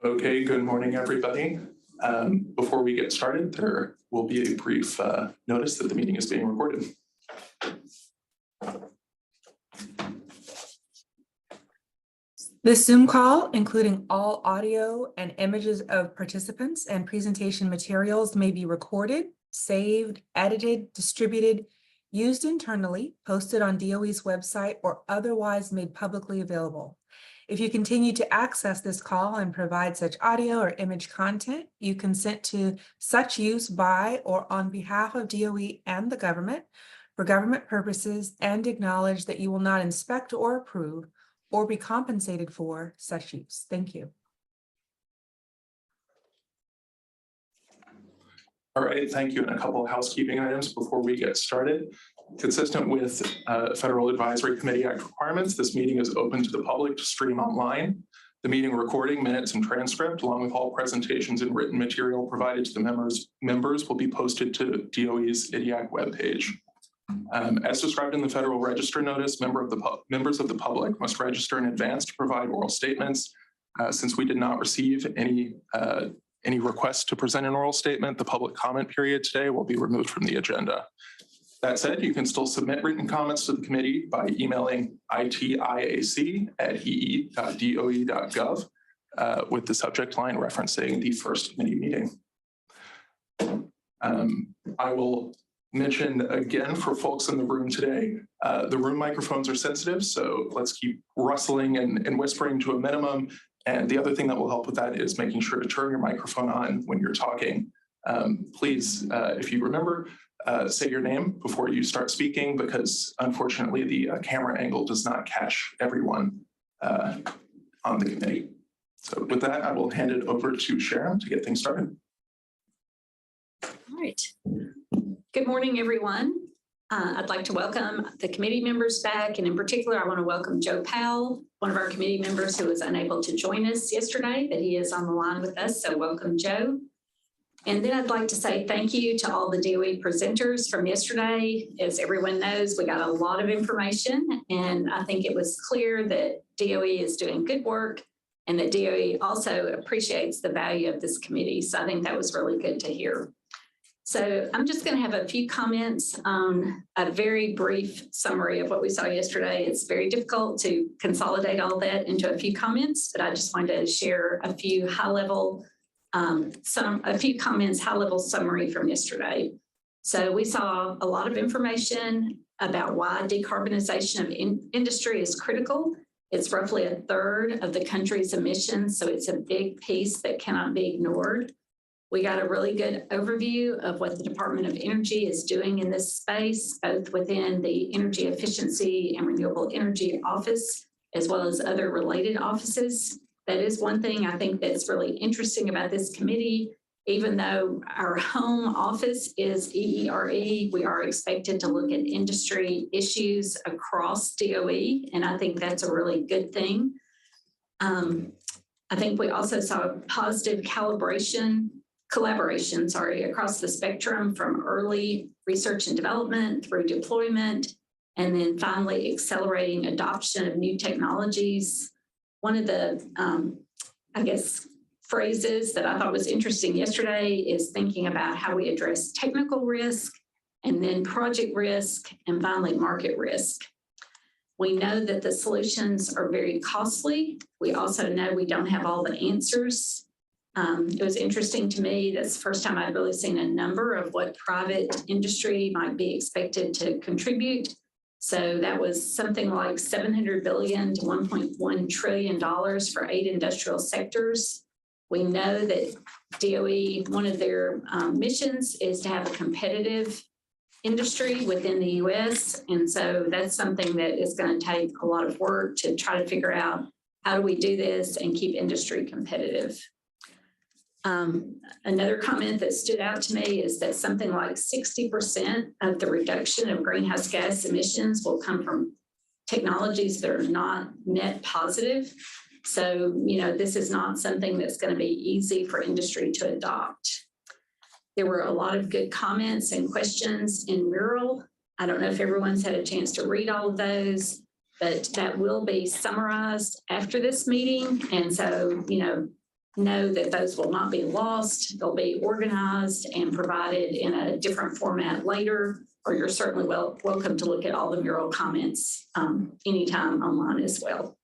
Okay, good morning, everybody. Before we get started, there will be a brief notice that the meeting is being recorded. This Zoom call, including all audio and images of participants and presentation materials, may be recorded, saved, edited, distributed, used internally, posted on DOE's website, or otherwise made publicly available. If you continue to access this call and provide such audio or image content, you consent to such use by or on behalf of DOE and the government for government purposes, and acknowledge that you will not inspect or approve or be compensated for such use. Thank you. All right, thank you. And a couple of housekeeping items before we get started. Consistent with Federal Advisory Committee Act requirements, this meeting is open to the public to stream online. The meeting recording, minutes, and transcript, along with all presentations and written material provided to the members will be posted to DOE's ITIAC webpage. As described in the Federal Register notice, members of the public must register in advance to provide oral statements. Since we did not receive any requests to present an oral statement, the public comment period today will be removed from the agenda. That said, you can still submit written comments to the committee by emailing itiac@ee.doe.gov with the subject line referencing the first committee meeting. I will mention again for folks in the room today, the room microphones are sensitive, so let's keep rustling and whispering to a minimum. And the other thing that will help with that is making sure to turn your microphone on when you're talking. Please, if you remember, say your name before you start speaking, because unfortunately the camera angle does not catch everyone on the committee. So with that, I will hand it over to Sharon to get things started. All right. Good morning, everyone. I'd like to welcome the committee members back, and in particular, I want to welcome Joe Powell, one of our committee members who was unable to join us yesterday, but he is on the line with us, so welcome, Joe. And then I'd like to say thank you to all the DOE presenters from yesterday. As everyone knows, we got a lot of information, and I think it was clear that DOE is doing good work and that DOE also appreciates the value of this committee. So I think that was really good to hear. So I'm just going to have a few comments on a very brief summary of what we saw yesterday. It's very difficult to consolidate all that into a few comments, but I just wanted to share a few high-level high-level summary from yesterday. So we saw a lot of information about why decarbonization of industry is critical. It's roughly a third of the country's emissions, so it's a big piece that cannot be ignored. We got a really good overview of what the Department of Energy is doing in this space, both within the Energy Efficiency and Renewable Energy Office, as well as other related offices. That is one thing I think that's really interesting about this committee. Even though our home office is EERE, we are expected to look at industry issues across DOE, and I think that's a really good thing. I think we also saw a positive collaboration across the spectrum, from early research and development through deployment, and then finally accelerating adoption of new technologies. One of the, phrases that I thought was interesting yesterday is thinking about how we address technical risk, and then project risk, and finally market risk. We know that the solutions are very costly. We also know we don't have all the answers. It was interesting to me, that's the first time I've really seen a number of what private industry might be expected to contribute. So that was something like $700 billion to $1.1 trillion for 8 industrial sectors. We know that DOE, one of their missions is to have a competitive industry within the US. And so that's something that is going to take a lot of work to try to figure out how do we do this and keep industry competitive. Another comment that stood out to me is that something like 60% of the reduction of greenhouse gas emissions will come from technologies that are not net positive. So, this is not something that's going to be easy for industry to adopt. There were a lot of good comments and questions in Mural. I don't know if everyone's had a chance to read all of those, but that will be summarized after this meeting. And so, know that those will not be lost. They'll be organized and provided in a different format later, or you're certainly welcome to look at all the mural comments anytime online as well.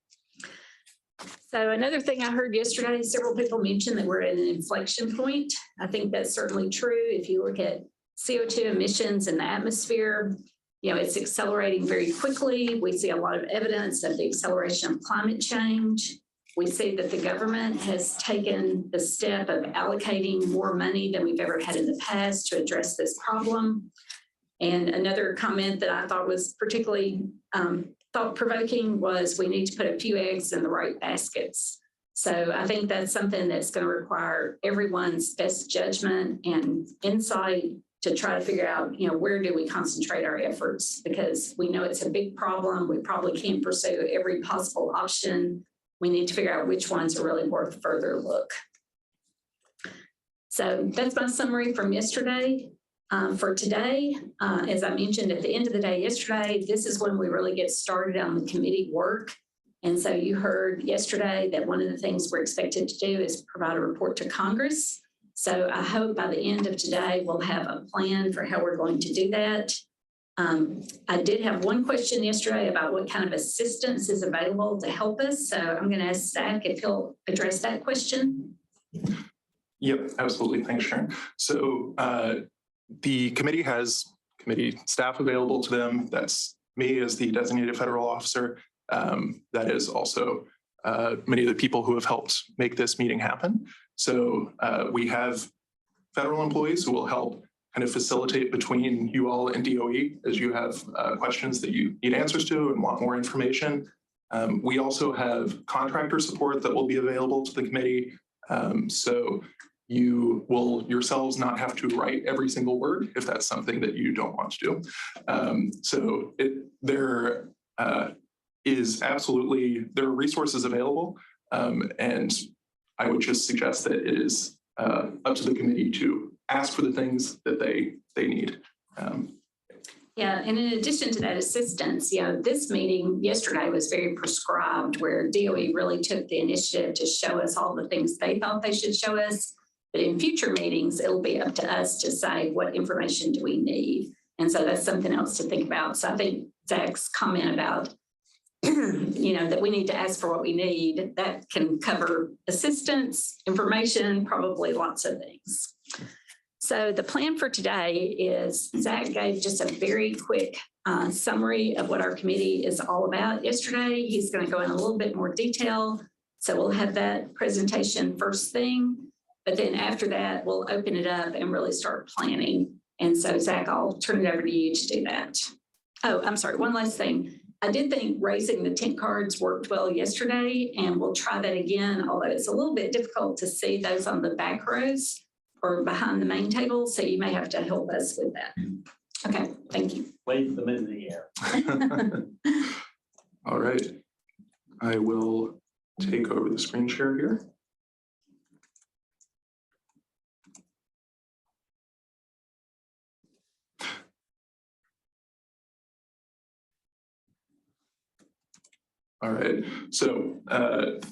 So another thing I heard yesterday, several people mentioned that we're at an inflection point. I think that's certainly true. If you look at CO2 emissions in the atmosphere, it's accelerating very quickly. We see a lot of evidence of the acceleration of climate change. We see that the government has taken the step of allocating more money than we've ever had in the past to address this problem. And another comment that I thought was particularly thought-provoking was we need to put a few eggs in the right baskets. So I think that's something that's going to require everyone's best judgment and insight to try to figure out, where do we concentrate our efforts? Because we know it's a big problem. We probably can't pursue every possible option. We need to figure out which ones are really worth further look. So that's my summary from yesterday. For today, as I mentioned at the end of the day yesterday, this is when we really get started on the committee work. And so you heard yesterday that one of the things we're expected to do is provide a report to Congress. So I hope by the end of today, we'll have a plan for how we're going to do that. I did have one question yesterday about what kind of assistance is available to help us. So I'm going to ask Zach if he'll address that question. Yep, absolutely. Thanks, Sharon. So the committee has committee staff available to them. That's me as the designated federal officer. That is also many of the people who have helped make this meeting happen. So we have federal employees who will help kind of facilitate between you all and DOE as you have questions that you need answers to and want more information. We also have contractor support that will be available to the committee. So you will yourselves not have to write every single word if that's something that you don't want to do. There are resources available, and I would just suggest that it is up to the committee to ask for the things that they need. Yeah, and in addition to that assistance, this meeting yesterday was very prescribed, where DOE really took the initiative to show us all the things they thought they should show us. But in future meetings, it'll be up to us to say what information do we need. And so that's something else to think about. So I think Zach's comment about, that we need to ask for what we need, that can cover assistance, information, probably lots of things. So the plan for today is Zach gave just a very quick summary of what our committee is all about yesterday. He's going to go in a little bit more detail. So we'll have that presentation first thing. But then after that, we'll open it up and really start planning. And so, Zach, I'll turn it over to you to do that. Oh, I'm sorry. One last thing. I did think raising the tent cards worked well yesterday, and we'll try that again, although it's a little bit difficult to see those on the back rows or behind the main table. So you may have to help us with that. Okay, thank you. Wave them in the air. All right. I will take over the screen share here. All right, so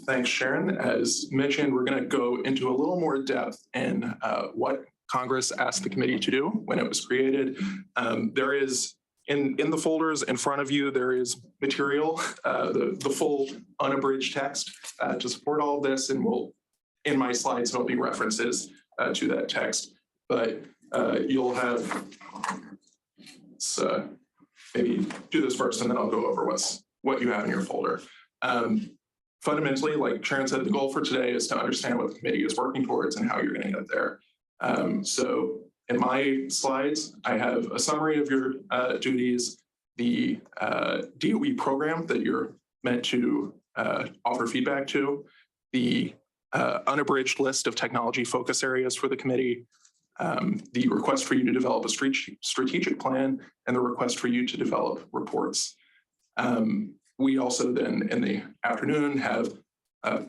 thanks, Sharon. As mentioned, we're going to go into a little more depth in what Congress asked the committee to do when it was created. There is, in the folders in front of you, there is material, the full unabridged text to support all of this, and in my slides, there'll be references to that text. But you'll have, maybe do this first, and then I'll go over what you have in your folder. Fundamentally, like Sharon said, the goal for today is to understand what the committee is working towards and how you're going to get there. So in my slides, I have a summary of your duties, the DOE program that you're meant to offer feedback to, the unabridged list of technology focus areas for the committee, the request for you to develop a strategic plan, and the request for you to develop reports. We also then in the afternoon have,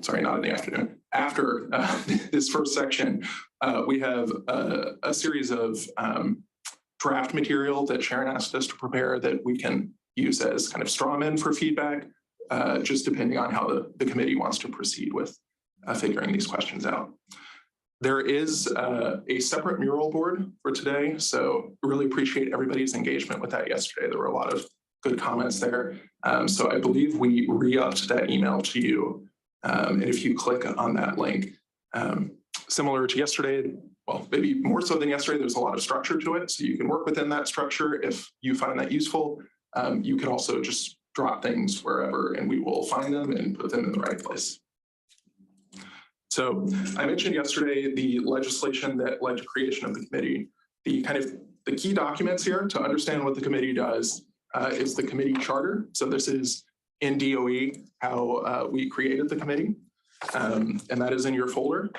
sorry, not in the afternoon, after this first section, we have a series of draft material that Sharon asked us to prepare that we can use as kind of straw men for feedback, just depending on how the committee wants to proceed with figuring these questions out. There is a separate mural board for today, so really appreciate everybody's engagement with that yesterday. There were a lot of good comments there. So I believe we re-upped that email to you. And if you click on that link, similar to yesterday, well, maybe more so than yesterday, there's a lot of structure to it. So you can work within that structure. If you find that useful, you can also just drop things wherever and we will find them and put them in the right place. So I mentioned yesterday the legislation that led to creation of the committee. The key documents here to understand what the committee does is the committee charter. So this is in DOE how we created the committee, and that is in your folder.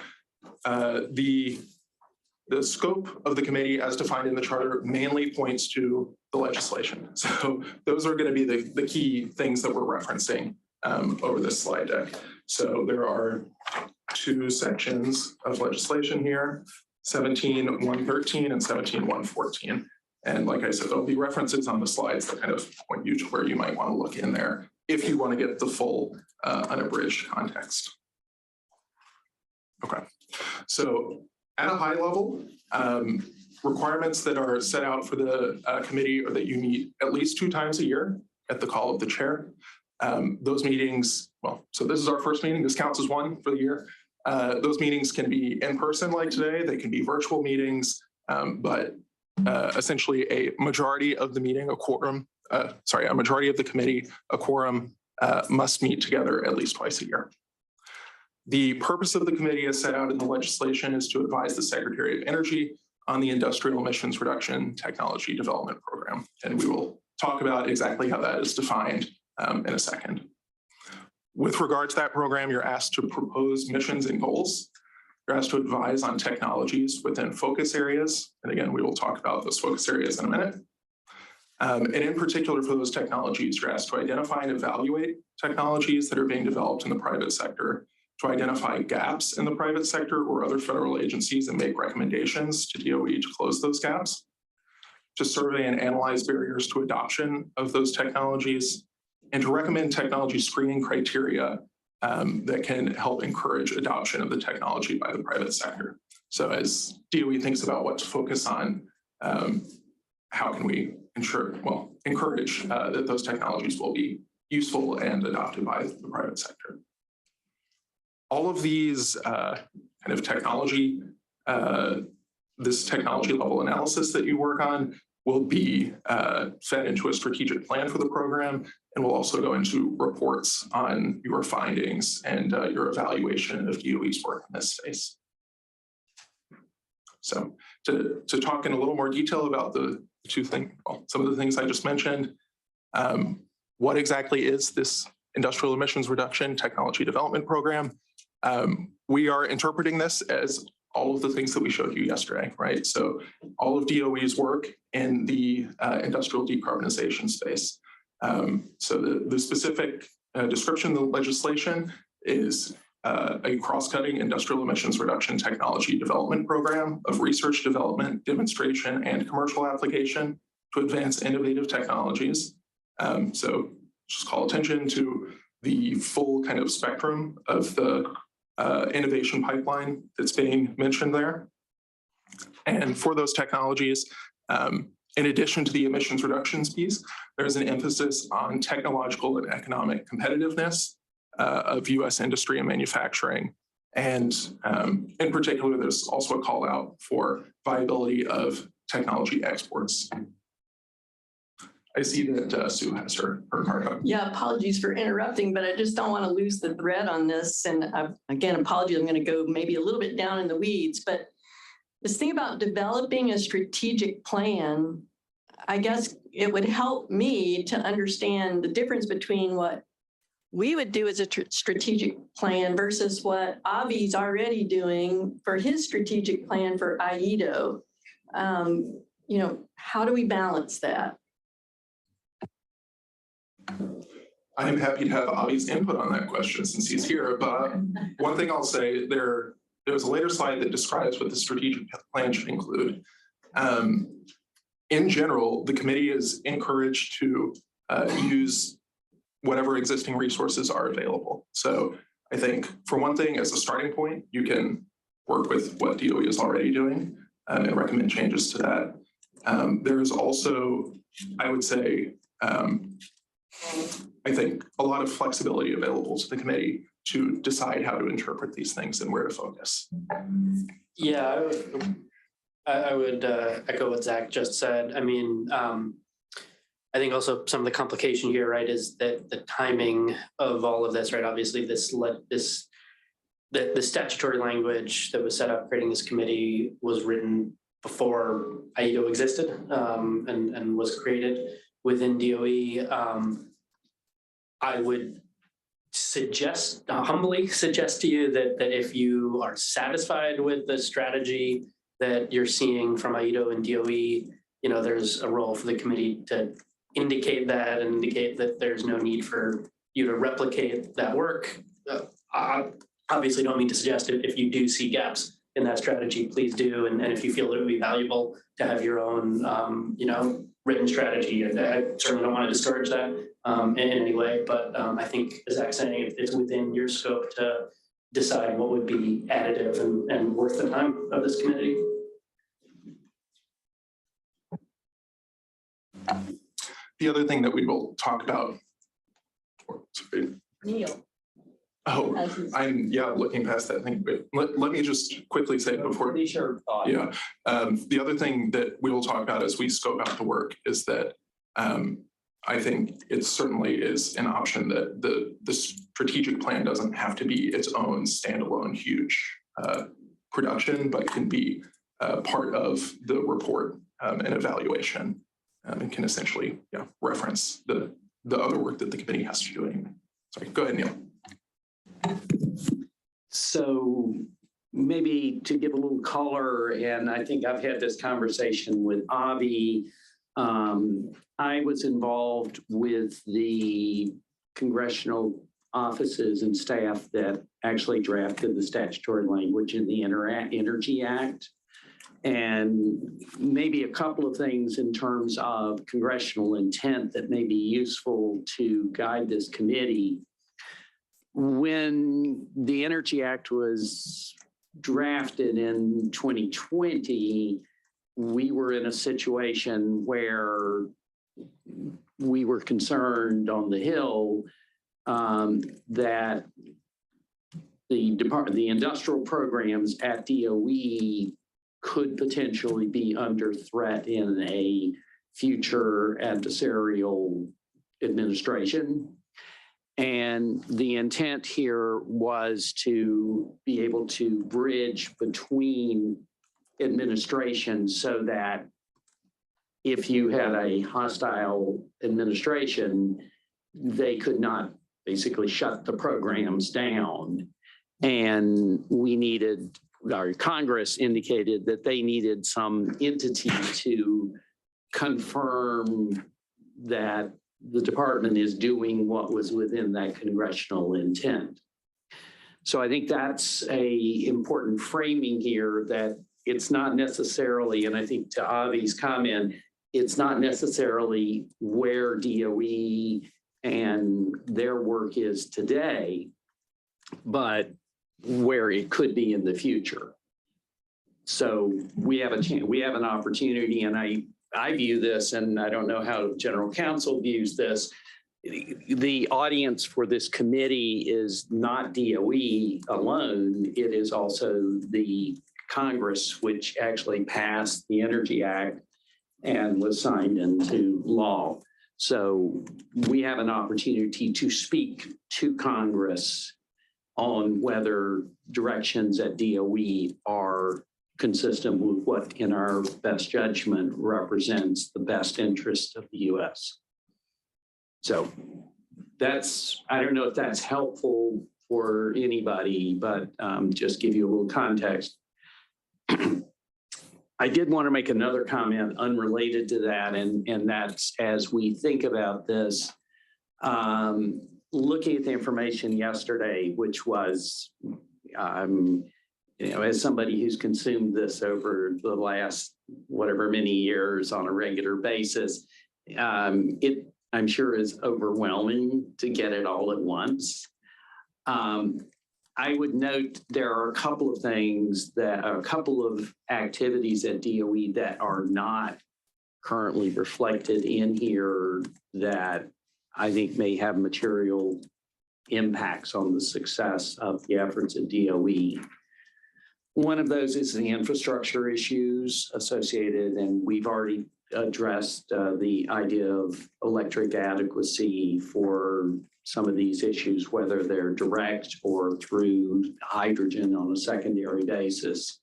The scope of the committee as defined in the charter mainly points to the legislation. So those are going to be the key things that we're referencing over this slide deck. So there are two sections of legislation here, 17.113 and 17.114. And like I said, there'll be references on the slides that kind of point you to where you might want to look in there if you want to get the full unabridged context. Okay, so at a high level, requirements that are set out for the committee are that you meet at least 2 times a year at the call of the chair. Those meetings, well, so this is our first meeting. This counts as one for the year. Those meetings can be in person like today. They can be virtual meetings, but essentially a majority of the meeting, a majority of the committee, a quorum must meet together at least twice a year. The purpose of the committee as set out in the legislation is to advise the Secretary of Energy on the Industrial Emissions Reduction Technology Development Program. And we will talk about exactly how that is defined in a second. With regard to that program, you're asked to propose missions and goals. You're asked to advise on technologies within focus areas. And again, we will talk about those focus areas in a minute. And in particular for those technologies, you're asked to identify and evaluate technologies that are being developed in the private sector, to identify gaps in the private sector or other federal agencies and make recommendations to DOE to close those gaps, to survey and analyze barriers to adoption of those technologies, and to recommend technology screening criteria that can help encourage adoption of the technology by the private sector. So as DOE thinks about what to focus on, how can we encourage that those technologies will be useful and adopted by the private sector. All of these kind of technology, this technology level analysis that you work on will be fed into a strategic plan for the program, and will also go into reports on your findings and your evaluation of DOE's work in this space. So to talk in a little more detail about the some of the things I just mentioned, what exactly is this Industrial Emissions Reduction Technology Development Program? We are interpreting this as all of the things that we showed you yesterday, right? So all of DOE's work in the industrial decarbonization space. So the specific description of the legislation is a cross-cutting industrial emissions reduction technology development program of research, development, demonstration, and commercial application to advance innovative technologies. So just call attention to the full kind of spectrum of the innovation pipeline that's being mentioned there. And for those technologies, in addition to the emissions reductions piece, there's an emphasis on technological and economic competitiveness of US industry and manufacturing. And in particular, there's also a call out for viability of technology exports. I see that Sue has her card up. Yeah, apologies for interrupting, but I just don't want to lose the thread on this. And again, apologies, I'm going to go maybe a little bit down in the weeds, but this thing about developing a strategic plan, I guess it would help me to understand the difference between what we would do as a strategic plan versus what Avi's already doing for his strategic plan for IEDO. You know, how do we balance that? I'm happy to have Avi's input on that question since he's here, but one thing I'll say, there's a later slide that describes what the strategic plan should include. In general, the committee is encouraged to use whatever existing resources are available. So I think for one thing, as a starting point, you can work with what DOE is already doing and recommend changes to that. There's also, I would say, I think a lot of flexibility available to the committee to decide how to interpret these things and where to focus. Yeah, I would echo what Zach just said. I mean, I think also some of the complication here, right, is that the timing of all of this, right? Obviously, the statutory language that was set up creating this committee was written before IEDO existed and was created within DOE. I would humbly suggest to you that if you are satisfied with the strategy that you're seeing from IEDO and DOE, there's a role for the committee to indicate that and indicate that there's no need for you to replicate that work. I obviously don't mean to suggest if you do see gaps in that strategy, please do. And if you feel it would be valuable to have your own, written strategy, I certainly don't want to discourage that in any way. But I think, as Zach's saying, it's within your scope to decide what would be additive and worth the time of this committee. The other thing that we will talk about. Neil. Oh, I'm looking past that thing, but let me just quickly say before. Pretty sure. Yeah. The other thing that we will talk about as we scope out the work is that I think it certainly is an option that the strategic plan doesn't have to be its own standalone huge production, but can be part of the report and evaluation and can essentially reference the other work that the committee has to do anyway. Sorry, go ahead, Neil. So maybe to give a little color, and I think I've had this conversation with Avi. I was involved with the congressional offices and staff that actually drafted the statutory language in the Energy Act. And maybe a couple of things in terms of congressional intent that may be useful to guide this committee. When the Energy Act was drafted in 2020, we were in a situation where we were concerned on the Hill that the industrial programs at DOE could potentially be under threat in a future adversarial administration. And the intent here was to be able to bridge between administrations so that if you had a hostile administration, they could not basically shut the programs down. And we needed, our Congress indicated that they needed some entity to confirm that the department is doing what was within that congressional intent. So I think that's an important framing here, that it's not necessarily, and I think to Avi's comment, it's not necessarily where DOE and their work is today, but where it could be in the future. So we have a chance, we have an opportunity, and I view this, and I don't know how general counsel views this, the audience for this committee is not DOE alone. It is also the Congress, which actually passed the Energy Act and was signed into law. So we have an opportunity to speak to Congress on whether directions at DOE are consistent with what, in our best judgment, represents the best interest of the U.S. So that's, I don't know if that's helpful for anybody, but just give you a little context. I did want to make another comment unrelated to that, and that's, as we think about this, looking at the information yesterday, which was, as somebody who's consumed this over the last whatever many years on a regular basis, it, I'm sure, is overwhelming to get it all at once. I would note there are a couple of things that a couple of activities at DOE that are not currently reflected in here that I think may have material impacts on the success of the efforts at DOE. One of those is the infrastructure issues associated, and we've already addressed the idea of electric adequacy for some of these issues, whether they're direct or through hydrogen on a secondary basis.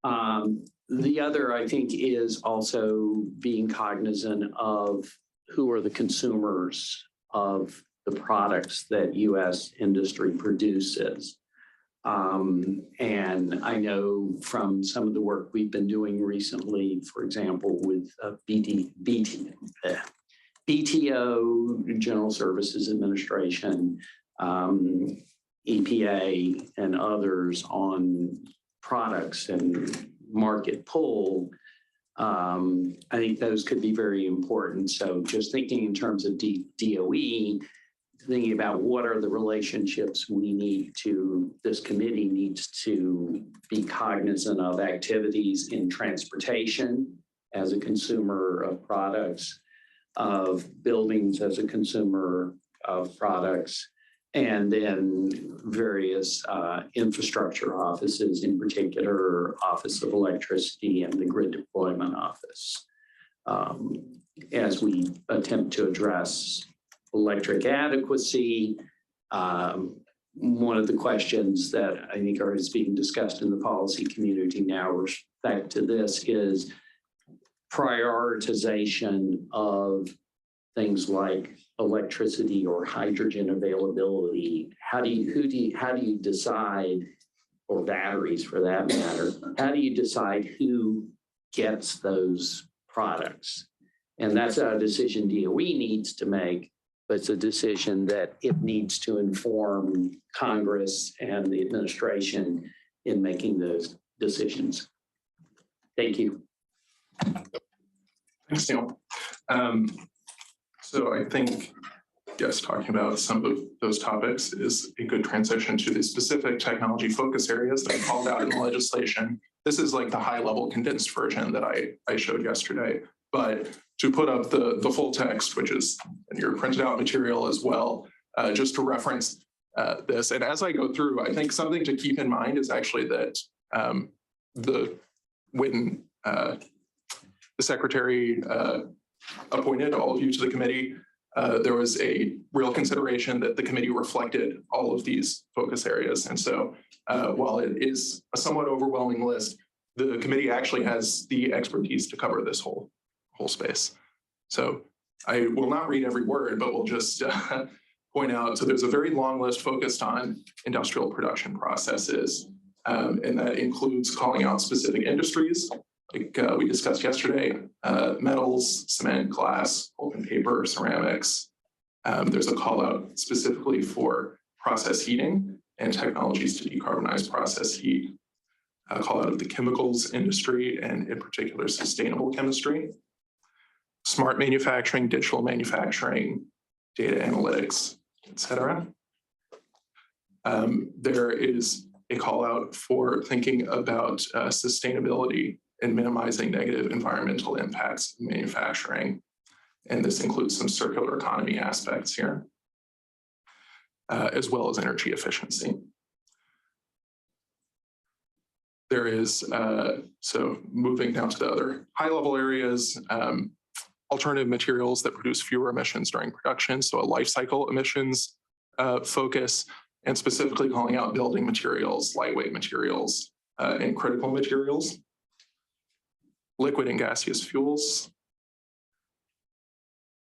The other, I think, is also being cognizant of who are the consumers of the products that U.S. industry produces. And I know from some of the work we've been doing recently, for example, with BTO, General Services Administration, EPA, and others on products and market pull, I think those could be very important. So just thinking in terms of DOE, thinking about what are the relationships we need to, this committee needs to be cognizant of activities in transportation as a consumer of products, of buildings as a consumer of products, and then various infrastructure offices, in particular, Office of Electricity and the Grid Deployment Office, as we attempt to address electric adequacy. One of the questions that I think is being discussed in the policy community now with respect to this is prioritization of things like electricity or hydrogen availability. How do you decide, or batteries for that matter, how do you decide who gets those products? And that's a decision DOE needs to make, but it's a decision that it needs to inform Congress and the administration in making those decisions. Thank you. Thanks, Neil. So I think, yes, talking about some of those topics is a good transition to the specific technology focus areas that I called out in the legislation. This is like the high-level condensed version that I showed yesterday. But to put up the full text, which is in your printed out material as well, just to reference this. And as I go through, I think something to keep in mind is actually that when the secretary appointed all of you to the committee, there was a real consideration that the committee reflected all of these focus areas. And so while it is a somewhat overwhelming list, the committee actually has the expertise to cover this whole space. So I will not read every word, but we'll just point out. So there's a very long list focused on industrial production processes. And that includes calling out specific industries, like we discussed yesterday, metals, cement, glass, pulp and paper, ceramics. There's a call out specifically for process heating and technologies to decarbonize process heat. A call out of the chemicals industry and in particular sustainable chemistry. Smart manufacturing, digital manufacturing, data analytics, et cetera. There is a call out for thinking about sustainability and minimizing negative environmental impacts of manufacturing. And this includes some circular economy aspects here, as well as energy efficiency. There is, so moving down to the other high-level areas, alternative materials that produce fewer emissions during production, so a life cycle emissions focus, and specifically calling out building materials, lightweight materials, and critical materials. Liquid and gaseous fuels,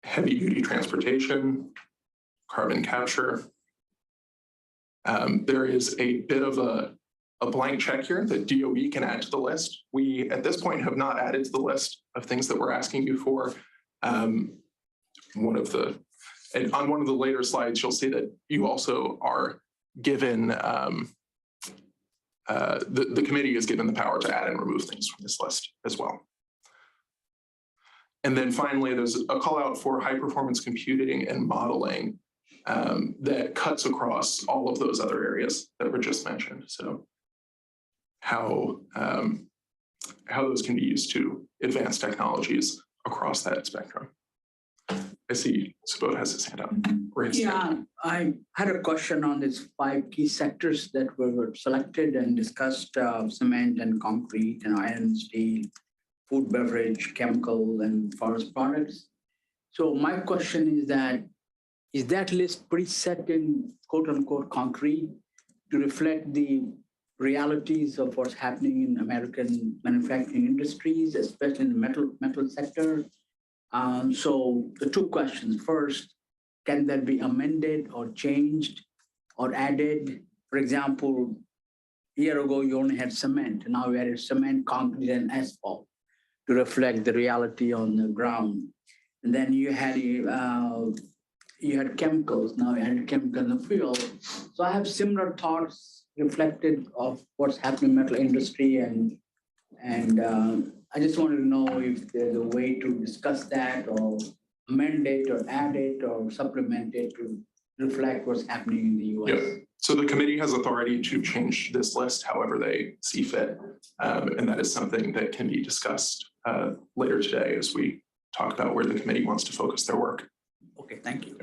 heavy-duty transportation, carbon capture. There is a bit of a blank check here that DOE can add to the list. We, at this point, have not added to the list of things that we're asking you for. On one of the later slides, you'll see that you also are given, the committee is given the power to add and remove things from this list as well. And then finally, there's a call out for high performance computing and modeling. that cuts across all of those other areas that were just mentioned. So how those can be used to advance technologies across that spectrum. I see Subodh has his hand up. Yeah, I had a question on these 5 key sectors that were selected and discussed, cement and concrete and iron and steel, food, beverage, chemical, and forest products. So my question is that list pretty set in quote unquote concrete to reflect the realities of what's happening in American manufacturing industries, especially in the metal sector? So the 2 questions. First, can that be amended or changed or added? For example, a year ago, you only had cement. And now we added cement, concrete, and asphalt to reflect the reality on the ground. And then you had chemicals. Now you added chemicals and fuel. So I have similar thoughts reflected of what's happening in the metal industry, and I just wanted to know if there's a way to discuss that or amend it or add it or supplement it to reflect what's happening in the US. Yeah. So the committee has authority to change this list however they see fit. And that is something that can be discussed later today as we talk about where the committee wants to focus their work. Okay, thank you.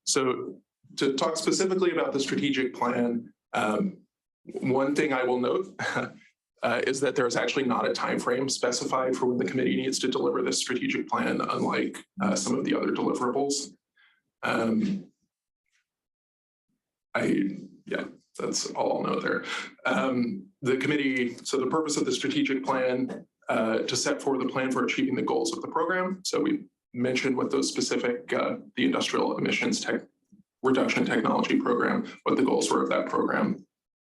So to talk specifically about the strategic plan, one thing I will note is that there's actually not a time frame specified for when the committee needs to deliver this strategic plan, unlike some of the other deliverables. That's all I'll note there. The committee, so the purpose of the strategic plan to set forward the plan for achieving the goals of the program. So we mentioned what those specific, the industrial emissions reduction technology program, what the goals were of that program.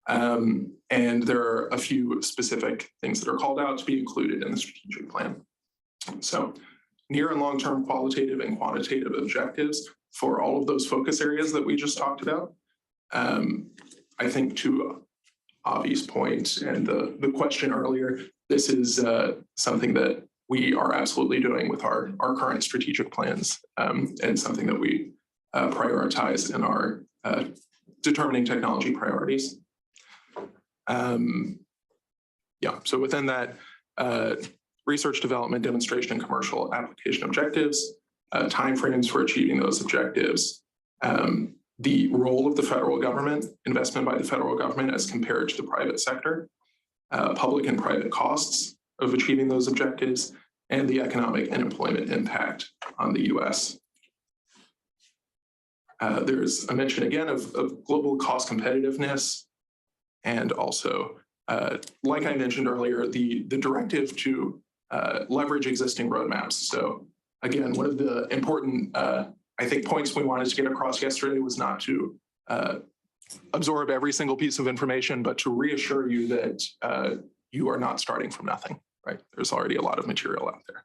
And there are a few specific things that are called out to be included in the strategic plan. So near and long-term qualitative and quantitative objectives for all of those focus areas that we just talked about. I think to Avi's point and the question earlier, this is something that we are absolutely doing with our current strategic plans, and something that we prioritize in our determining technology priorities. So within that, research, development, demonstration, and commercial application objectives, timeframes for achieving those objectives, the role of the federal government, investment by the federal government as compared to the private sector, public and private costs of achieving those objectives, and the economic and employment impact on the US. There's a mention again of global cost competitiveness, and also, like I mentioned earlier, the directive to leverage existing roadmaps. So again, one of the important, I think, points we wanted to get across yesterday was not to absorb every single piece of information, but to reassure you that you are not starting from nothing, right? There's already a lot of material out there.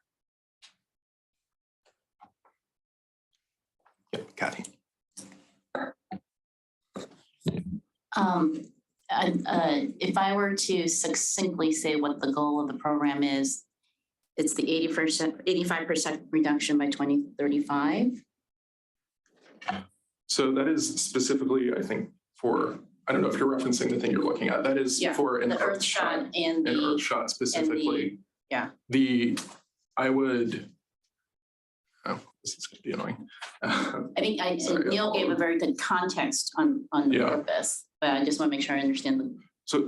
Yeah, Kathy. If I were to succinctly say what the goal of the program is, it's the 85% reduction by 2035. So that is specifically, I think, for, I don't know if you're referencing the thing you're looking at. That is for an Earth shot and an Earth shot specifically. I would, oh, this is going to be annoying. I think Neil gave a very good context on the purpose, but I just want to make sure I understand the.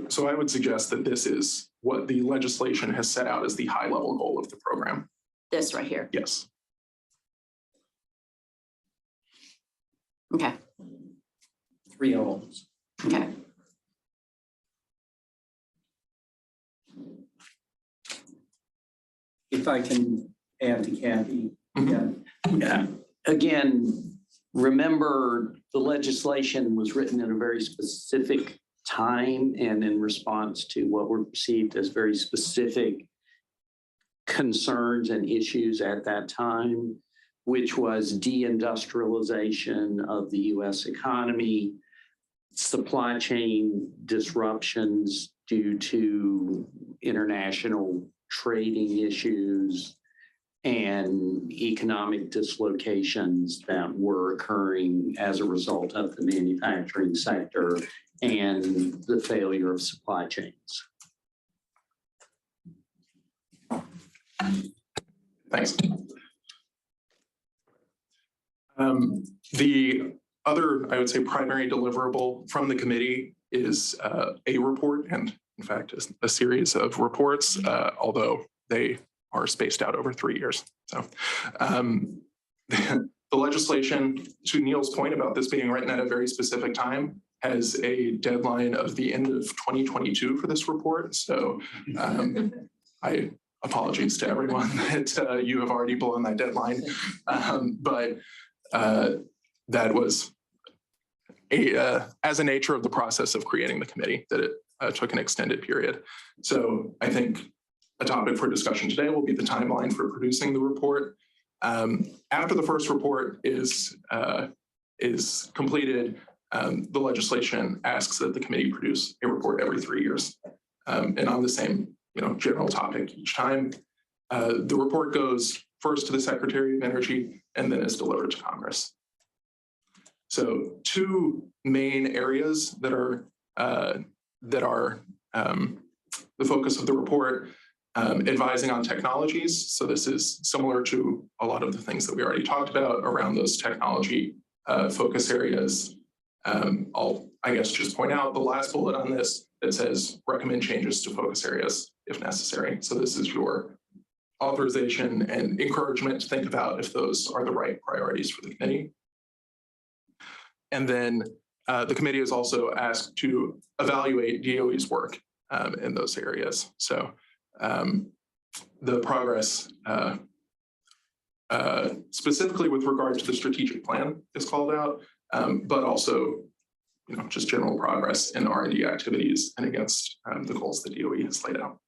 So I would suggest that this is what the legislation has set out as the high level goal of the program. This right here. Yes. Okay. 3 holes. Okay. If I can add to Kathy. Mm-hmm. Yeah. Again, remember the legislation was written in a very specific time and in response to what were perceived as very specific concerns and issues at that time, which was deindustrialization of the US economy, supply chain disruptions due to international trading issues, and economic dislocations that were occurring as a result of the manufacturing sector and the failure of supply chains. Thanks. The other, I would say, primary deliverable from the committee is a report, and in fact, a series of reports, although they are spaced out over 3 years. So the legislation, to Neil's point about this being written at a very specific time, has a deadline of the end of 2022 for this report. So apologies to everyone that you have already blown that deadline, but that was as a nature of the process of creating the committee, that it took an extended period. So I think a topic for discussion today will be the timeline for producing the report. After the first report is completed, the legislation asks that the committee produce a report every 3 years, and on the same general topic each time. The report goes first to the Secretary of Energy and then is delivered to Congress. So two main areas that are the focus of the report: advising on technologies. So this is similar to a lot of the things that we already talked about around those technology focus areas. I'll, I guess, just point out the last bullet on this that says recommend changes to focus areas if necessary. So this is your authorization and encouragement to think about if those are the right priorities for the committee. And then the committee is also asked to evaluate DOE's work in those areas. So the progress specifically with regard to the strategic plan is called out, but also just general progress in R&D activities and against the goals that DOE has laid out.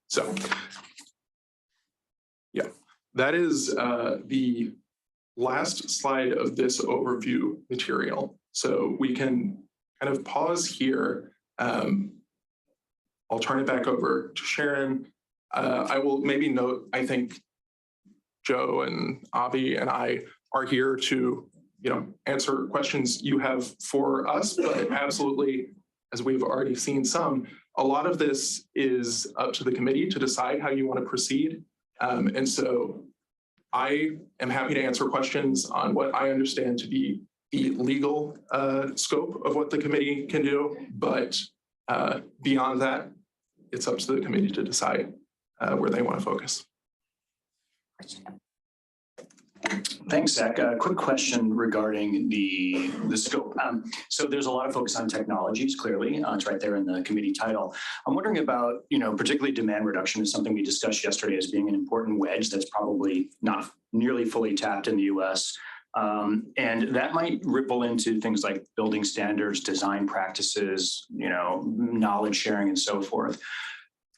So yeah, that is the last slide of this overview material. So we can kind of pause here. I'll turn it back over to Sharon. I will maybe note, I think Joe and Avi and I are here to answer questions you have for us, but absolutely, as we've already seen some, a lot of this is up to the committee to decide how you want to proceed. And so I am happy to answer questions on what I understand to be the legal scope of what the committee can do, but beyond that, it's up to the committee to decide where they want to focus. Thanks, Zach. A quick question regarding the scope. So there's a lot of focus on technologies, clearly. It's right there in the committee title. I'm wondering about, particularly demand reduction is something we discussed yesterday as being an important wedge that's probably not nearly fully tapped in the US. And that might ripple into things like building standards, design practices, knowledge sharing and so forth.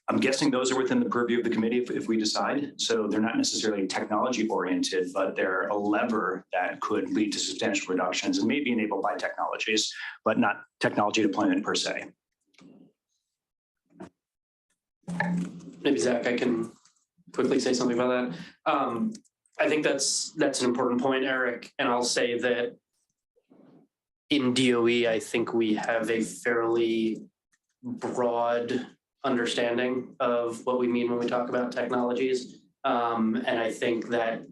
I'm guessing those are within the purview of the committee if we decide. So they're not necessarily technology oriented, but they're a lever that could lead to substantial reductions and may be enabled by technologies, but not technology deployment per se. Maybe Zach, I can quickly say something about that. I think that's an important point, Eric. And I'll say that in DOE, I think we have a fairly broad understanding of what we mean when we talk about technologies. And I think that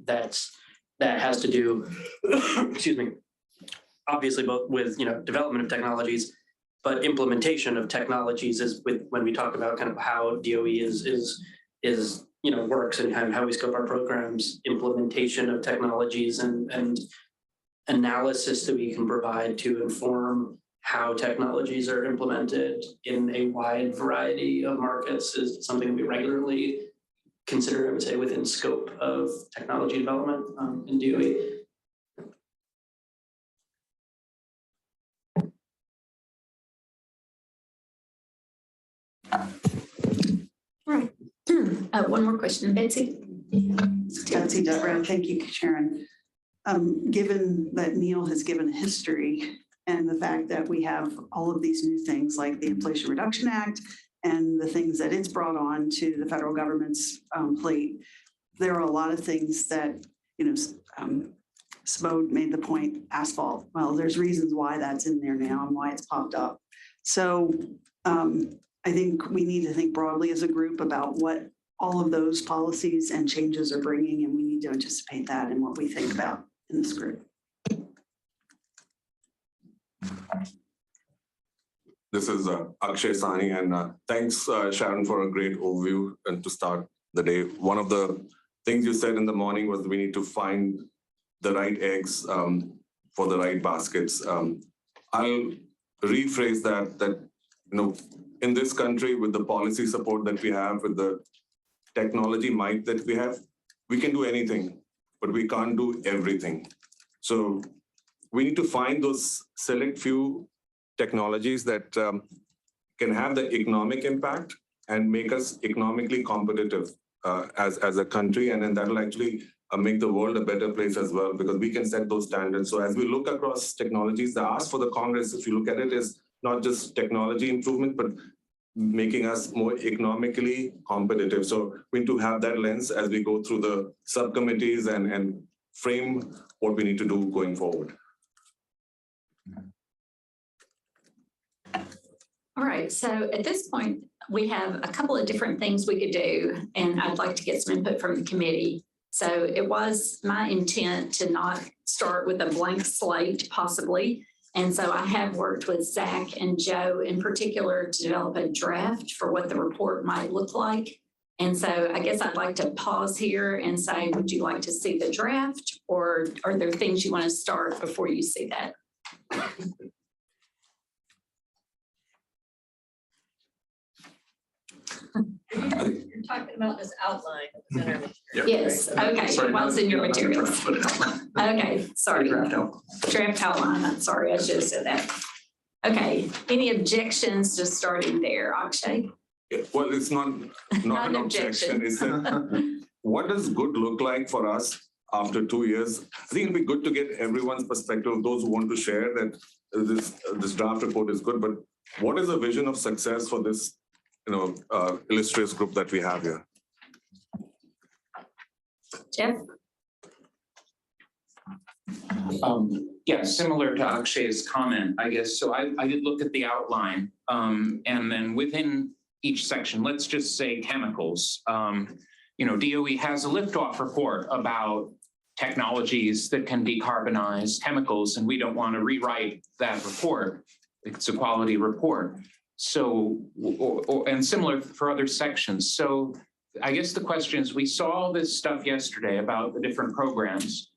has to do, excuse me, obviously both with, development of technologies, but implementation of technologies is when we talk about kind of how DOE is works and how we scope our programs, implementation of technologies and analysis that we can provide to inform how technologies are implemented in a wide variety of markets is something we regularly consider, I would say, within scope of technology development in DOE. Right. One more question, Betsy. Betsy Deborah, thank you, Sharon. Given that Neil has given a history and the fact that we have all of these new things like the Inflation Reduction Act and the things that it's brought on to the federal government's plate, there are a lot of things that, Smo made the point, asphalt. Well, there's reasons why that's in there now and why it's popped up. So I think we need to think broadly as a group about what all of those policies and changes are bringing, and we need to anticipate that in what we think about in this group. This is Akshay Sani, and thanks, Sharon, for a great overview and to start the day. One of the things you said in the morning was we need to find the right eggs for the right baskets. I'll rephrase that in this country, with the policy support that we have, with the technology might that we have, we can do anything, but we can't do everything. So we need to find those select few technologies that can have the economic impact and make us economically competitive as a country. And then that'll actually make the world a better place as well, because we can set those standards. So as we look across technologies, the ask for the Congress, if you look at it, is not just technology improvement, but making us more economically competitive. So we need to have that lens as we go through the subcommittees and frame what we need to do going forward. All right, so at this point, we have a couple of different things we could do, and I'd like to get some input from the committee. So it was my intent to not start with a blank slate possibly. And so I have worked with Zach and Joe in particular to develop a draft for what the report might look like. And so I guess I'd like to pause here and say, would you like to see the draft, or are there things you want to start before you see that? You're talking about this outline. Yes, okay, Sorry, well, it's in your not the materials. draft, but it's outline. Okay, sorry. Draft outline, I'm sorry, I should have said that. Okay, any objections to starting there, Akshay? Well, it's not Not an an objection. objection. It's that what does good look like for us after 2 years? I think it'll be good to get everyone's perspective, those who want to share that this draft report is good, but what is the vision of success for this illustrious group that we have here? Jeff? Yeah, similar to Akshay's comment, I guess. So I did look at the outline, and then within each section, let's just say chemicals. DOE has a liftoff report about technologies that can decarbonize chemicals, and we don't want to rewrite that report. It's a quality report. So, and similar for other sections. So I guess the question is, we saw all this stuff yesterday about the different programs,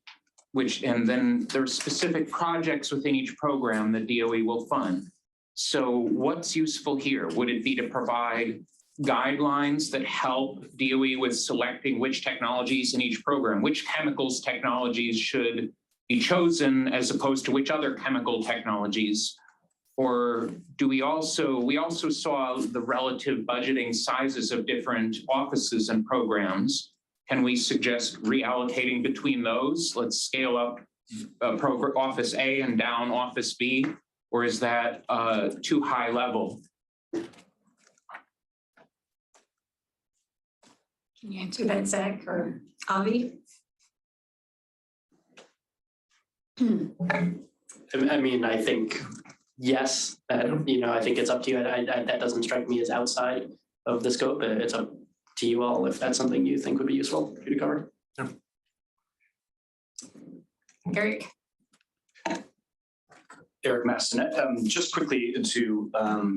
and then there's specific projects within each program that DOE will fund. So what's useful here? Would it be to provide guidelines that help DOE with selecting which technologies in each program, which chemicals technologies should be chosen as opposed to which other chemical technologies? Or do we also saw the relative budgeting sizes of different offices and programs. Can we suggest reallocating between those? Let's scale up Office A and down Office B, or is that too high level? Can you answer that, Zach or Avi? I mean, I think, yes, I think it's up to you. That doesn't strike me as outside of the scope. It's up to you all if that's something you think would be useful for you to cover. Yeah. Eric? Eric Mastinet. Just quickly to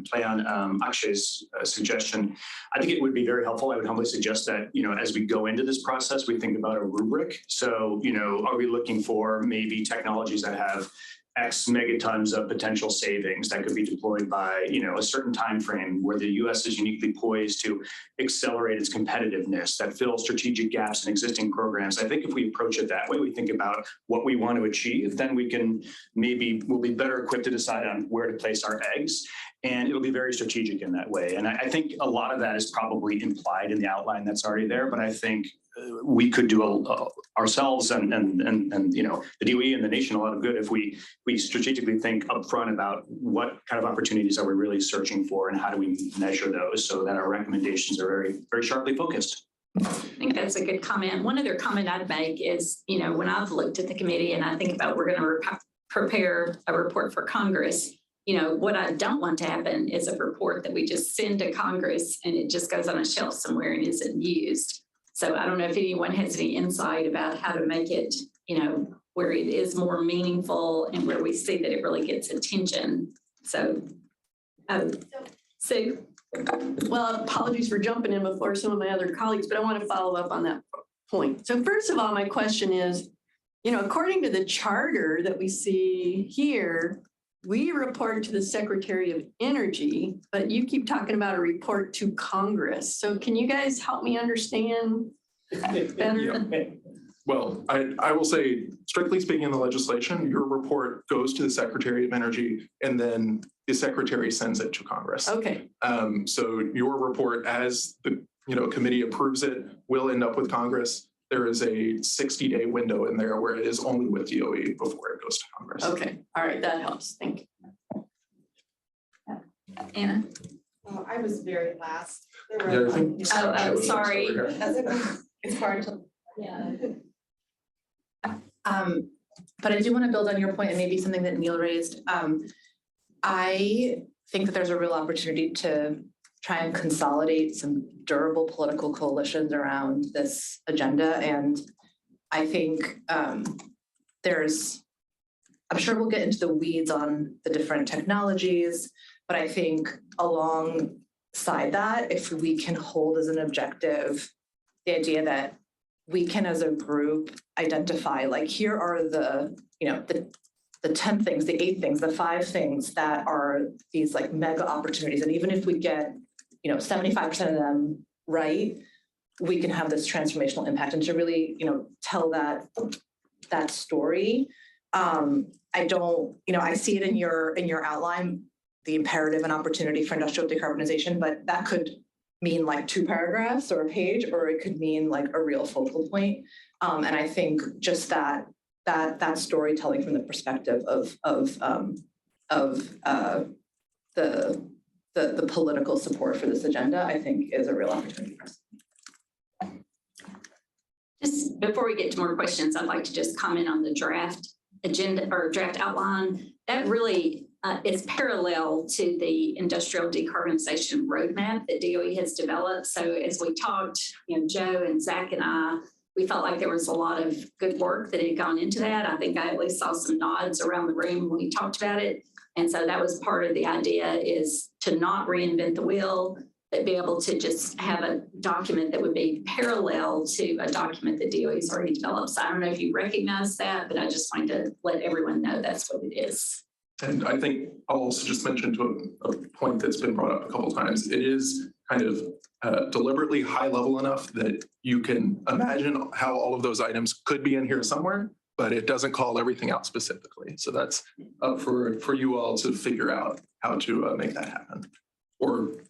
play on Akshay's suggestion, I think it would be very helpful. I would humbly suggest that, as we go into this process, we think about a rubric. So, are we looking for maybe technologies that have X megatons of potential savings that could be deployed by, a certain time frame where the U.S. is uniquely poised to accelerate its competitiveness, that fill strategic gaps in existing programs. I think if we approach it that way, we think about what we want to achieve, then we'll be better equipped to decide on where to place our eggs. And it'll be very strategic in that way. And I think a lot of that is probably implied in the outline that's already there, but I think we could do ourselves and the DOE and the nation a lot of good if we strategically think upfront about what kind of opportunities are we really searching for and how do we measure those so that our recommendations are very, very sharply focused. I think that's a good comment. One other comment I'd make is, when I've looked at the committee and I think about we're going to prepare a report for Congress, what I don't want to happen is a report that we just send to Congress and it just goes on a shelf somewhere and isn't used. So I don't know if anyone has any insight about how to make it, where it is more meaningful and where we see that it really gets attention. So, Sue. Well, apologies for jumping in before some of my other colleagues, but I want to follow up on that point. So first of all, my question is, according to the charter that we see here, we report to the Secretary of Energy, but you keep talking about a report to Congress. So can you guys help me understand better? Well, I will say, strictly speaking in the legislation, your report goes to the Secretary of Energy and then the Secretary sends it to Congress. Okay. So your report, as the committee approves it, will end up with Congress. There is a 60-day window in there where it is only with DOE before it goes to Congress. Okay. All right. That helps. Thank you. Anna. I was very last. There Yeah, were- I think Oh, sorry. That's okay. It's hard to. Yeah. But I do want to build on your point and maybe something that Neil raised. I think that there's a real opportunity to try and consolidate some durable political coalitions around this agenda. And I think I'm sure we'll get into the weeds on the different technologies, but I think alongside that, if we can hold as an objective the idea that we can as a group identify, like, here are the 10 things, the 8 things, the 5 things that are these like mega opportunities. And even if we get, 75% of them right, we can have this transformational impact. And to really, tell that story. I see it in your outline, the imperative and opportunity for industrial decarbonization, but that could mean like 2 paragraphs or a page, or it could mean like a real focal point. And I think just that storytelling from the perspective of the political support for this agenda, I think is a real opportunity for us. Just before we get to more questions, I'd like to just comment on the draft agenda or draft outline. That really is parallel to the industrial decarbonization roadmap that DOE has developed. So as we talked, Joe and Zach and I, we felt like there was a lot of good work that had gone into that. I think I at least saw some nods around the room when we talked about it. And so that was part of the idea, is to not reinvent the wheel, but be able to just have a document that would be parallel to a document that DOE has already developed. So I don't know if you recognize that, but I just wanted to let everyone know that's what it is. And I think I'll also just mention to a point that's been brought up a couple of times, it is kind of deliberately high level enough that you can imagine how all of those items could be in here somewhere, but it doesn't call everything out specifically. So that's up for you all to figure out how to make that happen.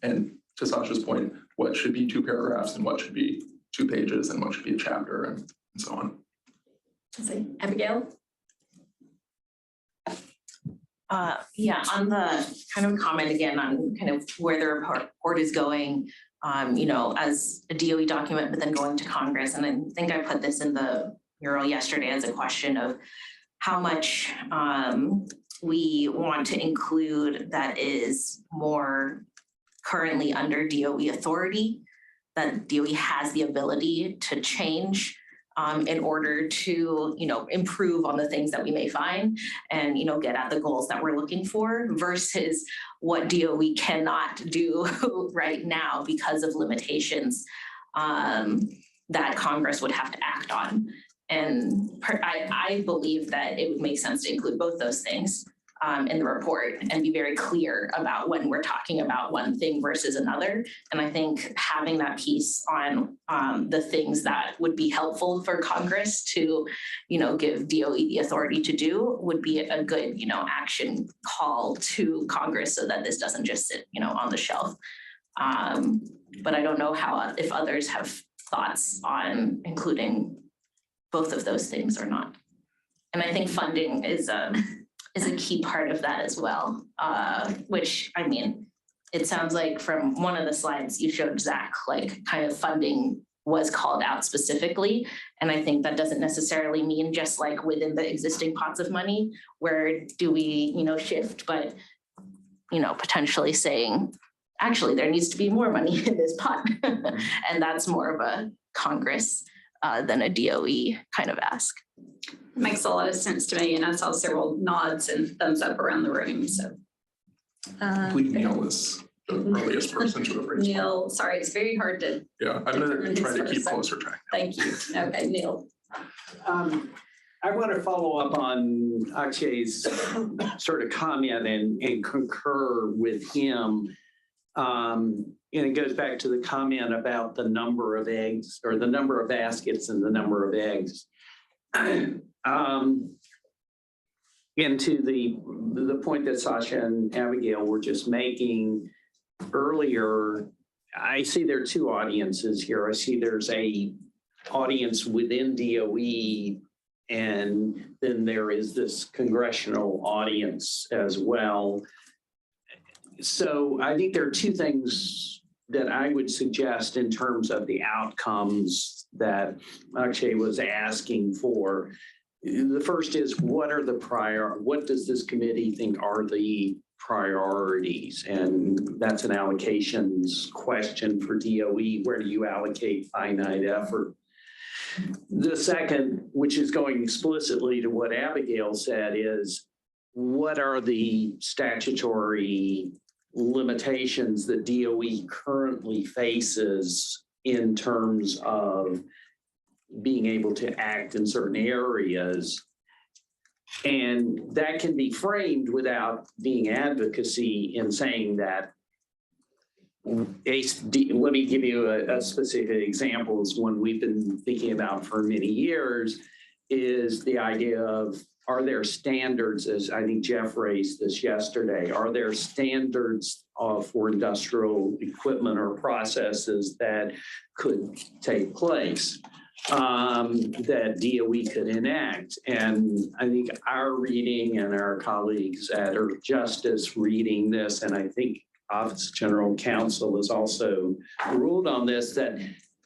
And to Sasha's point, what should be 2 paragraphs and what should be 2 pages and what should be a chapter and so on. Abigail? Yeah, on the kind of comment again on kind of where the report is going, as a DOE document, but then going to Congress. And I think I put this in the mural yesterday as a question of how much we want to include that is more currently under DOE authority, that DOE has the ability to change in order to, improve on the things that we may find and, get at the goals that we're looking for, versus what DOE cannot do right now because of limitations that Congress would have to act on. And I believe that it would make sense to include both those things in the report and be very clear about when we're talking about one thing versus another. And I think having that piece on the things that would be helpful for Congress to, give DOE the authority to do would be a good, action call to Congress so that this doesn't just sit, on the shelf. But I don't know if others have thoughts on including both of those things or not. And I think funding is a key part of that as well, which, I mean, it sounds like from one of the slides you showed, Zach, like kind of funding was called out specifically. And I think that doesn't necessarily mean just like within the existing pots of money, where do we, shift, but, potentially saying, actually, there needs to be more money in this pot. And that's more of a Congress than a DOE kind of ask. Makes a lot of sense to me, and I saw several nods and thumbs up around the room, so. I believe Neil is the earliest person to have raised. Neil, sorry, it's very hard to. Yeah, I'm gonna determine try to his keep first, closer track. Thank you. Okay, Neil. I want to follow up on Akshay's sort of comment and concur with him. And it goes back to the comment about the number of eggs or the number of baskets and the number of eggs. And to the point that Sasha and Abigail were just making earlier, I see there are two audiences here. I see there's a audience within DOE, and then there is this congressional audience as well. So I think there are two things that I would suggest in terms of the outcomes that Akshay was asking for. The first is, what does this committee think are the priorities? And that's an allocations question for DOE. Where do you allocate finite effort? The second, which is going explicitly to what Abigail said, is what are the statutory limitations that DOE currently faces in terms of being able to act in certain areas? And that can be framed without being advocacy in saying that. Let me give you a specific example. Is one we've been thinking about for many years, is the idea of, are there standards, as I think Jeff raised this yesterday, are there standards for industrial equipment or processes that could take place that DOE could enact? And I think our reading and our colleagues at Earth Justice reading this, and I think Office of General Counsel has also ruled on this, that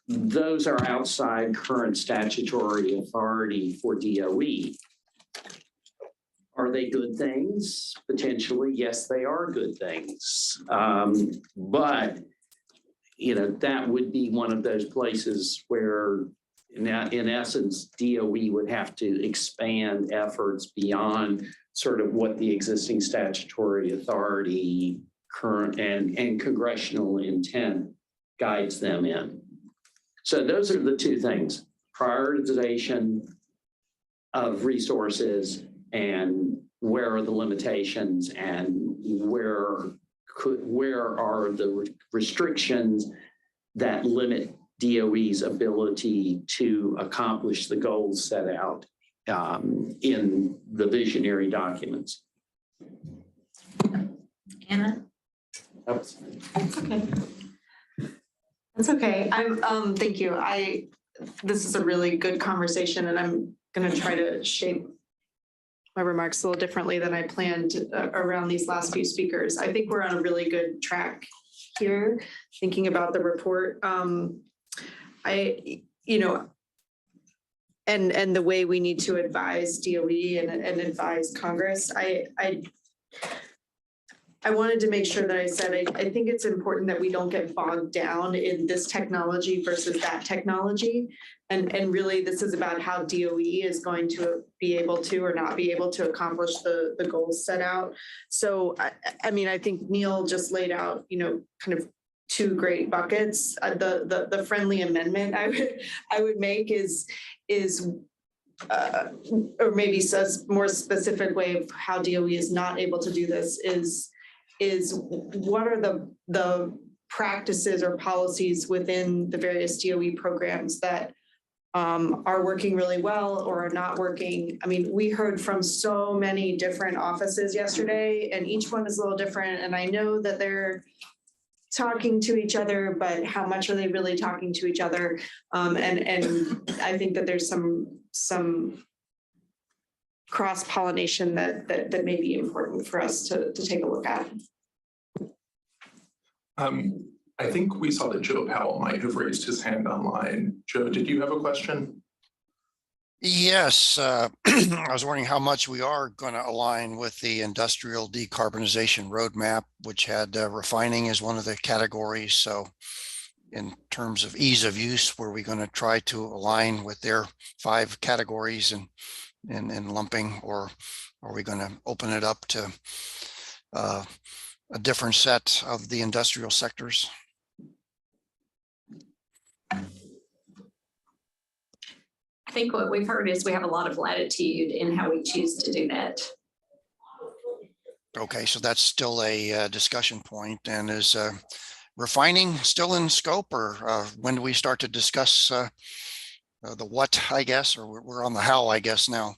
those are outside current statutory authority for DOE. Are they good things? Potentially, yes, they are good things. But, that would be one of those places where, in essence, DOE would have to expand efforts beyond sort of what the existing statutory authority, current and congressional intent guides them in. So those are the two things: prioritization of resources, and where are the limitations, and where are the restrictions that limit DOE's ability to accomplish the goals set out in the visionary documents. Anna? That's okay. That's okay. Thank you. This is a really good conversation, and I'm going to try to shape my remarks a little differently than I planned around these last few speakers. I think we're on a really good track here, thinking about the report. And the way we need to advise DOE and advise Congress. I wanted to make sure that I said, I think it's important that we don't get bogged down in this technology versus that technology. And really, this is about how DOE is going to be able to or not be able to accomplish the goals set out. So, I think Neil just laid out, kind of two great buckets. The friendly amendment I would make is or maybe says more specific way of how DOE is not able to do this is what are the practices or policies within the various DOE programs that are working really well or are not working. I mean, we heard from so many different offices yesterday, and each one is a little different. And I know that they're talking to each other, but how much are they really talking to each other? And I think that there's some cross-pollination that may be important for us to take a look at. I think we saw that Joe Powell might have raised his hand online. Joe, did you have a question? Yes, I was wondering how much we are going to align with the industrial decarbonization roadmap, which had refining as one of the categories. So in terms of ease of use, were we going to try to align with their 5 categories and lumping, or are we going to open it up to a different set of the industrial sectors? I think what we've heard is we have a lot of latitude in how we choose to do that. Okay, so that's still a discussion point. And is refining still in scope, or when do we start to discuss the what, I guess, or we're on the how, I guess, now?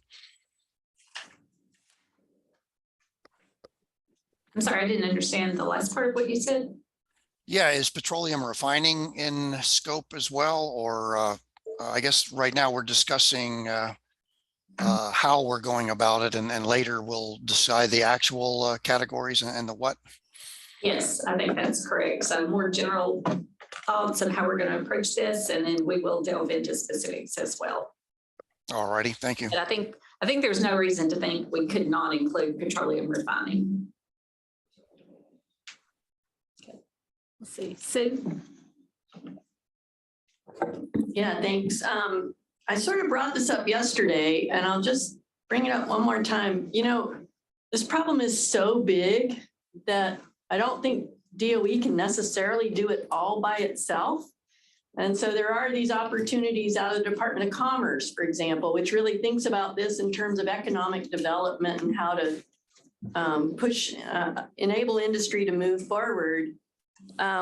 I'm sorry, I didn't understand the last part of what you said. Yeah, is petroleum refining in scope as well? Or I guess right now we're discussing how we're going about it, and later we'll decide the actual categories and the what. Yes, I think that's correct. So more general thoughts on how we're going to approach this, and then we will delve into specifics as well. All righty, thank you. And I think there's no reason to think we could not include petroleum refining. Okay. Let's see, Sue. Yeah, thanks. I sort of brought this up yesterday, and I'll just bring it up one more time. You know, this problem is so big that I don't think DOE can necessarily do it all by itself. And so there are these opportunities out of the Department of Commerce, for example, which really thinks about this in terms of economic development and how to enable industry to move forward.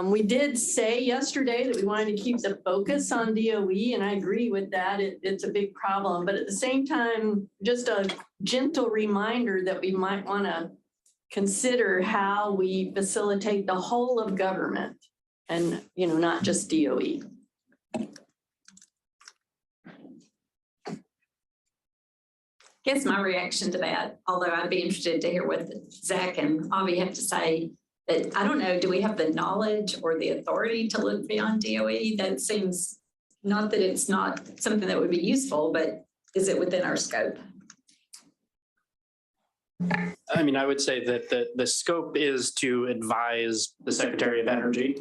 We did say yesterday that we wanted to keep the focus on DOE, and I agree with that. It's a big problem, but at the same time, just a gentle reminder that we might want to consider how we facilitate the whole of government and, you know, not just DOE. I guess my reaction to that, although I'd be interested to hear what Zach and Avi have to say, that I don't know, do we have the knowledge or the authority to look beyond DOE? That seems, not that it's not something that would be useful, but is it within our scope? I mean, I would say that the scope is to advise the Secretary of Energy.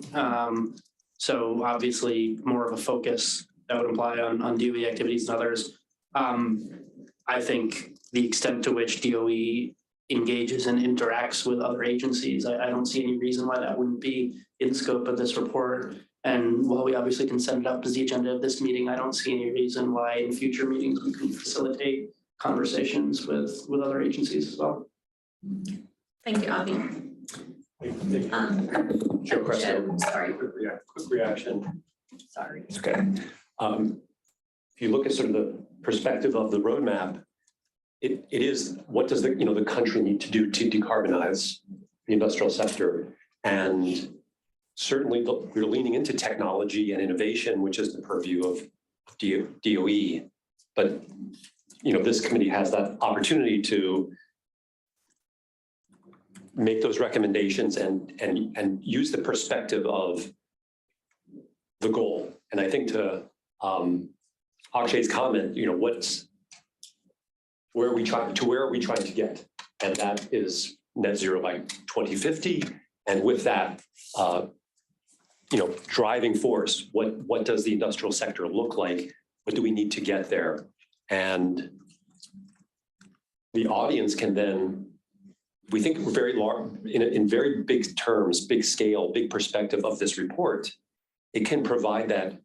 So obviously more of a focus that would imply on DOE activities and others. I think the extent to which DOE engages and interacts with other agencies, I don't see any reason why that wouldn't be in scope of this report. And while we obviously can set it up as the agenda of this meeting, I don't see any reason why in future meetings we couldn't facilitate conversations with other agencies as well. Thank you, Avi. Sure, question. Sorry. Quick reaction. Sorry. It's okay. If you look at sort of the perspective of the roadmap, it is, what does the country need to do to decarbonize the industrial sector? And certainly we're leaning into technology and innovation, which is the purview of DOE. But this committee has that opportunity to make those recommendations and use the perspective of the goal. And I think to Akshay's comment, where are we trying to get? And that is net zero by 2050. And with that, driving force, what does the industrial sector look like? What do we need to get there? And the audience can then, we think we're very large, in very big terms, big scale, big perspective of this report, it can provide that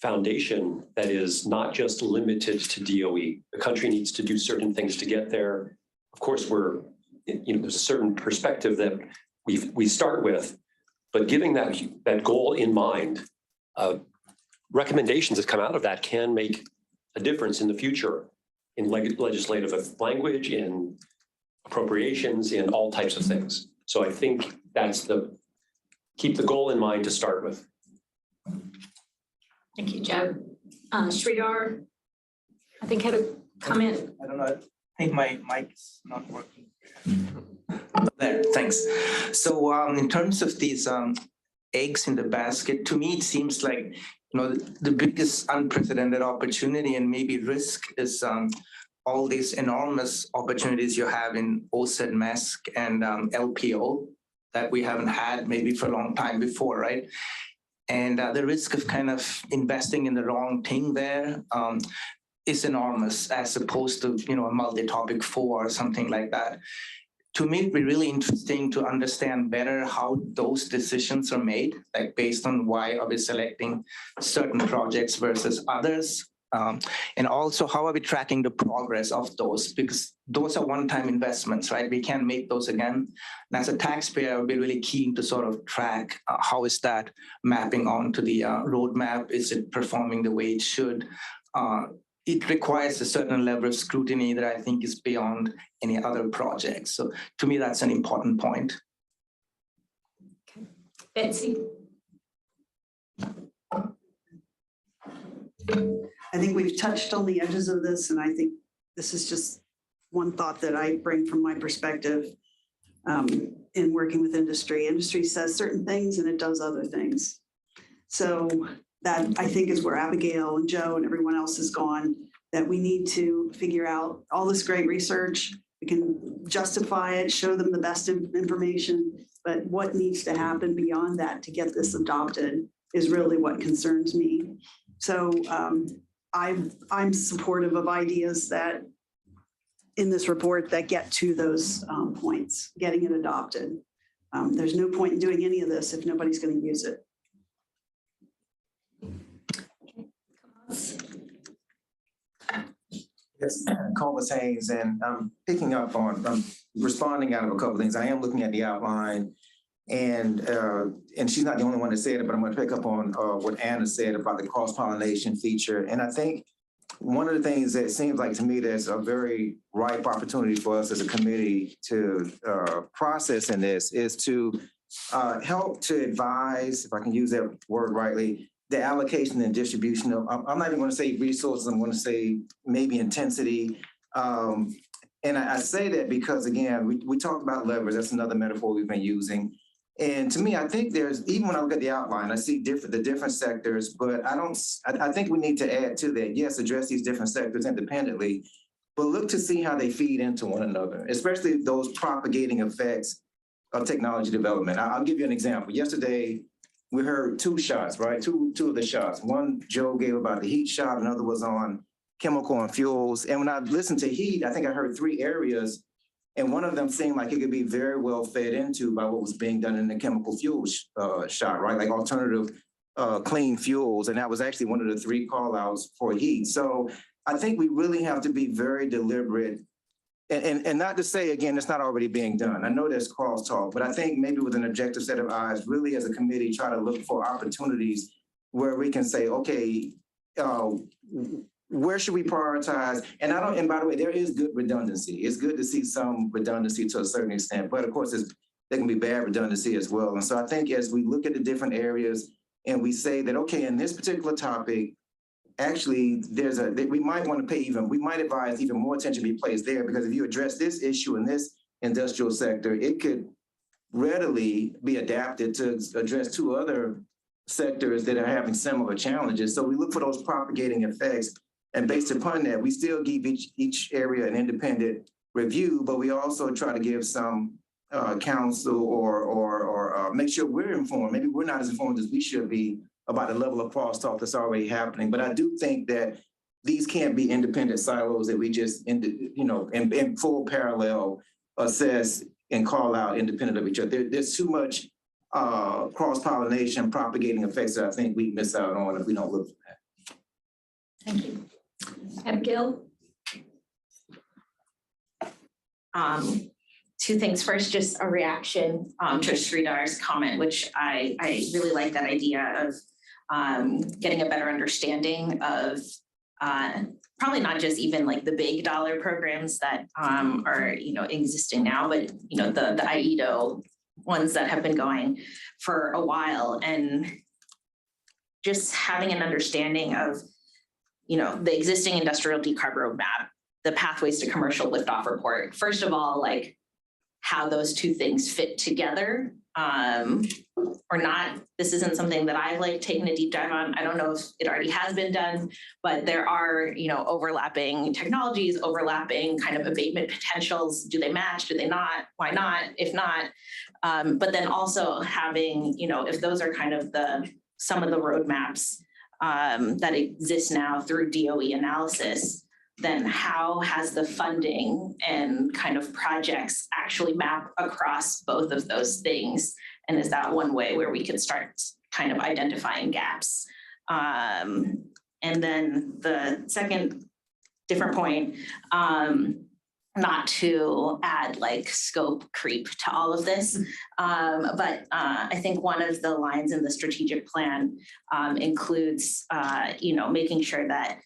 foundation that is not just limited to DOE. The country needs to do certain things to get there. Of course, there's a certain perspective that we start with, but giving that goal in mind, recommendations that come out of that can make a difference in the future in legislative language, in appropriations, in all types of things. So I think that's keep the goal in mind to start with. Thank you, Joe. Sridhar, I think had a comment. I don't know. I think my mic's not working. There, thanks. So in terms of these eggs in the basket. To me, it seems like, the biggest unprecedented opportunity and maybe risk is all these enormous opportunities you have in OSET, MESC, and LPO that we haven't had maybe for a long time before, right? And the risk of kind of investing in the wrong thing there is enormous, as opposed to, a multi-topic 4 or something like that. To me, it'd be really interesting to understand better how those decisions are made, like based on why are we selecting certain projects versus others. And also, how are we tracking the progress of those? Because those are one-time investments, right? We can't make those again. And as a taxpayer, I would be really keen to sort of track how is that mapping onto the roadmap? Is it performing the way it should? It requires a certain level of scrutiny that I think is beyond any other project. So to me, that's an important point. Okay. Betsy. I think we've touched on the edges of this, and I think this is just one thought that I bring from my perspective in working with industry. Industry says certain things and it does other things. So that, I think, is where Abigail and Joe and everyone else has gone, that we need to figure out all this great research. We can justify it, show them the best information, but what needs to happen beyond that to get this adopted is really what concerns me. So I'm supportive of ideas that in this report that get to those points, getting it adopted. There's no point in doing any of this if nobody's going to use it. Yes, Comas Hayes, and picking up on, responding out of a couple of things. I am looking at the outline, and she's not the only one that said it, but I'm going to pick up on what Anna said about the cross-pollination feature. And I think one of the things that seems like to me that's a very ripe opportunity for us as a committee to process in this is to help to advise, if I can use that word rightly, the allocation and distribution of, I'm not even going to say resources, I'm going to say maybe intensity. And I say that because, again, we talked about leverage. That's another metaphor we've been using. And to me, I think there's, even when I look at the outline, I see the different sectors, but I think we need to add to that, yes, address these different sectors independently, but look to see how they feed into one another, especially those propagating effects of technology development. I'll give you an example. Yesterday, we heard 2 shots, right? Two of the shots. One Joe gave about the heat shot, another was on chemical and fuels. And when I listened to heat, I think I heard 3 areas, and one of them seemed like it could be very well fed into by what was being done in the chemical fuel shot, right? Like alternative clean fuels. And that was actually one of the 3 call outs for heat. So I think we really have to be very deliberate. And not to say, again, it's not already being done. I know there's crosstalk, but I think maybe with an objective set of eyes, really as a committee, try to look for opportunities where we can say, okay, where should we prioritize? And by the way, there is good redundancy. It's good to see some redundancy to a certain extent, but of course, there can be bad redundancy as well. And so I think as we look at the different areas and we say that, okay, in this particular topic, actually, we might want to we might advise even more attention be placed there, because if you address this issue in this industrial sector, it could readily be adapted to address 2 other sectors that are having similar challenges. So we look for those propagating effects, and based upon that, we still give each area an independent review, but we also try to give some counsel or make sure we're informed. Maybe we're not as informed as we should be about the level of crosstalk that's already happening. But I do think that these can't be independent silos that we just, in full parallel assess and call out independent of each other. There's too much cross-pollination, propagating effects that I think we miss out on if we don't look for that. Thank you. Abigail? 2 things. First, just a reaction to Sridhar's comment, which I really like that idea of getting a better understanding of probably not just even like the big dollar programs that are existing now, but the IEDO ones that have been going for a while, and just having an understanding of the existing industrial decarb roadmap, the pathways to commercial liftoff report. First of all, like how those 2 things fit together or not. This isn't something that I've like taken a deep dive on. I don't know if it already has been done, but there are, overlapping technologies, overlapping kind of abatement potentials. Do they match? Do they not? Why not? If not, but then also having, if those are kind of some of the roadmaps that exist now through DOE analysis, then how has the funding and kind of projects actually map across both of those things? And is that one way where we could start kind of identifying gaps? And then the second different point, not to add like scope creep to all of this, but I think one of the lines in the strategic plan includes, making sure that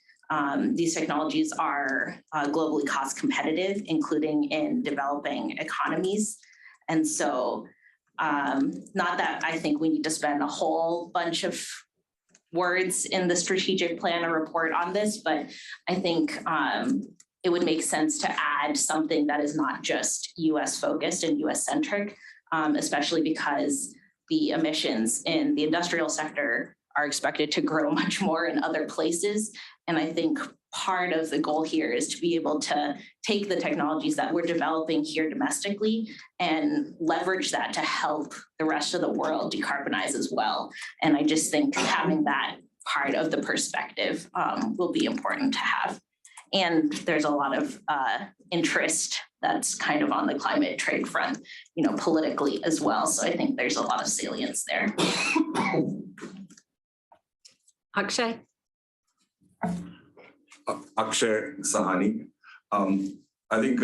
these technologies are globally cost competitive, including in developing economies. And so not that I think we need to spend a whole bunch of words in the strategic plan or report on this, but I think it would make sense to add something that is not just US focused and US centric, especially because the emissions in the industrial sector are expected to grow much more in other places. And I think part of the goal here is to be able to take the technologies that we're developing here domestically and leverage that to help the rest of the world decarbonize as well. And I just think having that part of the perspective will be important to have. And there's a lot of interest that's kind of on the climate trade front, politically as well. So I think there's a lot of salience there. Akshay? Akshay Sahani. I think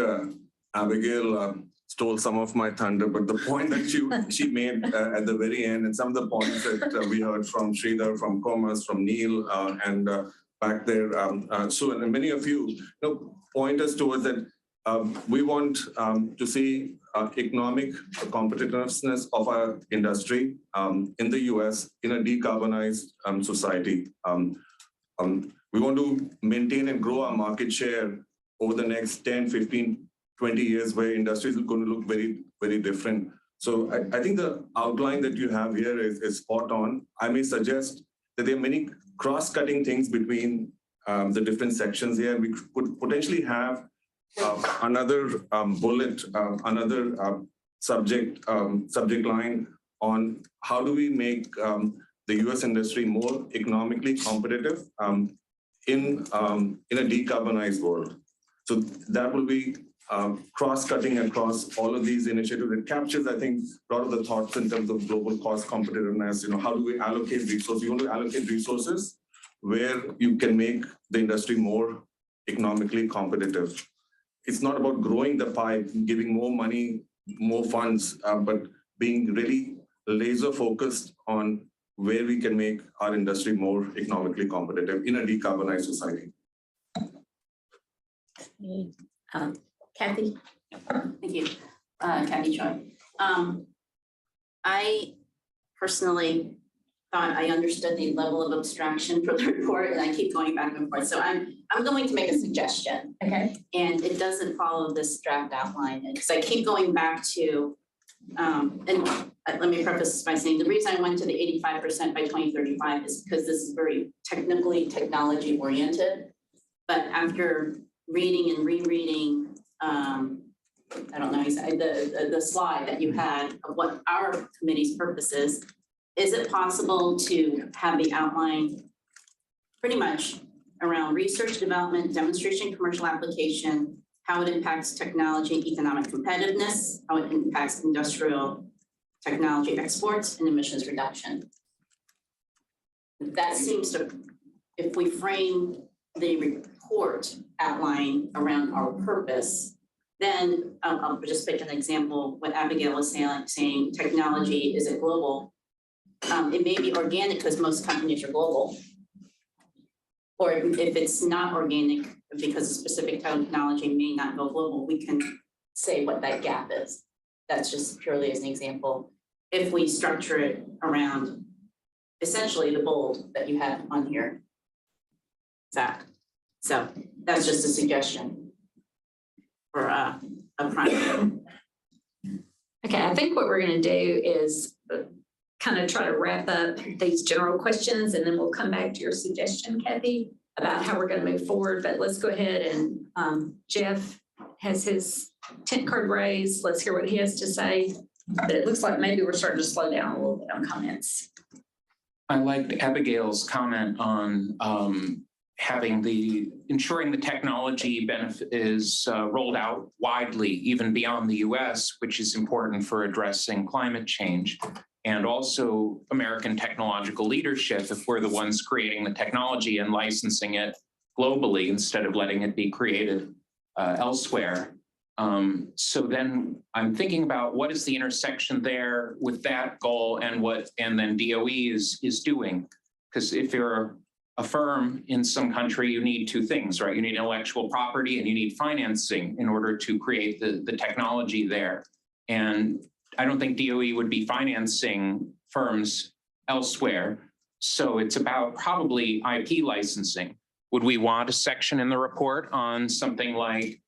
Abigail stole some of my thunder, but the point that she made at the very end, and some of the points that we heard from Sridhar, from Commerce, from Neil, and back there, Sue, and many of you, point us towards that we want to see economic competitiveness of our industry in the US in a decarbonized society. We want to maintain and grow our market share over the next 10, 15, 20 years where industry is going to look very, very different. So I think the outline that you have here is spot on. I may suggest that there are many cross-cutting things between the different sections here. We could potentially have another bullet, another subject line on how do we make the US industry more economically competitive in a decarbonized world. So that will be cross-cutting across all of these initiatives. It captures, I think, a lot of the thoughts in terms of global cost competitiveness. How do we allocate resources? You want to allocate resources where you can make the industry more economically competitive. It's not about growing the pie, giving more money, more funds, but being really laser focused on where we can make our industry more economically competitive in a decarbonized society. Kathy? Thank you. Kathy Choi. I personally thought I understood the level of abstraction for the report, and I keep going back and forth. So I'm going to make a suggestion. Okay. And it doesn't follow this draft outline, because I keep going back to, and let me preface this by saying the reason I went to the 85% by 2035 is because this is very technically technology oriented. But after reading and rereading, I don't know, the slide that you had of what our committee's purpose is it possible to have the outline pretty much around research, development, demonstration, commercial application, how it impacts technology and economic competitiveness, how it impacts industrial technology exports and emissions reduction? That seems to, if we frame the report outline around our purpose, then I'll just pick an example. What Abigail was saying technology, is it global? It may be organic because most companies are global. Or if it's not organic because a specific technology may not go global, we can say what that gap is. That's just purely as an example. If we structure it around essentially the bold that you have on here. Zach. So that's just a suggestion for a primary. Okay, Okay, I think what we're going to do is kind of try to wrap up these general questions, and then we'll come back to your suggestion, Kathy, about how we're going to move forward. But let's go ahead and Jeff has his tent card raised. Let's hear what he has to say. But it looks like maybe we're starting to slow down a little bit on comments. I liked Abigail's comment on ensuring the technology benefit is rolled out widely, even beyond the US, which is important for addressing climate change. And also American technological leadership, if we're the ones creating the technology and licensing it globally instead of letting it be created elsewhere. So then I'm thinking about what is the intersection there with that goal and then DOE is doing. Because if you're a firm in some country, you need two things, right? You need intellectual property and you need financing in order to create the technology there. And I don't think DOE would be financing firms elsewhere. So it's about probably IP licensing. Would we want a section in the report on something like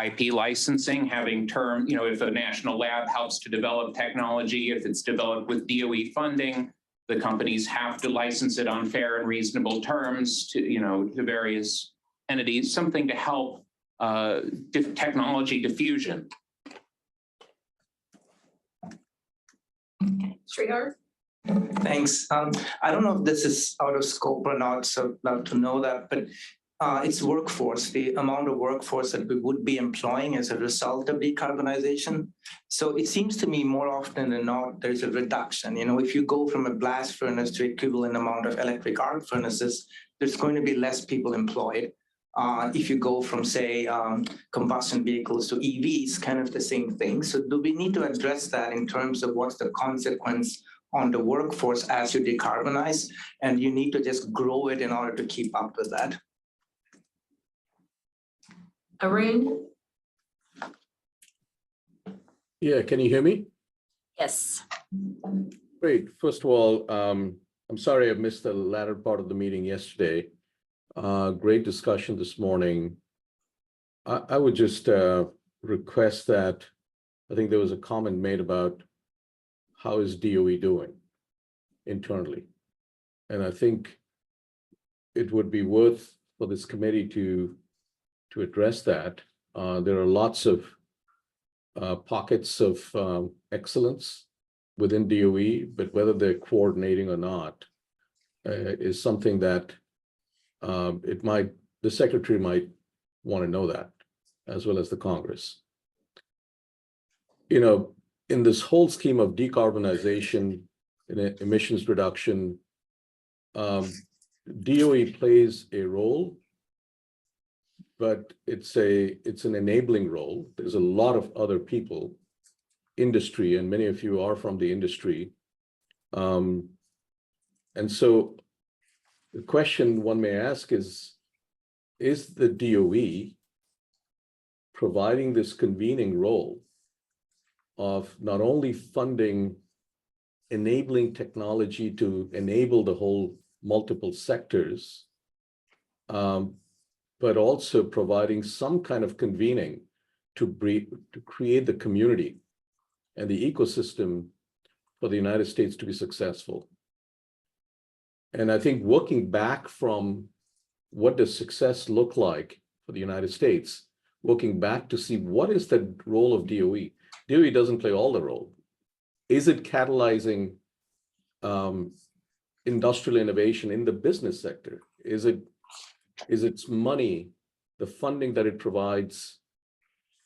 IP licensing, having term, if a national lab helps to develop technology, if it's developed with DOE funding, the companies have to license it on fair and reasonable terms to various entities, something to help technology diffusion. Sridhar? Thanks. I don't know if this is out of scope or not, so I'd love to know that, but it's workforce, the amount of workforce that we would be employing as a result of decarbonization. So it seems to me more often than not, there's a reduction. If you go from a blast furnace to equivalent amount of electric arc furnaces, there's going to be less people employed. If you go from, say, combustion vehicles to EVs, kind of the same thing. So do we need to address that in terms of what's the consequence on the workforce as you decarbonize? And you need to just grow it in order to keep up with that. Arun? Yeah, can you hear me? Yes. Great. First of all, I'm sorry I missed the latter part of the meeting yesterday. Great discussion this morning. I would just request that, I think there was a comment made about how is DOE doing internally? And I think it would be worth for this committee to address that. There are lots of pockets of excellence within DOE, but whether they're coordinating or not is something that the secretary might want to know that, as well as the Congress. In this whole scheme of decarbonization and emissions reduction, DOE plays a role, but it's an enabling role. There's a lot of other people, industry, and many of you are from the industry. And so the question one may ask is the DOE providing this convening role of not only funding enabling technology to enable the whole multiple sectors, but also providing some kind of convening to create the community and the ecosystem for the United States to be successful. And I think working back from what does success look like for the United States, working back to see what is the role of DOE. DOE doesn't play all the role. Is it catalyzing industrial innovation in the business sector? Is its money, the funding that it provides,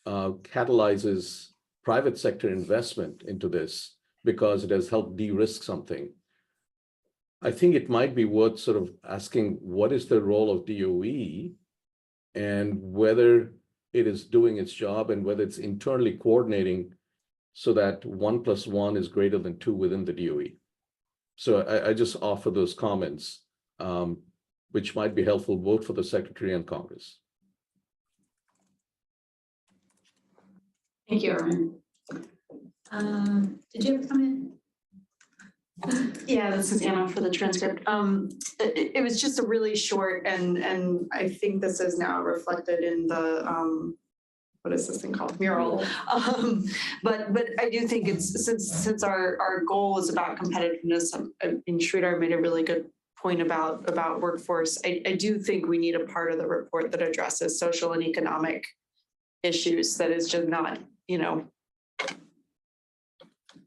catalyzes private sector investment into this because it has helped de-risk something? I think it might be worth sort of asking what is the role of DOE and whether it is doing its job and whether it's internally coordinating so that 1 + 1 is greater than 2 within the DOE. So I just offer those comments, which might be helpful both for the Secretary and Congress. Thank you, Arun. Did you have a comment? Yeah, this is Anna for the transcript. It was just a really short, and I think this is now reflected in the what is this thing called? Mural. But I do think it's, since our goal is about competitiveness, and Sridhar made a really good point about workforce. I do think we need a part of the report that addresses social and economic issues that is just not,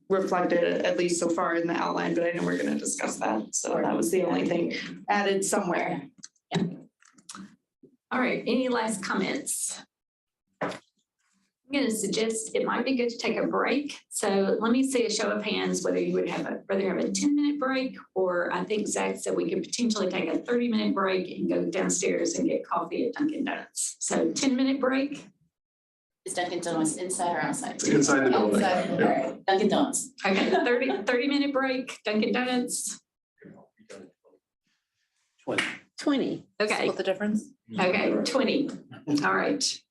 reflected, at least so far in the outline, but I know we're going to discuss that. So that was the only thing added somewhere. Yeah. All right, any last comments? I'm going to suggest it might be good to take a break. So let me see a show of hands whether you would have rather have a 10-minute break, or I think Zach said we could potentially take a 30-minute break and go downstairs and get coffee at Dunkin' Donuts. So 10-minute break. Is Dunkin' Donuts inside or outside? It's inside the building. Inside, all right. Dunkin' Donuts. Okay, 30-minute break, Dunkin' Donuts. 20. Okay. What the difference? Okay, 20. All right.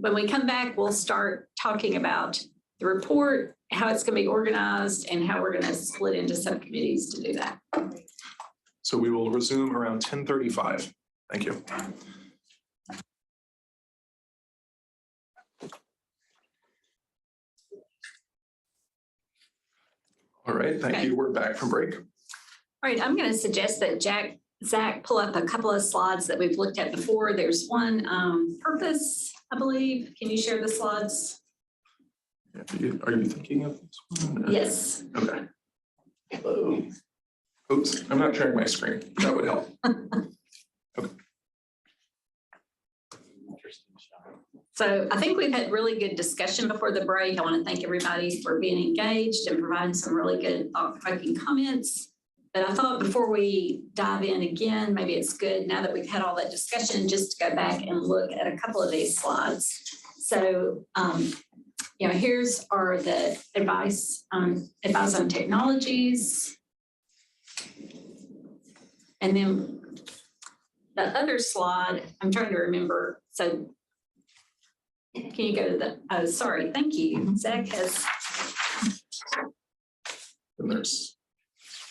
When we come back, we'll start talking about the report, how it's going to be organized, and how we're going to split into subcommittees to do that. So we will resume around 10:35. Thank you. All right, thank you. We're back from break. All right, I'm going to suggest that Zach pull up a couple of slides that we've looked at before. There's one purpose, I believe. Can you share the slides? Are you thinking of this one? Yes. Okay. Oops, I'm not sharing my screen. That would help. Okay. So I think we've had really good discussion before the break. I want to thank everybody for being engaged and providing some really good thought-provoking comments. But I thought before we dive in again, maybe it's good now that we've had all that discussion, just to go back and look at a couple of these slides. So, here's are the advice on technologies. And then the other slide, I'm trying to remember. So can you go to the, oh, sorry, thank you. Zach has. And there's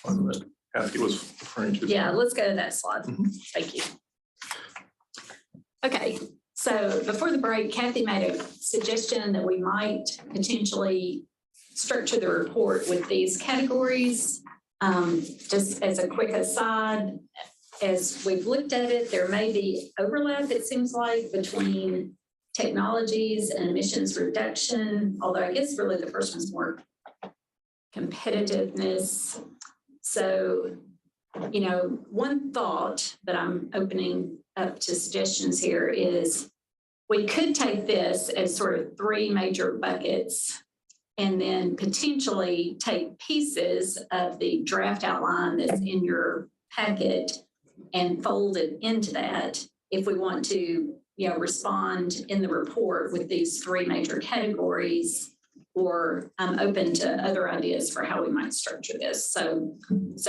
one that Kathy was referring to. Yeah, let's go to that slide. Thank you. Okay, so before the break, Kathy made a suggestion that we might potentially structure the report with these categories. Just as a quick aside, as we've looked at it, there may be overlap, it seems like, between technologies and emissions reduction, although I guess really the first one's more competitiveness. So, one thought that I'm opening up to suggestions here is we could take this as sort of three major buckets and then potentially take pieces of the draft outline that's in your packet and fold it into that if we want to, respond in the report with these three major categories, or I'm open to other ideas for how we might structure this. So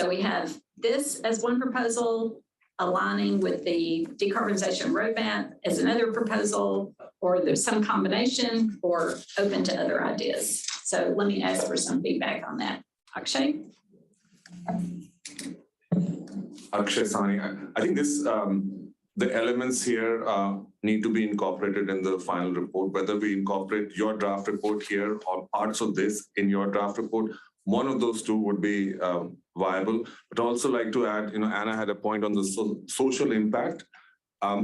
we have this as one proposal, aligning with the decarbonization roadmap as another proposal, or there's some combination, or open to other ideas. So let me ask for some feedback on that. Akshay? Akshay Sani, I think this, the elements here need to be incorporated in the final report, whether we incorporate your draft report here or parts of this in your draft report. One of those two would be viable, but also like to add, Anna had a point on the social impact,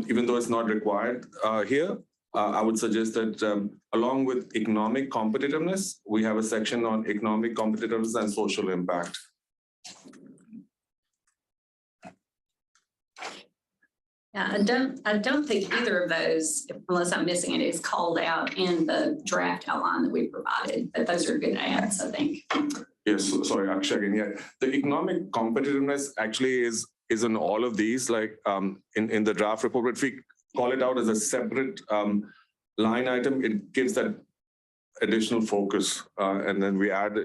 even though it's not required here. I would suggest that along with economic competitiveness, we have a section on economic competitiveness and social impact. Yeah, I don't think either of those, unless I'm missing it, is called out in the draft outline that we provided, but those are good adds, I think. Yes, sorry, Akshay again. Yeah, the economic competitiveness actually is in all of these, like in the draft report. But if we call it out as a separate line item, it gives that additional focus, and then we add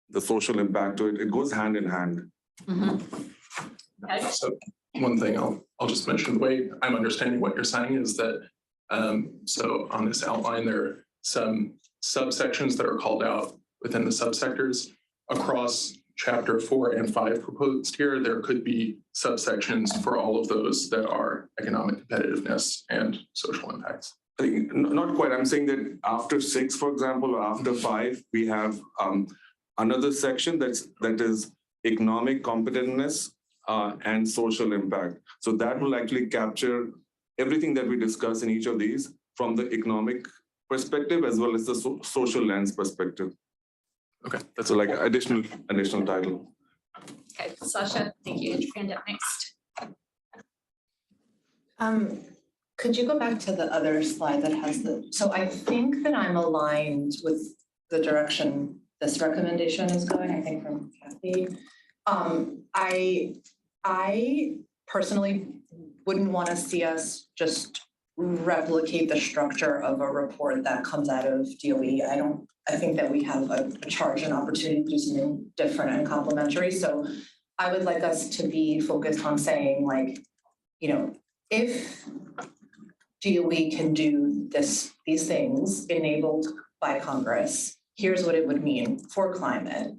the social impact to it. It goes hand in hand. Okay. So one thing I'll just mention, the way I'm understanding what you're saying is that so on this outline, there are some subsections that are called out within the subsectors. Across chapter 4 and 5 proposed here, there could be subsections for all of those that are economic competitiveness and social impacts. I think not quite. I'm saying that after 6, for example, or after 5, we have another section that is economic competitiveness and social impact. So that will actually capture everything that we discuss in each of these from the economic perspective as well as the social lens perspective. Okay, That's like additional title. Okay, Sasha, thank you. Your hand up next. Could you go back to the other slide that has so I think that I'm aligned with the direction this recommendation is going, I think from Kathy. I personally wouldn't want to see us just replicate the structure of a report that comes out of DOE. I think that we have a charge and opportunity to do something different and complementary. So I would like us to be focused on saying, like, you know, if DOE can do these things enabled by Congress, here's what it would mean for climate,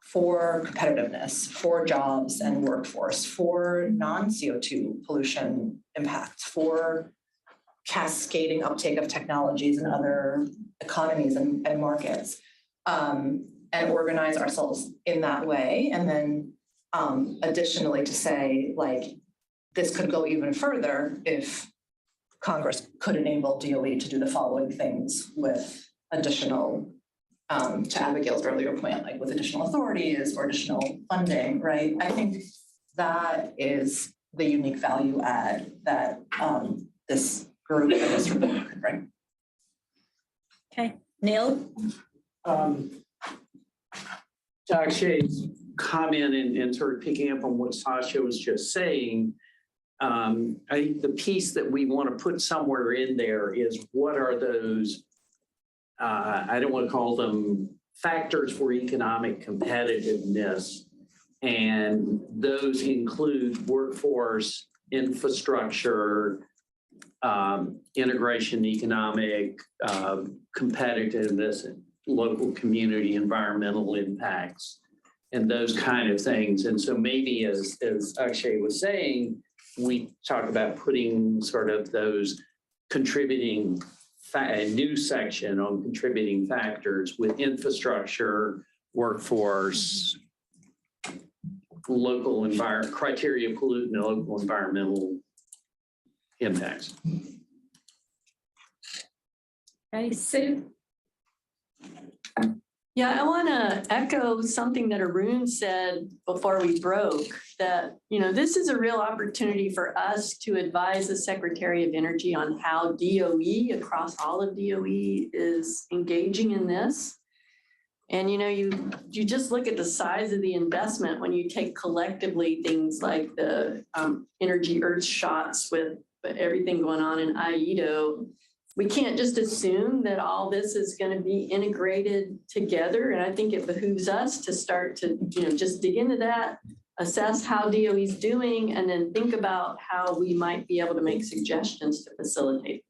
for competitiveness, for jobs and workforce, for non-CO2 pollution impacts, for cascading uptake of technologies in other economies and markets, and organize ourselves in that way. And then additionally to say, like, this could go even further if Congress could enable DOE to do the following things with additional, to Abigail's earlier point, like with additional authorities or additional funding, right? I think that is the unique value add that this group and this report could bring. Okay, Neil? To Akshay's comment and sort of picking up on what Sasha was just saying, I think the piece that we want to put somewhere in there is what are those, I don't want to call them factors for economic competitiveness. And those include workforce, infrastructure, integration, economic competitiveness, local community, environmental impacts, and those kind of things. And so maybe as Akshay was saying, we talk about putting sort of those contributing, a new section on contributing factors with infrastructure, workforce, local environment, criteria pollutant, and local environmental impacts. Okay, Sue? Yeah, I want to echo something that Arun said before we broke, that, you know, this is a real opportunity for us to advise the Secretary of Energy on how DOE across all of DOE is engaging in this. And, you know, you just look at the size of the investment when you take collectively things like the energy earth shots with everything going on in IEDO. We can't just assume that all this is going to be integrated together. And I think it behooves us to start to, you know, just dig into that, assess how DOE is doing, and then think about how we might be able to make suggestions to facilitate.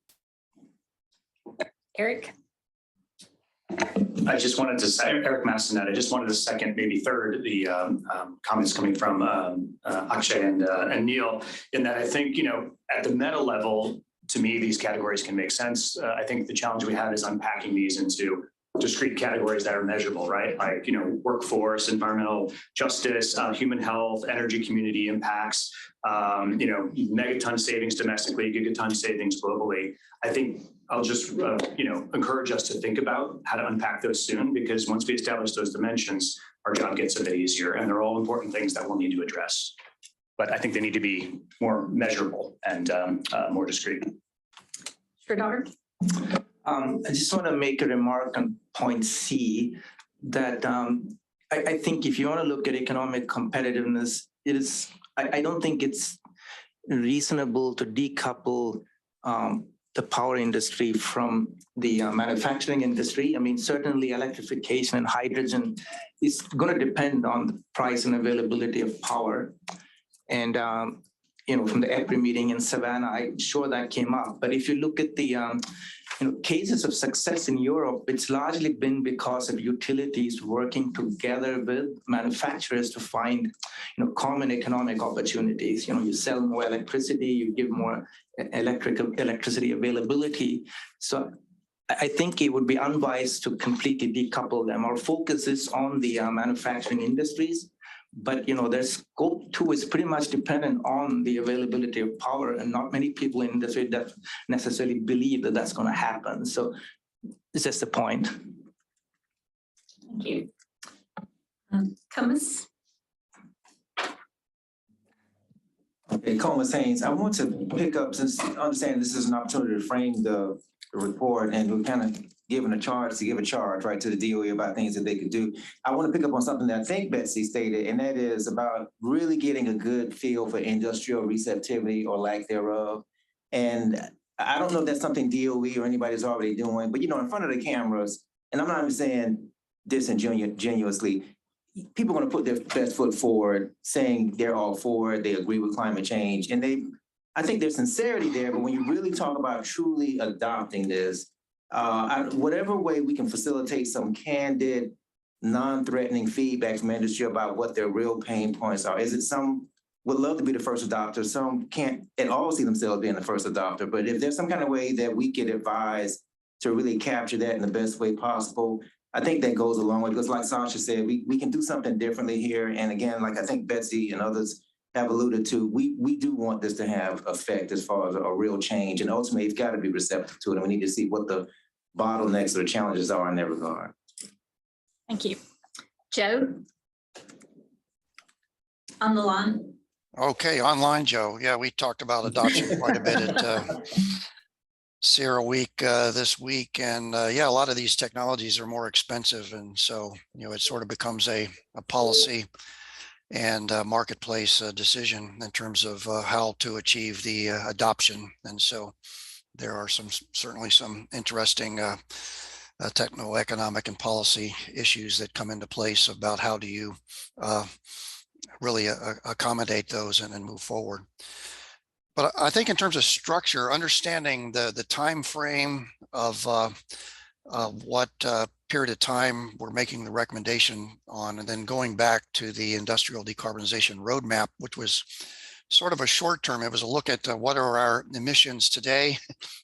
Eric? I just wanted to say, Eric Massonet, I just wanted to second, maybe third, the comments coming from Akshay and Neil, in that I think, you know, at the meta level, to me, these categories can make sense. I think the challenge we have is unpacking these into discrete categories that are measurable, right? Like, you know, workforce, environmental justice, human health, energy community impacts, you know, megaton savings domestically, gigaton savings globally. I think I'll just, you know, encourage us to think about how to unpack those soon, because once we establish those dimensions, our job gets a bit easier, and they're all important things that we'll need to address. But I think they need to be more measurable and more discrete. Sridhar? I just want to make a remark on point C that I think if you want to look at economic competitiveness, it is, I don't think it's reasonable to decouple the power industry from the manufacturing industry. I mean, certainly electrification and hydrogen is going to depend on the price and availability of power. And from the EPRI meeting in Savannah, I'm sure that came up. But if you look at the cases of success in Europe, it's largely been because of utilities working together with manufacturers to find, common economic opportunities. You sell more electricity, you give more electricity availability. So I think it would be unwise to completely decouple them. Our focus is on the manufacturing industries, but their scope 2 is pretty much dependent on the availability of power, and not many people in the industry that necessarily believe that that's going to happen. So it's just the point. Thank you. Cummins? Okay, Comas Haynes, I want to pick up, since I understand this is an opportunity to frame the report, and we're kind of given a charge to give a charge, right, to the DOE about things that they could do. I want to pick up on something that I think Betsy stated, and that is about really getting a good feel for industrial receptivity or lack thereof. And I don't know if that's something DOE or anybody's already doing, but in front of the cameras, and I'm not even saying disingenuously, people are going to put their best foot forward, saying they're all for it, they agree with climate change, and I think there's sincerity there, but when you really talk about truly adopting this, whatever way we can facilitate some candid, non-threatening feedback from industry about what their real pain points are. Is it some would love to be the first adopter, some can't at all see themselves being the first adopter, but if there's some kind of way that we could advise to really capture that in the best way possible, I think that goes a long way, because like Sasha said, we can do something differently here. And again, like I think Betsy and others have alluded to, we do want this to have effect as far as a real change. And ultimately, it's got to be receptive to it. And we need to see what the bottlenecks or the challenges are in that regard. Thank you. Joe? On the line? Okay, online, Joe. Yeah, we talked about adoption quite a bit at Sierra Week this week. And yeah, a lot of these technologies are more expensive. And so, it sort of becomes a policy and marketplace decision in terms of how to achieve the adoption. And so there are certainly some interesting techno-economic and policy issues that come into place about how do you really accommodate those and move forward. But I think in terms of structure, understanding the time frame of what period of time we're making the recommendation on, and then going back to the industrial decarbonization roadmap, which was sort of a short term. It was a look at what are our emissions today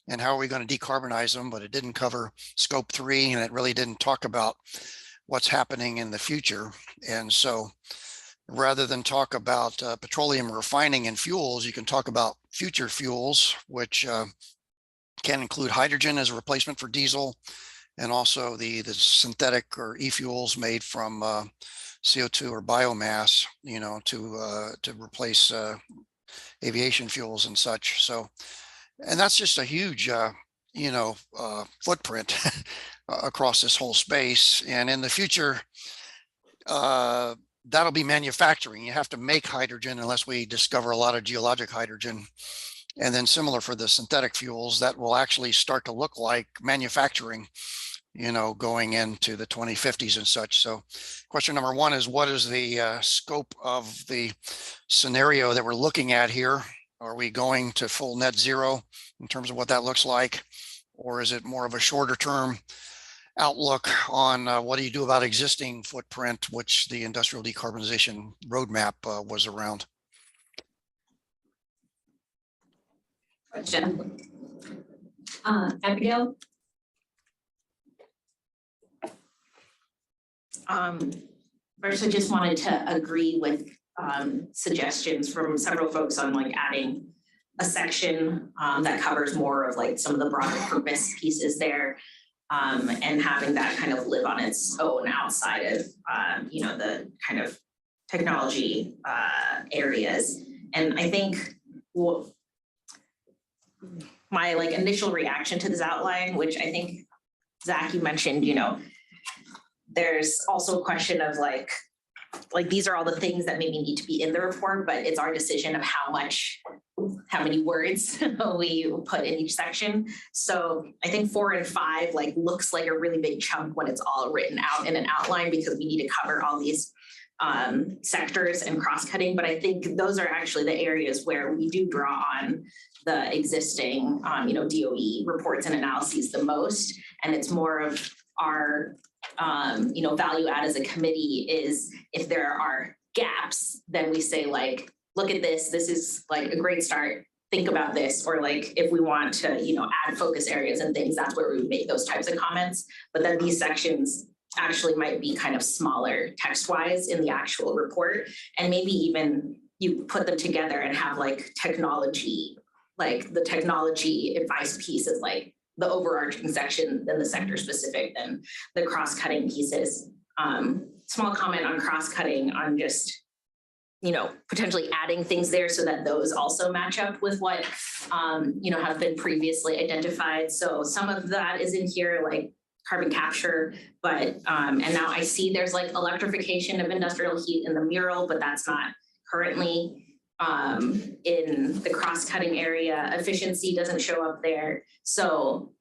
and how are we going to decarbonize them, but it didn't cover scope 3, and it really didn't talk about what's happening in the future. And so rather than talk about petroleum refining and fuels, you can talk about future fuels, which can include hydrogen as a replacement for diesel, and also the synthetic or e-fuels made from CO2 or biomass, to replace aviation fuels and such. So, and that's just a huge, footprint across this whole space. And in the future, that'll be manufacturing. You have to make hydrogen unless we discover a lot of geologic hydrogen. And then similar for the synthetic fuels, that will actually start to look like manufacturing, going into the 2050s and such. So question number one is, what is the scope of the scenario that we're looking at here? Are we going to full net zero in terms of what that looks like? Or is it more of a shorter term outlook on what do you do about existing footprint, which the industrial decarbonization roadmap was around? Question. Abigail? First, I just wanted to agree with suggestions from several folks on adding a section that covers more of some of the broader purpose pieces there, and having that kind of live on its own outside of the kind of technology areas. And I think my initial reaction to this outline, which I think Zach, you mentioned, there's also a question of these are all the things that maybe need to be in the report, but it's our decision of how many words we put in each section. So I think 4 and 5 looks like a really big chunk when it's all written out in an outline, because we need to cover all these sectors and cross-cutting, but I think those are actually the areas where we do draw on the existing, DOE reports and analyses the most. And it's more of our, value add as a committee is if there are gaps, then we say like, look at this is like a great start. Think about this, or like if we want to, add focus areas and things, that's where we would make those types of comments. But then these sections actually might be kind of smaller text-wise in the actual report. And maybe even you put them together and have like technology, like the technology advice piece is like the overarching section, then the sector specific, then the cross-cutting pieces. Small comment on cross-cutting on just, potentially adding things there so that those also match up with what, have been previously identified. So some of that is in here, like carbon capture, but, and now I see there's like electrification of industrial heat in the mural, but that's not currently in the cross-cutting area. Efficiency doesn't show up there. So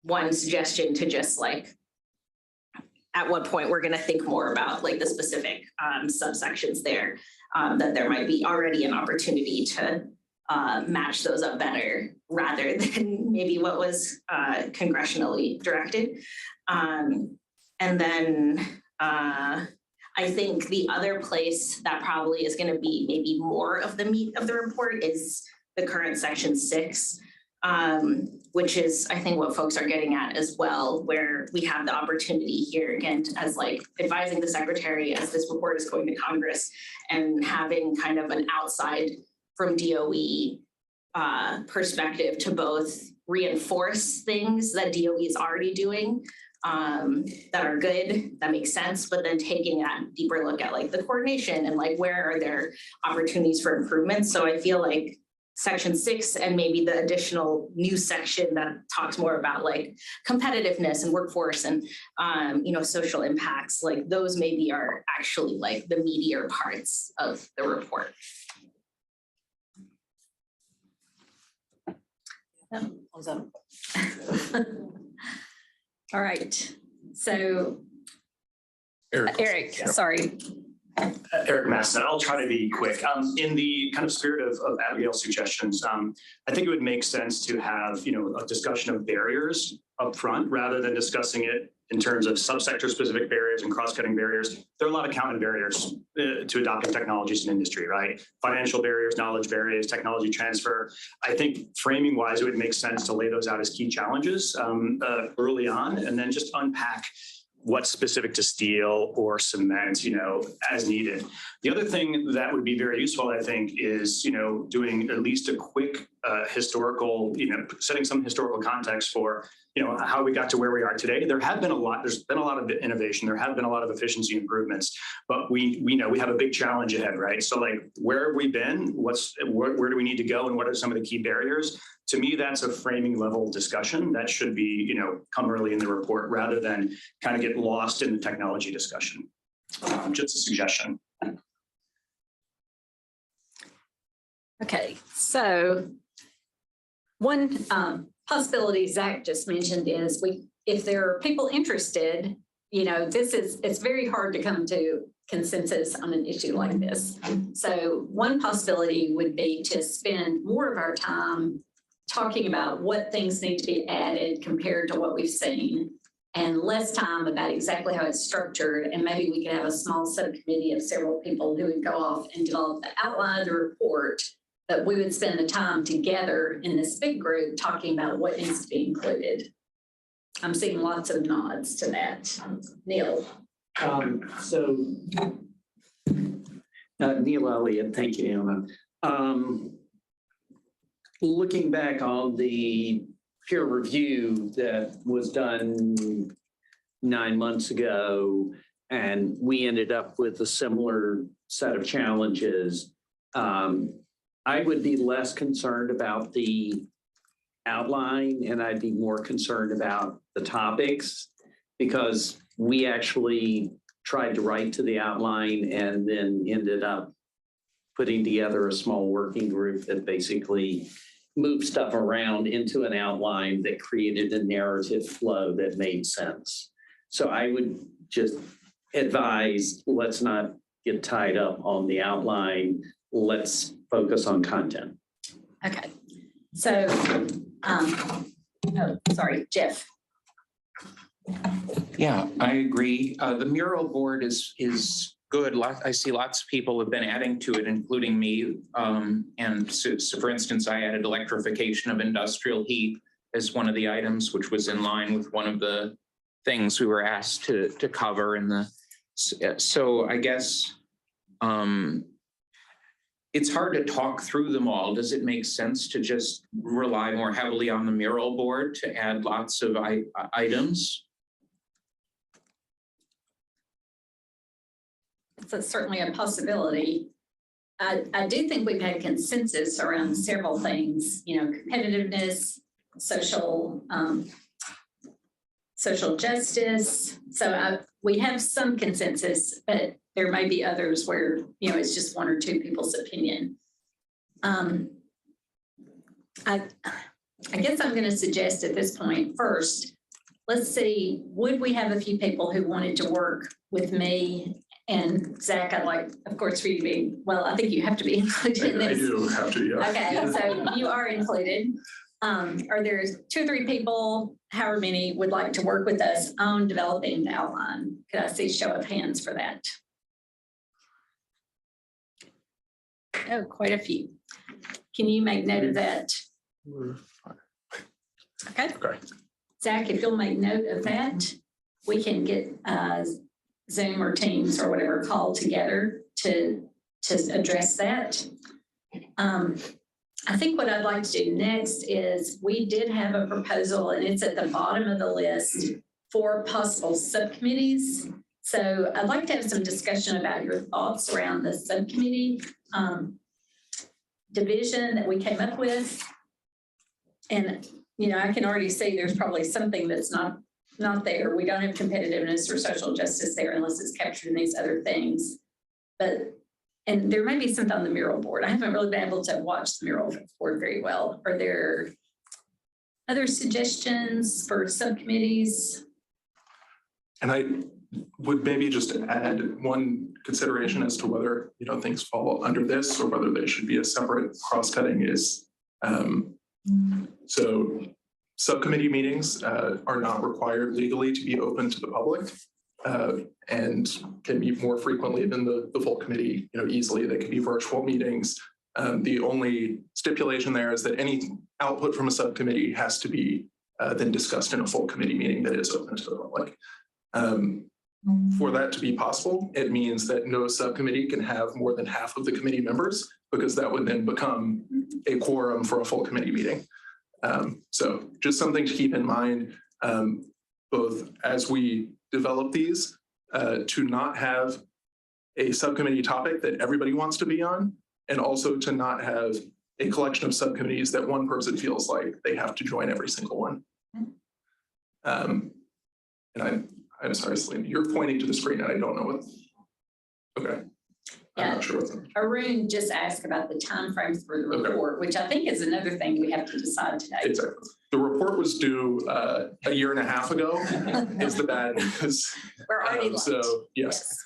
one suggestion to just like, at what point we're going to think more about like the specific subsections there, that there might be already an opportunity to match those up better rather than maybe what was congressionally directed. And then I think the other place that probably is going to be maybe more of the meat of the report is the current section 6, which is, I think, what folks are getting at as well, where we have the opportunity here again as like advising the secretary as this report is going to Congress and having kind of an outside from DOE perspective to both reinforce things that DOE is already doing that are good, that makes sense, but then taking a deeper look at like the coordination and like where are there opportunities for improvement. So I feel like section 6 and maybe the additional new section that talks more about like competitiveness and workforce and social impacts, like those maybe are actually like the meatier parts of the report. All right, so Eric, Yeah. sorry. Eric Masson, I'll try to be quick. In the kind of spirit of Abigail's suggestions, I think it would make sense to have, a discussion of barriers up front rather than discussing it in terms of subsector specific barriers and cross-cutting barriers. There are a lot of common barriers to adopting technologies in industry, right? Financial barriers, knowledge barriers, technology transfer. I think framing wise, it would make sense to lay those out as key challenges early on and then just unpack what's specific to steel or cement, as needed. The other thing that would be very useful, I think, is, doing at least a quick historical, setting some historical context for, how we got to where we are today. There's been a lot of innovation. There have been a lot of efficiency improvements, but we know we have a big challenge ahead, right? So like, where have we been? Where do we need to go? And what are some of the key barriers? To me, that's a framing level discussion that should be, come early in the report rather than kind of get lost in the technology discussion. Just a suggestion. Okay, so one possibility Zach just mentioned is if there are people interested, it's very hard to come to consensus on an issue like this. So one possibility would be to spend more of our time talking about what things need to be added compared to what we've seen, and less time about exactly how it's structured. And maybe we could have a small subcommittee of several people who would go off and develop the outline of the report, but we would spend the time together in this big group talking about what needs to be included. I'm seeing lots of nods to that. Neil. Neil Elliott, thank you, Anna. Looking back on the peer review that was done 9 months ago, and we ended up with a similar set of challenges, I would be less concerned about the outline and I'd be more concerned about the topics, because we actually tried to write to the outline and then ended up putting together a small working group that basically moved stuff around into an outline that created a narrative flow that made sense. So I would just advise, let's not get tied up on the outline. Let's focus on content. Okay, so, oh, sorry, Jeff. Yeah, I agree. The mural board is good. I see lots of people have been adding to it, including me. And so for instance, I added electrification of industrial heat as one of the items, which was in line with one of the things we were asked to cover in the, so I guess it's hard to talk through them all. Does it make sense to just rely more heavily on the mural board to add lots of items? That's certainly a possibility. I do think we've had consensus around several things, you know, competitiveness, social justice. So we have some consensus, but there may be others where, you know, it's just one or two people's opinion. I guess I'm going to suggest at this point, first, let's see, would we have a few people who wanted to work with me? And Zach, I'd like, of course, for you to be, well, I think you have to be included in this. I do have to, yeah. Okay, so you are included. Are there 2 or 3 people, however many, would like to work with us on developing the outline? Could I see show of hands for that? Oh, quite a few. Can you make note of that? Okay. Zach, if you'll make note of that, we can get Zoom or Teams or whatever call together to address that. I think what I'd like to do next is we did have a proposal and it's at the bottom of the list for possible subcommittees. So I'd like to have some discussion about your thoughts around the subcommittee division that we came up with. And, you know, I can already see there's probably something that's not there. We don't have competitiveness or social justice there unless it's captured in these other things. But, and there may be something on the mural board. I haven't really been able to watch the mural board very well. Are there other suggestions for subcommittees? And I would maybe just add one consideration as to whether, you know, things fall under this or whether they should be a separate cross-cutting is, so subcommittee meetings are not required legally to be open to the public and can meet more frequently than the full committee, you know, easily. They can be virtual meetings. The only stipulation there is that any output from a subcommittee has to be then discussed in a full committee meeting that is open to the public. For that to be possible, it means that no subcommittee can have more than half of the committee members, because that would then become a quorum for a full committee meeting. So just something to keep in mind, both as we develop these, to not have a subcommittee topic that everybody wants to be on, and also to not have a collection of subcommittees that one person feels like they have to join every single one. And I'm sorry, Celine, you're pointing to the screen and I don't know what. Okay. Yeah. I'm not sure what's. Arun just asked about the timeframe for the report, which I think is another thing we have to decide today. Exactly. The report was due a year and a half ago is the bad news. We're already late. So yes.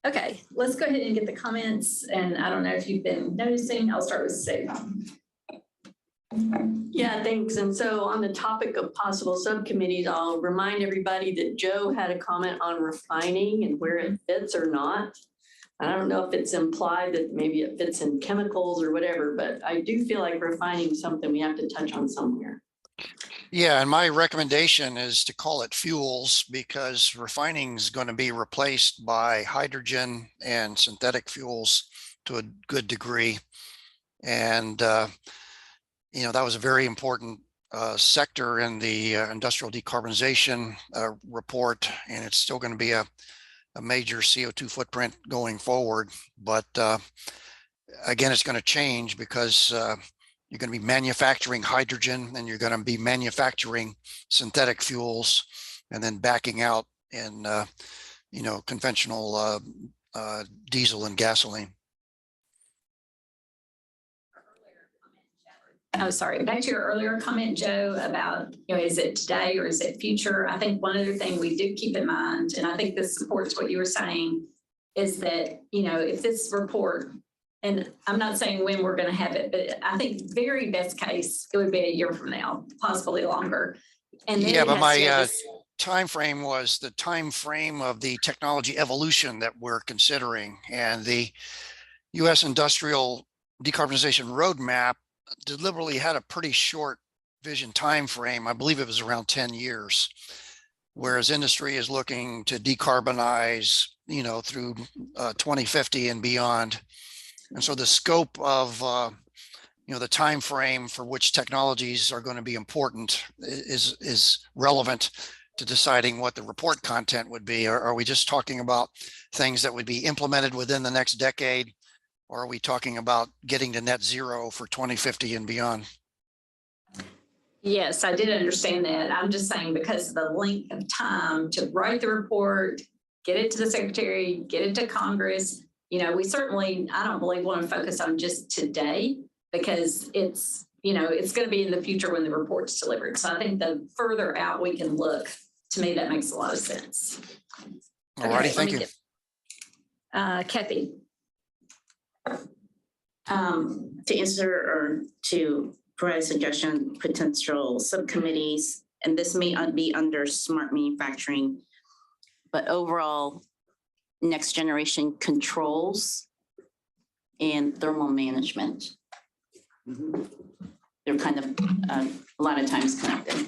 Okay, let's go ahead and get the comments. And I don't know if you've been noticing, I'll start with Sue. Yeah, thanks. And so on the topic of possible subcommittees, I'll remind everybody that Joe had a comment on refining and where it fits or not. I don't know if it's implied that maybe it fits in chemicals or whatever, but I do feel like refining is something we have to touch on somewhere. Yeah, and my recommendation is to call it fuels, because refining is going to be replaced by hydrogen and synthetic fuels to a good degree. And, you know, that was a very important sector in the industrial decarbonization report, and it's still going to be a major CO2 footprint going forward. But again, it's going to change because you're going to be manufacturing hydrogen, and you're going to be manufacturing synthetic fuels, and then backing out in you know, conventional diesel and gasoline. Oh, sorry. Back to your earlier comment, Joe, about, you know, is it today or is it future? I think one other thing we do keep in mind, and I think this supports what you were saying, is that, if this report, and I'm not saying when we're going to have it, but I think very best case, it would be a year from now, possibly longer. And then Yeah, it but has to go my to time frame was the time frame of the technology evolution that we're considering, and the U.S. industrial decarbonization roadmap deliberately had a pretty short vision time frame. I believe it was around 10 years, whereas industry is looking to decarbonize, through 2050 and beyond. And so the scope of the time frame for which technologies are going to be important is relevant to deciding what the report content would be. Are we just talking about things that would be implemented within the next decade, or are we talking about getting to net zero for 2050 and beyond? Yes, I did understand that. I'm just saying because of the length of time to write the report, get it to the secretary, get it to Congress. We certainly, I don't believe, want to focus on just today because it's going to be in the future when the report's delivered. So I think the further out we can look, to me, that makes a lot of sense. All righty, thank you. Kathy. To answer or to provide a suggestion, potential subcommittees, and this may be under smart manufacturing, but overall next generation controls and thermal management. They're kind of a lot of times connected.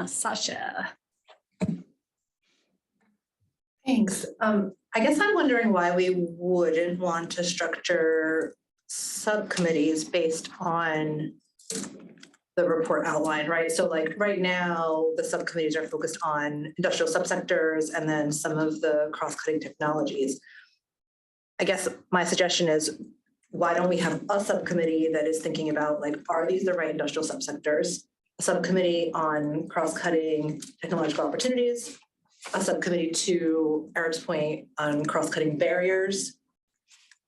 Sasha. Thanks. I guess I'm wondering why we wouldn't want to structure subcommittees based on the report outline, right? So like right now, the subcommittees are focused on industrial subsectors and then some of the cross-cutting technologies. I guess my suggestion is, why don't we have a subcommittee that is thinking about like, are these the right industrial subsectors? A subcommittee on cross-cutting technological opportunities, a subcommittee, to Eric's point, on cross-cutting barriers,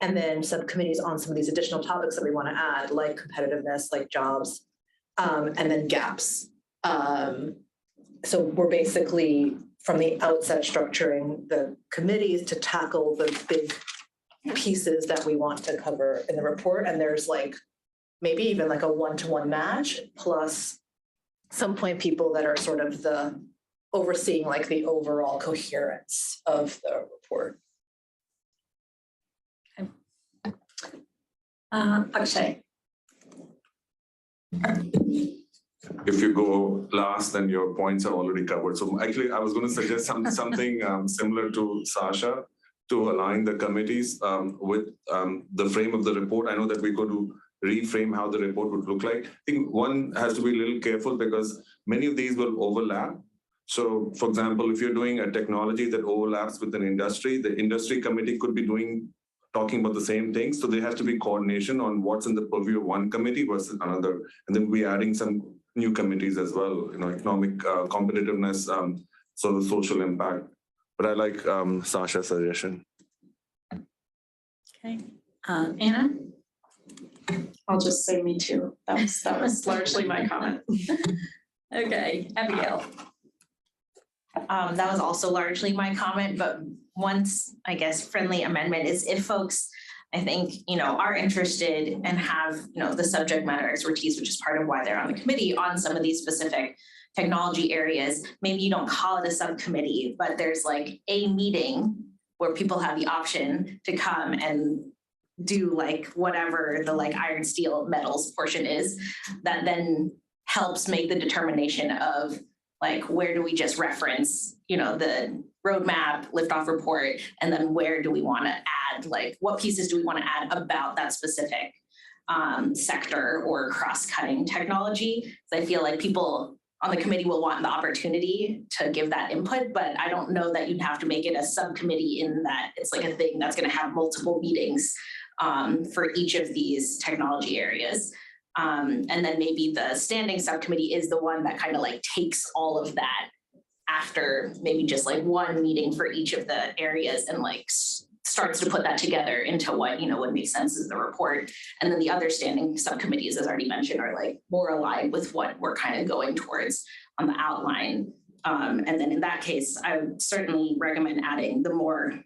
and then subcommittees on some of these additional topics that we want to add, like competitiveness, like jobs, and then gaps. So we're basically, from the outset, structuring the committees to tackle the big pieces that we want to cover in the report. And there's like, maybe even like a one-to-one match, plus some point people that are sort of the overseeing like the overall coherence of the report. Akshay. If you go last, then your points are already covered. So actually, I was going to suggest something similar to Sasha, to align the committees with the frame of the report. I know that we go to reframe how the report would look like. I think one has to be a little careful because many of these will overlap. So for example, if you're doing a technology that overlaps with an industry, the industry committee could be talking about the same thing. So there has to be coordination on what's in the purview of one committee versus another. And then we're adding some new committees as well, economic competitiveness, so the social impact. But I like Sasha's suggestion. Okay. Anna? I'll just say me too. That was largely my comment. Okay, Abigail. That was also largely my comment, but once, I guess, friendly amendment is if folks, I think, are interested and have, the subject matter expertise, which is part of why they're on the committee on some of these specific technology areas. Maybe you don't call it a subcommittee, but there's like a meeting where people have the option to come and do like whatever the like iron, steel, metals portion is, that then helps make the determination of like, where do we just reference, the roadmap, liftoff report, and then where do we want to add, like, what pieces do we want to add about that specific sector or cross-cutting technology? So I feel like people on the committee will want the opportunity to give that input, but I don't know that you'd have to make it a subcommittee in that it's like a thing that's going to have multiple meetings for each of these technology areas. And then maybe the standing subcommittee is the one that kind of like takes all of that after maybe just like one meeting for each of the areas and like starts to put that together into what, what makes sense is the report. And then the other standing subcommittees, as already mentioned, are like more aligned with what we're kind of going towards on the outline. And then in that case, I would certainly recommend adding the more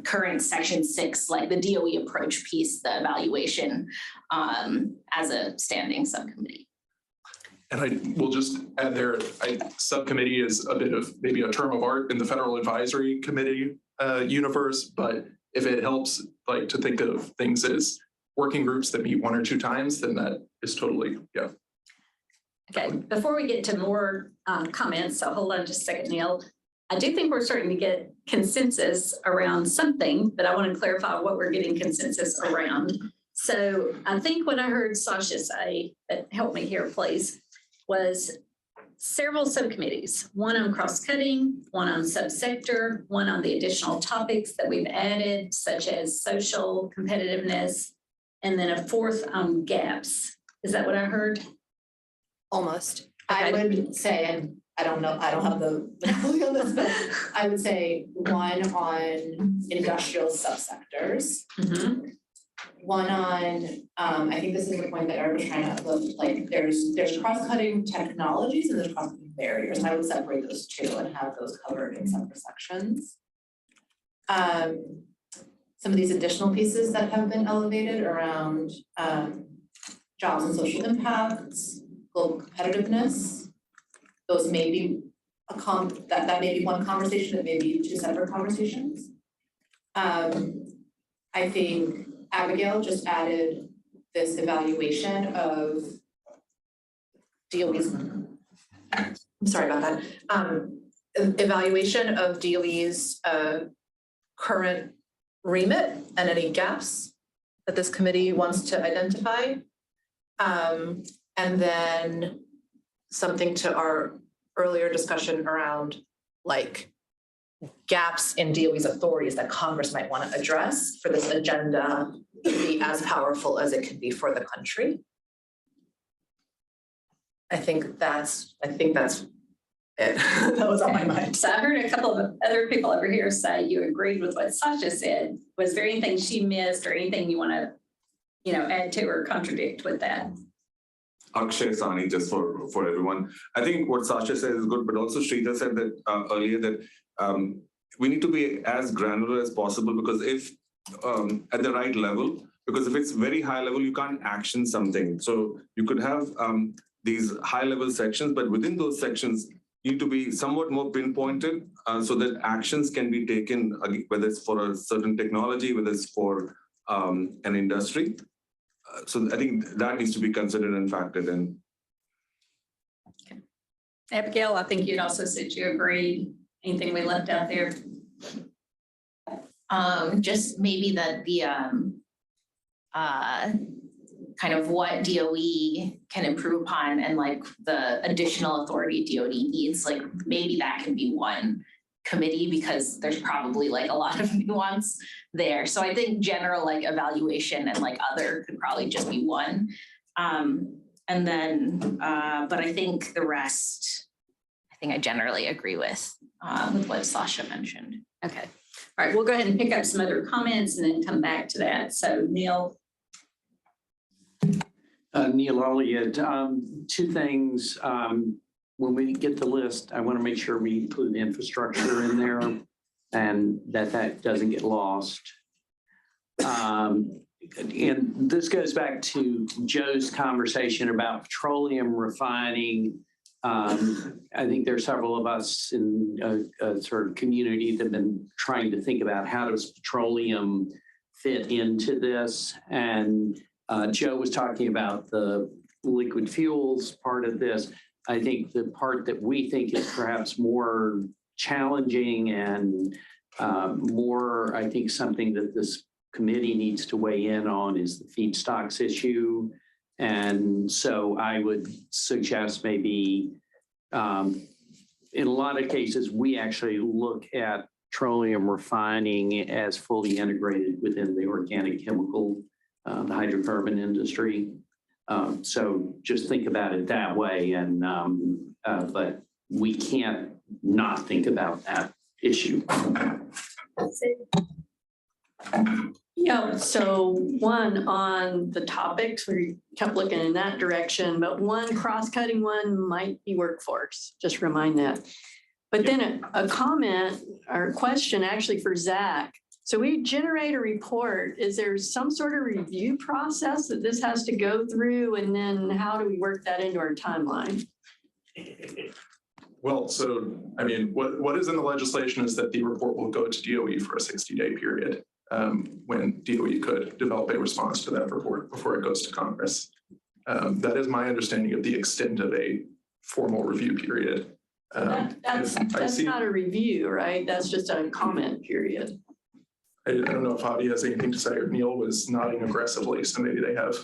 current section 6, like the DOE approach piece, the evaluation as a standing subcommittee. And I will just add there, subcommittee is a bit of maybe a term of art in the Federal Advisory Committee universe, but if it helps like to think of things as working groups that meet 1 or 2 times, then that is totally, yeah. Okay, before we get to more comments, so hold on just a second, Neil. I do think we're starting to get consensus around something, but I want to clarify what we're getting consensus around. So I think what I heard Sasha say, help me here, please, was several subcommittees, one on cross-cutting, one on subsector, one on the additional topics that we've added, such as social competitiveness, and then a 4th on gaps. Is that what I heard? Almost. Okay. I would say, and I don't know, I don't have the monopoly on this, but I would say one on industrial subsectors. Mm-hmm. One on, I think this is the point that Eric was trying to look, like there's cross-cutting technologies and there's cross-cutting barriers. And I would separate those two and have those covered in separate sections. Some of these additional pieces that have been elevated around jobs and social impacts, global competitiveness, those may be that may be one conversation, that may be 2 separate conversations. I think Abigail just added this evaluation of DOE's, I'm sorry about that, evaluation of DOE's current remit and any gaps that this committee wants to identify. And then something to our earlier discussion around like gaps in DOE's authorities that Congress might want to address for this agenda to be as powerful as it could be for the country. I think that's it. That was on my mind. So I heard a couple of other people over here say you agreed with what Sasha said. Was there anything she missed or anything you want to, add to or contradict with that? Akshay Sani, just for everyone. I think what Sasha said is good, but also Shrita said that earlier that we need to be as granular as possible, because if at the right level, because if it's very high level, you can't action something. So you could have these high level sections, but within those sections, you need to be somewhat more pinpointed so that actions can be taken, whether it's for a certain technology, whether it's for an industry. So I think that needs to be considered and factored in. Okay. Abigail, I think you'd also said you agreed. Anything we left out there? Just maybe that the kind of what DOE can improve upon and like the additional authority DOE needs, like maybe that can be one committee, because there's probably like a lot of nuance there. So I think general like evaluation and like other could probably just be one. And then, but I think the rest, I think I generally agree with what Sasha mentioned. Okay. All right, we'll go ahead and pick up some other comments and then come back to that. So Neil. Neil Elliott, 2 things. When we get the list, I want to make sure we include infrastructure in there and that doesn't get lost. And this goes back to Joe's conversation about petroleum refining. I think there are several of us in a sort of community that have been trying to think about how does petroleum fit into this. And Joe was talking about the liquid fuels part of this. I think the part that we think is perhaps more challenging and more, I think, something that this committee needs to weigh in on is the feedstocks issue. And so I would suggest maybe in a lot of cases, we actually look at petroleum refining as fully integrated within the organic chemical, the hydrocarbon industry. So just think about it that way. And but we can't not think about that issue. Yeah, so one on the topics, we kept looking in that direction, but one cross-cutting one might be workforce, just remind that. But then a comment or a question actually for Zach. So we generate a report. Is there some sort of review process that this has to go through? And then how do we work that into our timeline? Well, so, I mean, what is in the legislation is that the report will go to DOE for a 60-day period when DOE could develop a response to that report before it goes to Congress. That is my understanding of the extent of a formal review period. That's not a review, right? That's just a comment period. I don't know if Javi has anything to say, or Neil was nodding aggressively, so maybe they have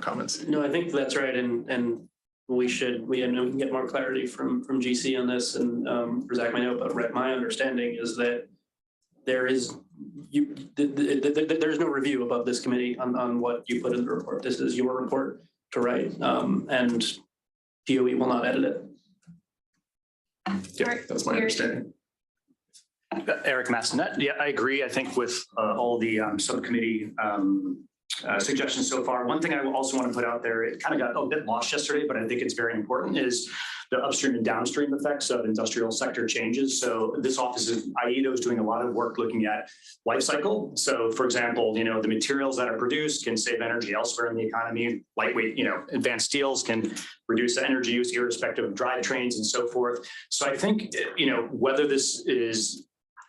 comments. No, I think that's right, and we can get more clarity from GC on this, and Zach may know, but my understanding is that there's no review above this committee on what you put in the report. This is your report to write, and DOE will not edit it. Yeah, that's my understanding. Eric Massanet. Yeah, I agree. I think with all the subcommittee suggestions so far. One thing I also want to put out there, it kind of got a bit lost yesterday, but I think it's very important, is the upstream and downstream effects of industrial sector changes. So this office is, IEDO is doing a lot of work looking at life cycle. So for example, the materials that are produced can save energy elsewhere in the economy. Lightweight, advanced steels can reduce energy use irrespective of drivetrains and so forth. So I think, whether this is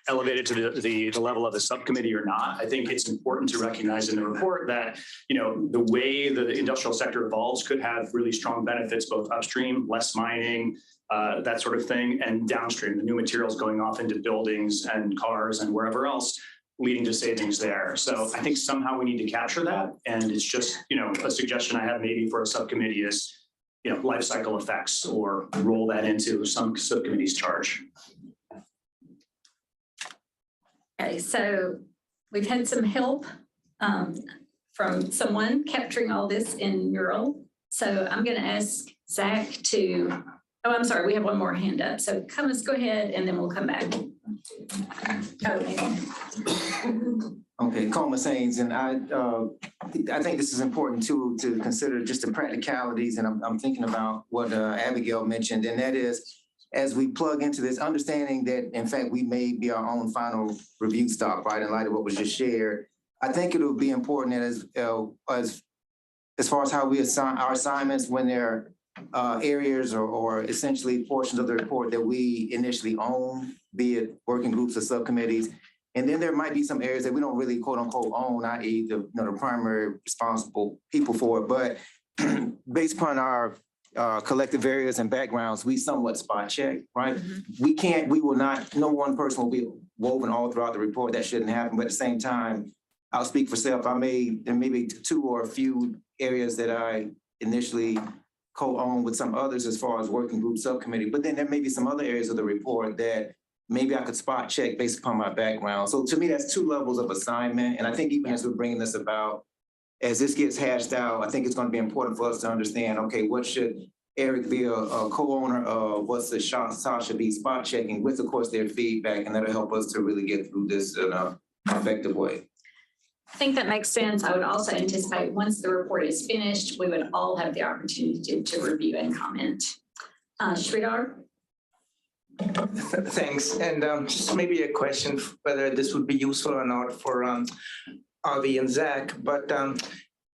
elevated to the level of the subcommittee or not, I think it's important to recognize in the report that, the way the industrial sector evolves could have really strong benefits, both upstream, less mining, that sort of thing, and downstream, the new materials going off into buildings and cars and wherever else, leading to savings there. So I think somehow we need to capture that. And it's just, a suggestion I have maybe for a subcommittee is, life cycle effects, or roll that into some subcommittee's charge. Okay, so we've had some help from someone capturing all this in mural. So I'm going to ask Zach to, oh, I'm sorry, we have one more hand up. So let's go ahead and then we'll come back. Okay, Coma Sains, and I think this is important too, to consider just the practicalities, and I'm thinking about what Abigail mentioned, and that is, as we plug into this, understanding that, in fact, we may be our own final review stop, right, in light of what was just shared. I think it will be important that as far as how we assign our assignments when there are areas or essentially portions of the report that we initially own, be it working groups or subcommittees. And then there might be some areas that we don't really quote unquote own, i.e. the primary responsible people for it. But based upon our collective areas and backgrounds, we somewhat spot check, right? We will not, no one person will be woven all throughout the report. That shouldn't happen. But at the same time, I'll speak for self. There may be two or a few areas that I initially co-own with some others as far as working group subcommittee. But then there may be some other areas of the report that maybe I could spot check based upon my background. So to me, that's two levels of assignment. And I think even as we're bringing this about, as this gets hashed out, I think it's going to be important for us to understand, okay, what should Eric be a co-owner of, what's the Sasha be spot checking with, of course, their feedback, and that'll help us to really get through this in an effective way. I think that makes sense. I would also anticipate once the report is finished, we would all have the opportunity to review and comment. Sridhar? Thanks. And just maybe a question whether this would be useful or not for Avi and Zach. But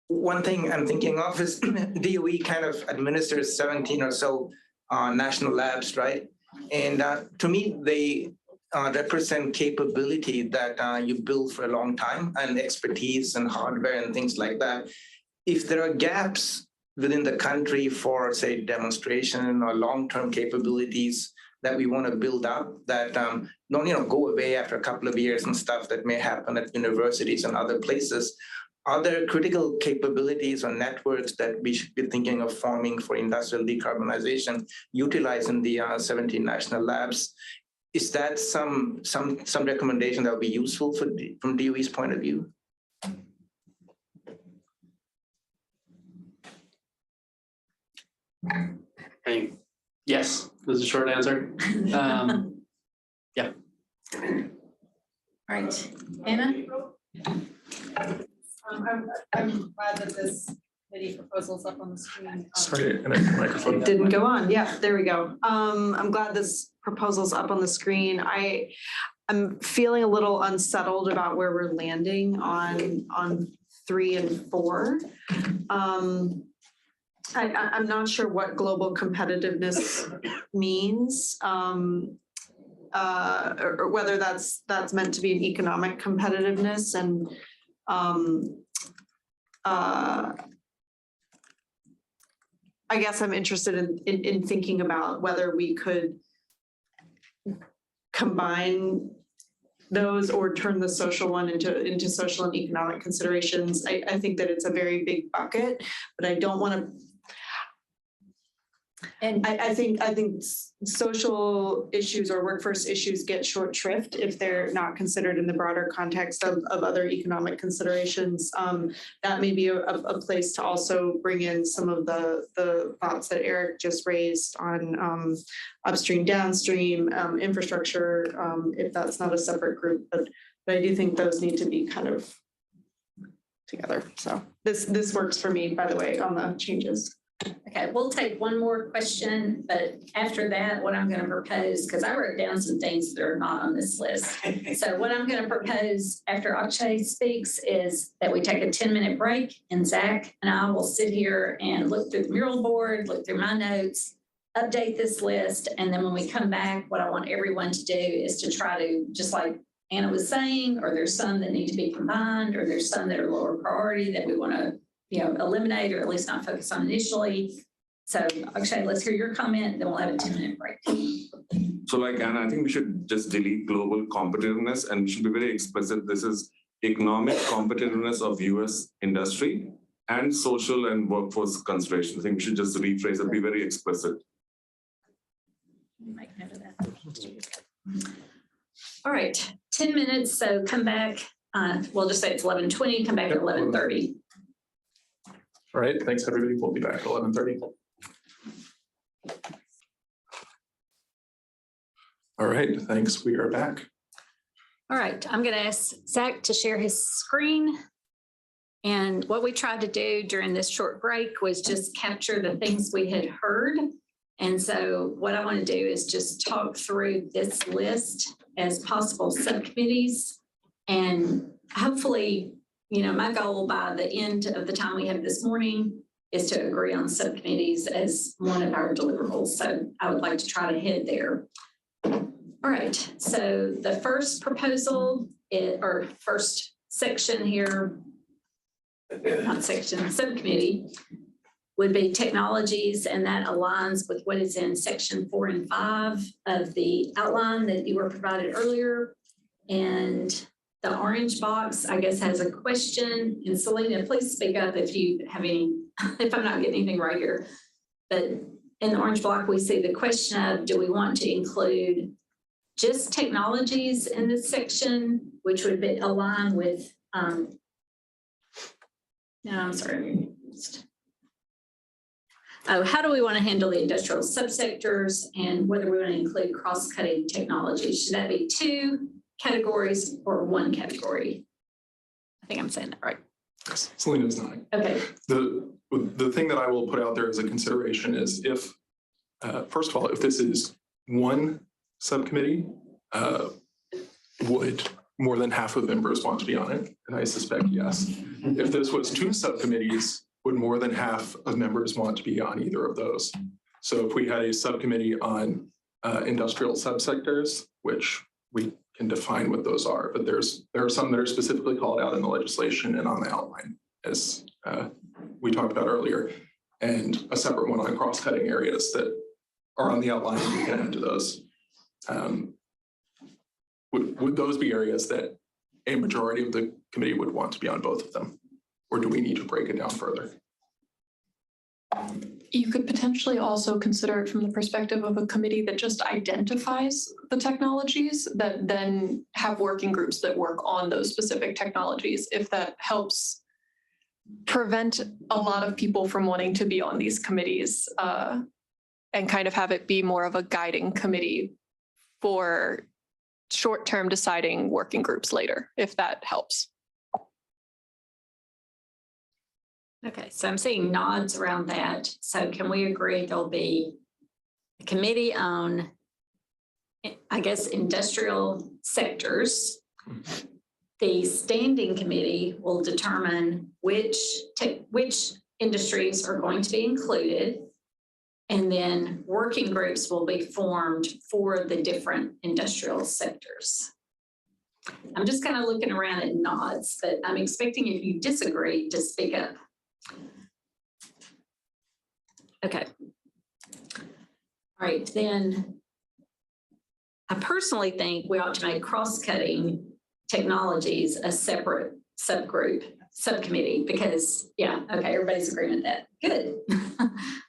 one thing I'm thinking of is DOE kind of administers 17 or so national labs, right? And to me, they represent capability that you build for a long time, and expertise and hardware and things like that. If there are gaps within the country for, say, demonstration or long-term capabilities that we want to build up that don't go away after a couple of years and stuff that may happen at universities and other places, are there critical capabilities or networks that we should be thinking of forming for industrial decarbonization, utilizing the 17 national labs? Is that some recommendation that would be useful from DOE's point of view? Hey, yes, this is a short answer. Yeah. right, Anna? I'm glad that this committee proposal's up on the screen. Sorry, and a microphone. Didn't go on. Yeah, there we go. I'm glad this proposal's up on the screen. I'm feeling a little unsettled about where we're landing on 3 and 4. I'm not sure what global competitiveness means. Or whether that's meant to be an economic competitiveness, and I guess I'm interested in thinking about whether we could combine those or turn the social one into social and economic considerations. I think that it's a very big bucket, but I don't want to. And I think social issues or workforce issues get short shrift if they're not considered in the broader context of other economic considerations. That may be a place to also bring in some of the thoughts that Eric just raised on upstream, downstream, infrastructure, if that's not a separate group, but I do think those need to be kind of together. So this works for me, by the way, on the changes. Okay, we'll take one more question, but after that, what I'm going to propose, because I wrote down some things that are not on this list. So what I'm going to propose after Akshay speaks is that we take a 10-minute break, and Zach and I will sit here and look through the mural board, look through my notes, update this list, and then when we come back, what I want everyone to do is to try to, just like Anna was saying, or there's some that need to be combined, or there's some that are lower priority that we want to eliminate or at least not focus on initially. So Akshay, let's hear your comment, then we'll have a 10-minute break. So like Anna, I think we should just delete global competitiveness and we should be very explicit. This is economic competitiveness of US industry and social and workforce considerations. I think we should just rephrase and be very explicit. Make note of that. All right, 10 minutes, so come back. We'll just say it's 11:20, come back at 11:30. All right, thanks everybody. We'll be back at 11:30. All right, thanks. We are back. All right, I'm going to ask Zach to share his screen. And what we tried to do during this short break was just capture the things we had heard. And so what I want to do is just talk through this list as possible subcommittees. And hopefully, my goal by the end of the time we have this morning is to agree on subcommittees as one of our deliverables. So I would like to try to head there. All right, so the first proposal or first section here, not section, subcommittee, would be technologies, and that aligns with what is in section 4 and 5 of the outline that you were provided earlier. And the orange box, I guess, has a question. And Selena, please speak up if you have any, if I'm not getting anything right here. But in the orange block, we see the question of, do we want to include just technologies in this section, which would be aligned with, no, I'm sorry. Oh, how do we want to handle the industrial subsectors and whether we want to include cross-cutting technologies? Should that be 2 categories or 1 category? I think I'm saying that right. Yes, Selena's nodding. Okay. The thing that I will put out there as a consideration is if, first of all, if this is 1 subcommittee, would more than half of members want to be on it? And I suspect yes. If this was 2 subcommittees, would more than half of members want to be on either of those? So if we had a subcommittee on industrial subsectors, which we can define what those are, but there are some that are specifically called out in the legislation and on the outline, as we talked about earlier, and a separate one on cross-cutting areas that are on the outline, and we can add to those. Would those be areas that a majority of the committee would want to be on both of them? Or do we need to break it down further? You could potentially also consider it from the perspective of a committee that just identifies the technologies that then have working groups that work on those specific technologies, if that helps prevent a lot of people from wanting to be on these committees and kind of have it be more of a guiding committee for short-term deciding working groups later, if that helps. Okay, so I'm seeing nods around that. So can we agree there'll be a committee on, I guess, industrial sectors? The standing committee will determine which industries are going to be included. And then working groups will be formed for the different industrial sectors. I'm just kind of looking around at nods, but I'm expecting if you disagree to speak up. Okay. All right, then I personally think we ought to make cross-cutting technologies a separate subcommittee, because yeah, okay, everybody's agreeing with that. Good.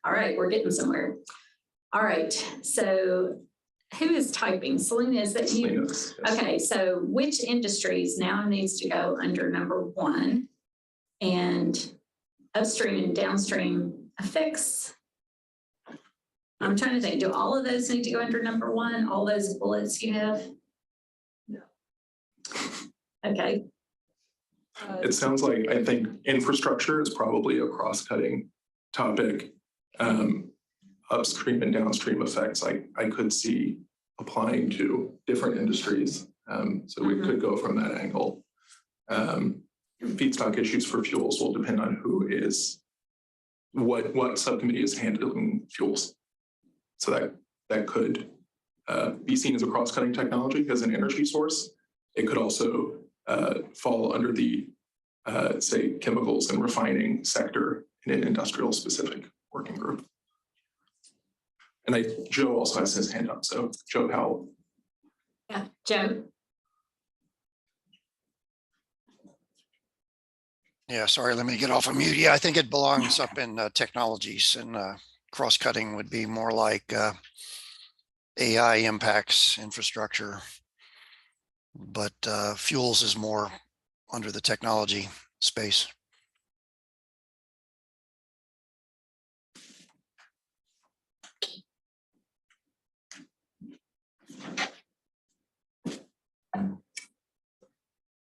All right, we're getting somewhere. All right, so who is typing? Selena, is that you? Selena, yes. Okay, so which industries now needs to go under number 1, and upstream and downstream effects? I'm trying to think, do all of those need to go under number 1? All those bullets you have? No. Okay. It sounds like, I think infrastructure is probably a cross-cutting topic. Upstream and downstream effects, I could see applying to different industries. So we could go from that angle. Feedstock issues for fuels will depend on who is, what subcommittee is handling fuels. So that could be seen as a cross-cutting technology as an energy source. It could also fall under the, say, chemicals and refining sector in an industrial specific working group. And Joe also has his hand up, so Joe Powell. Yeah, Joe. Yeah, sorry, let me get off of mute. Yeah, I think it belongs up in technologies, and cross-cutting would be more like AI impacts infrastructure, but fuels is more under the technology space.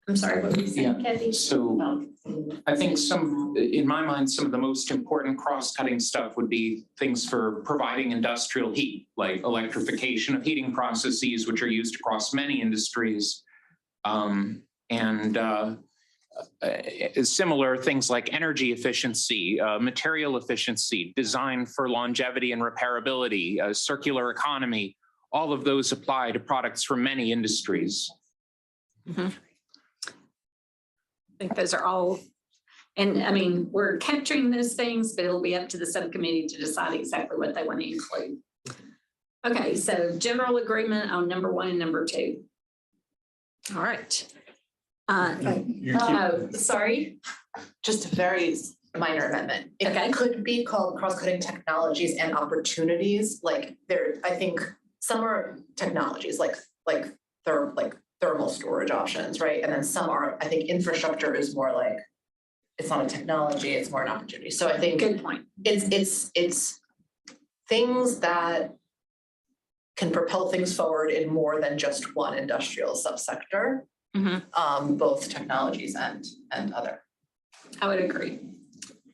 I'm sorry, what were you saying, Kathy? So I think in my mind, some of the most important cross-cutting stuff would be things for providing industrial heat, like electrification of heating processes, which are used across many industries. Similar things like energy efficiency, material efficiency, design for longevity and repairability, circular economy, all of those apply to products from many industries. Mm-hmm. I think those are all, and I mean, we're capturing those things, but it'll be up to the subcommittee to decide exactly what they want to include. Okay, so general agreement on number 1 and number 2. All right. Sorry. Just a very minor amendment. It could be called cross-cutting technologies and opportunities. Like I think some are technologies like thermal storage options, right? And then some are, I think infrastructure is more like, it's not a technology, it's more an opportunity. So I think good point. It's things that can propel things forward in more than just one industrial subsector. Both technologies and other. I would agree.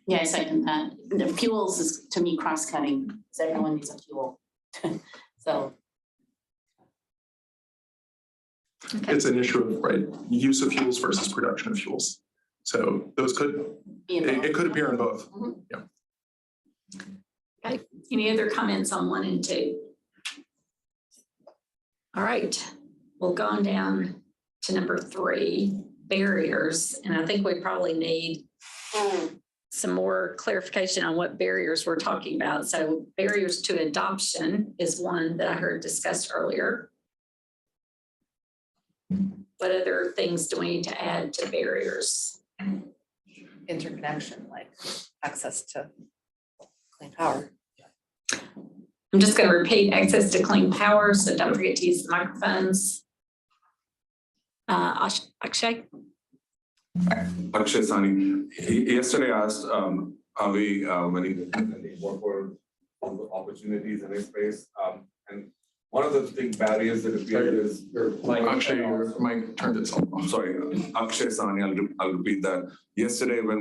Yeah, I second that. The fuels is, to me, cross-cutting, because everyone needs a fuel. So. Okay. It's an issue of, right, use of fuels versus production of fuels. So those could, it could appear in both. Yeah. Okay, any other comments on 1 and 2? All right, we'll go on down to number 3, barriers. And I think we probably need some more clarification on what barriers we're talking about. So barriers to adoption is one that I heard discussed earlier. What other things do we need to add to barriers? Interconnection, like access to clean power. I'm just going to repeat access to clean power, so don't forget to use the microphones. Akshay? Akshay Sani. Yesterday I asked, are we, what were all the opportunities in this space? And one of the big barriers that appeared is. Actually, your mic turned itself off. Sorry, Akshay Sani, I'll repeat that. Yesterday when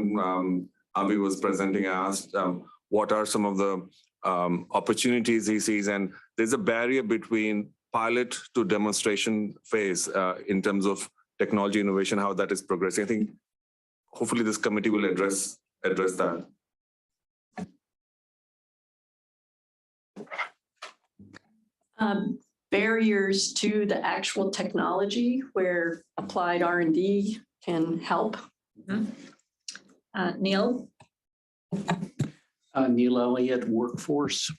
Avi was presenting, I asked what are some of the opportunities he sees, and there's a barrier between pilot to demonstration phase in terms of technology innovation, how that is progressing. I think hopefully this committee will address that. Barriers to the actual technology where applied R&D can help. Neil? Neil Elliott, Workforce.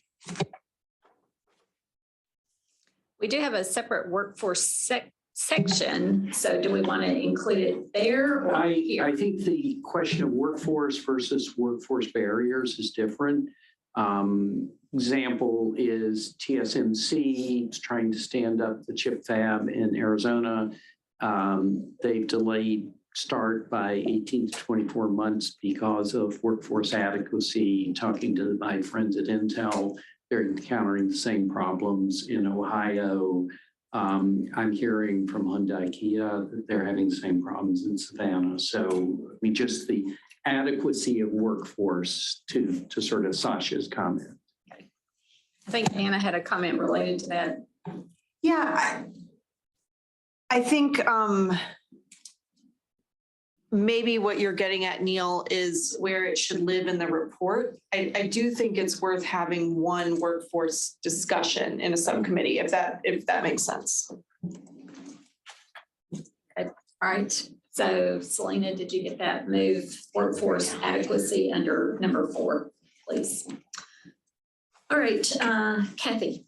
We do have a separate workforce section, so do we want to include it there or here? I think the question of workforce versus workforce barriers is different. Example is TSMC is trying to stand up the chip fab in Arizona. They've delayed start by 18 to 24 months because of workforce adequacy. Talking to my friends at Intel, they're encountering the same problems in Ohio. I'm hearing from Hyundai Kia that they're having the same problems in Savannah. So I mean, just the adequacy of workforce to sort of Sasha's comment. I think Anna had a comment related to that. Yeah, I think maybe what you're getting at, Neil, is where it should live in the report. I do think it's worth having one workforce discussion in a subcommittee, if that makes sense. All right. So Selena, did you get that? Move workforce adequacy under number 4, please. All right, Kathy.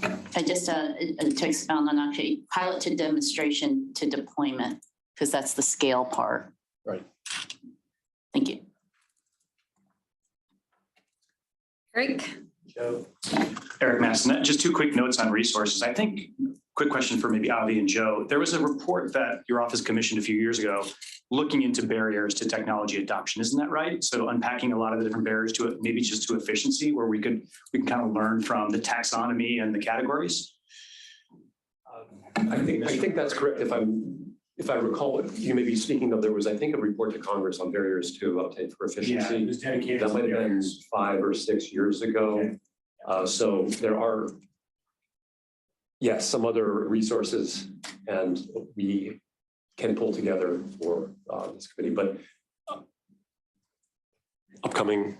I just to expound on actually pilot to demonstration to deployment, because that's the scale part. Right. Thank you. Eric. Joe. Eric Masson, just 2 quick notes on resources. I think, quick question for maybe Avi and Joe. There was a report that your office commissioned a few years ago looking into barriers to technology adoption. Isn't that right? So unpacking a lot of the different barriers to it, maybe just to efficiency, where we can kind of learn from the taxonomy and the categories. I think that's correct. If I recall, you may be speaking of, there was, I think, a report to Congress on barriers to uptake for efficiency. Yeah, it was dedicated. That might have been 5 or 6 years ago. So there are, yes, some other resources, and we can pull together for this committee, but upcoming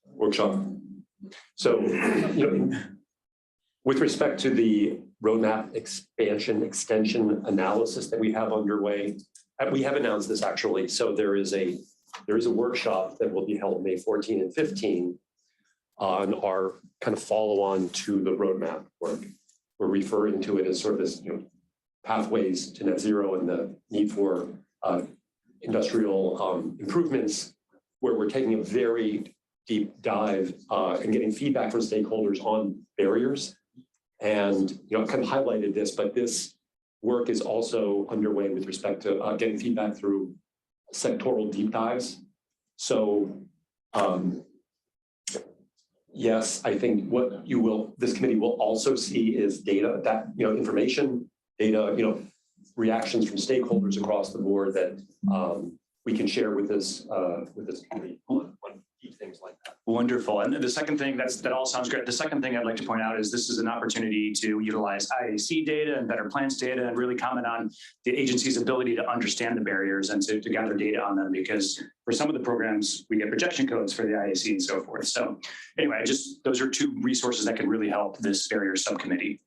workshop. So, with respect to the roadmap extension analysis that we have underway, we have announced this actually. So there is a workshop that will be held May 14 and 15 on our kind of follow-on to the roadmap work. We're referring to it as sort of this, pathways to net zero and the need for industrial improvements, where we're taking a very deep dive and getting feedback from stakeholders on barriers. And I've kind of highlighted this, but this work is also underway with respect to getting feedback through sectoral deep dives. So yes, I think what this committee will also see is data, that information, data, reactions from stakeholders across the board that we can share with this committee on deep things like that. Wonderful. And the second thing, that all sounds great. The second thing I'd like to point out is this is an opportunity to utilize IAC data and Better Plans data and really comment on the agency's ability to understand the barriers and to gather data on them, because for some of the programs, we get projection codes for the IAC and so forth. So anyway, those are 2 resources that can really help this barrier subcommittee.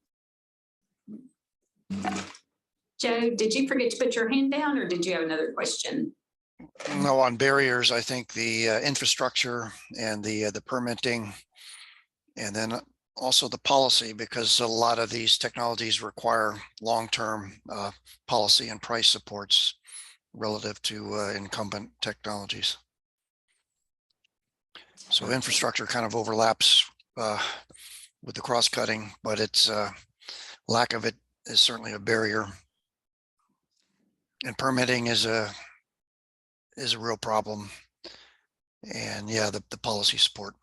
Joe, did you forget to put your hand down, or did you have another question? No, on barriers, I think the infrastructure and the permitting, and then also the policy, because a lot of these technologies require long-term policy and price supports relative to incumbent technologies. So infrastructure kind of overlaps with the cross-cutting, but its lack of it is certainly a barrier. And permitting is a real problem. And yeah, the policy support.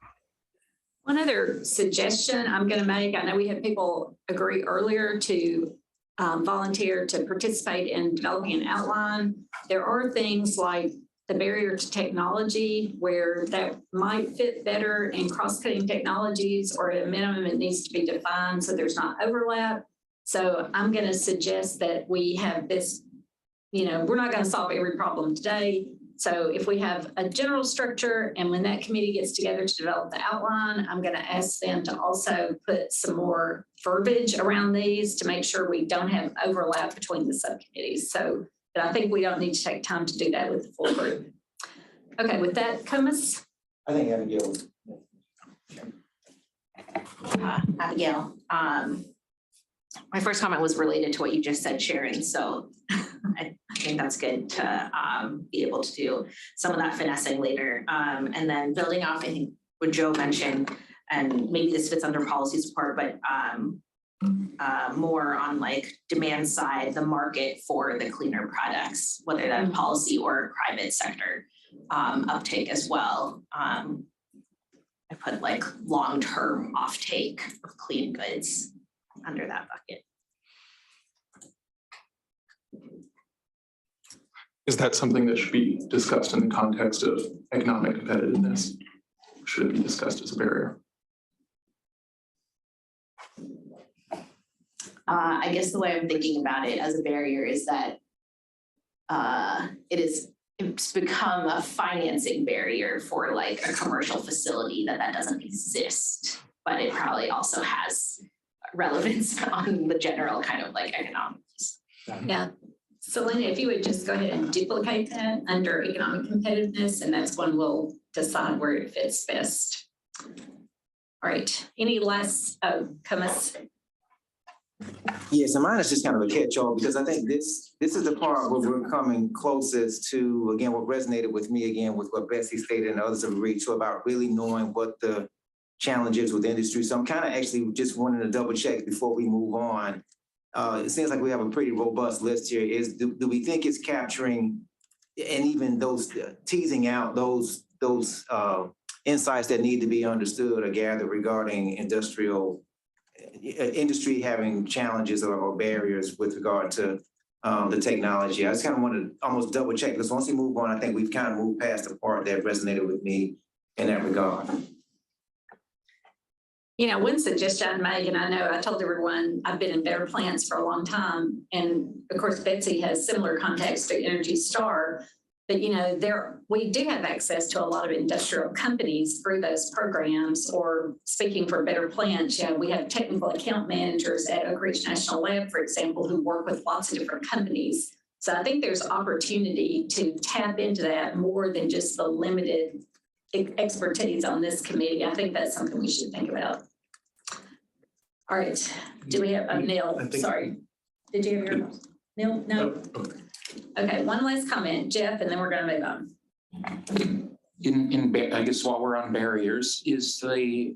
One other suggestion I'm going to make, I know we had people agree earlier to volunteer to participate in developing an outline. There are things like the barrier to technology where that might fit better in cross-cutting technologies, or at a minimum it needs to be defined so there's not overlap. So I'm going to suggest that we have this, we're not going to solve every problem today. So if we have a general structure, and when that committee gets together to develop the outline, I'm going to ask them to also put some more verbiage around these to make sure we don't have overlap between the subcommittees. So, but I think we don't need to take time to do that with the full group. Okay, with that, Comus? I think Abigail. Abigail, my first comment was related to what you just said, Sharon. So I think that's good to be able to do some of that finessing later. And then building off, I think what Joe mentioned, and maybe this fits under policy support, but more on like demand side, the market for the cleaner products, whether that policy or private sector uptake as well. I put like long-term offtake of clean goods under that bucket. Is that something that should be discussed in the context of economic competitiveness? Should it be discussed as a barrier? I guess the way I'm thinking about it as a barrier is that it's become a financing barrier for like a commercial facility that doesn't exist, but it probably also has relevance on the general kind of like economics. Yeah. Selena, if you would just go ahead and duplicate that under economic competitiveness, and that's when we'll decide where it fits best. All right, any last, Comus? Yes, and mine is just kind of a catch-all, because I think this is the part where we're coming closest to, again, what resonated with me, again, with what Betsy stated and others have agreed to, about really knowing what the challenge is with industry. So I'm kind of actually just wanting to double check before we move on. It seems like we have a pretty robust list here. Do we think it's capturing, and even those teasing out those insights that need to be understood or gathered regarding industry having challenges or barriers with regard to the technology? I just kind of want to almost double check, because once we move on, I think we've kind of moved past the part that resonated with me in that regard. One suggestion I made, and I know I told everyone I've been in better plants for a long time, and of course Betsy has similar contacts to Energy Star, but we do have access to a lot of industrial companies through those programs. Or speaking for better plants, we have technical account managers at Oak Ridge National Lab, for example, who work with lots of different companies. So I think there's opportunity to tap into that more than just the limited expertise on this committee. I think that's something we should think about. All right, do we have Neil? Sorry, did you have your Neil? No. Okay, one last comment, Jeff, and then we're going to move on. I guess while we're on barriers, is the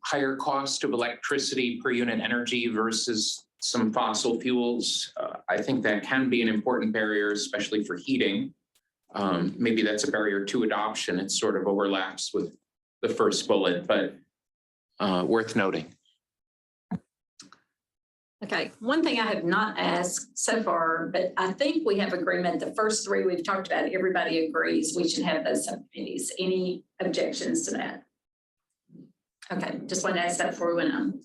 higher cost of electricity per unit energy versus some fossil fuels? I think that can be an important barrier, especially for heating. Maybe that's a barrier to adoption. It sort of overlaps with the first bullet, but worth noting. Okay, one thing I have not asked so far, but I think we have agreement. The first three we've talked about, everybody agrees we should have those subcommittees. Any objections to that? Okay, just wanted to ask that before we went on.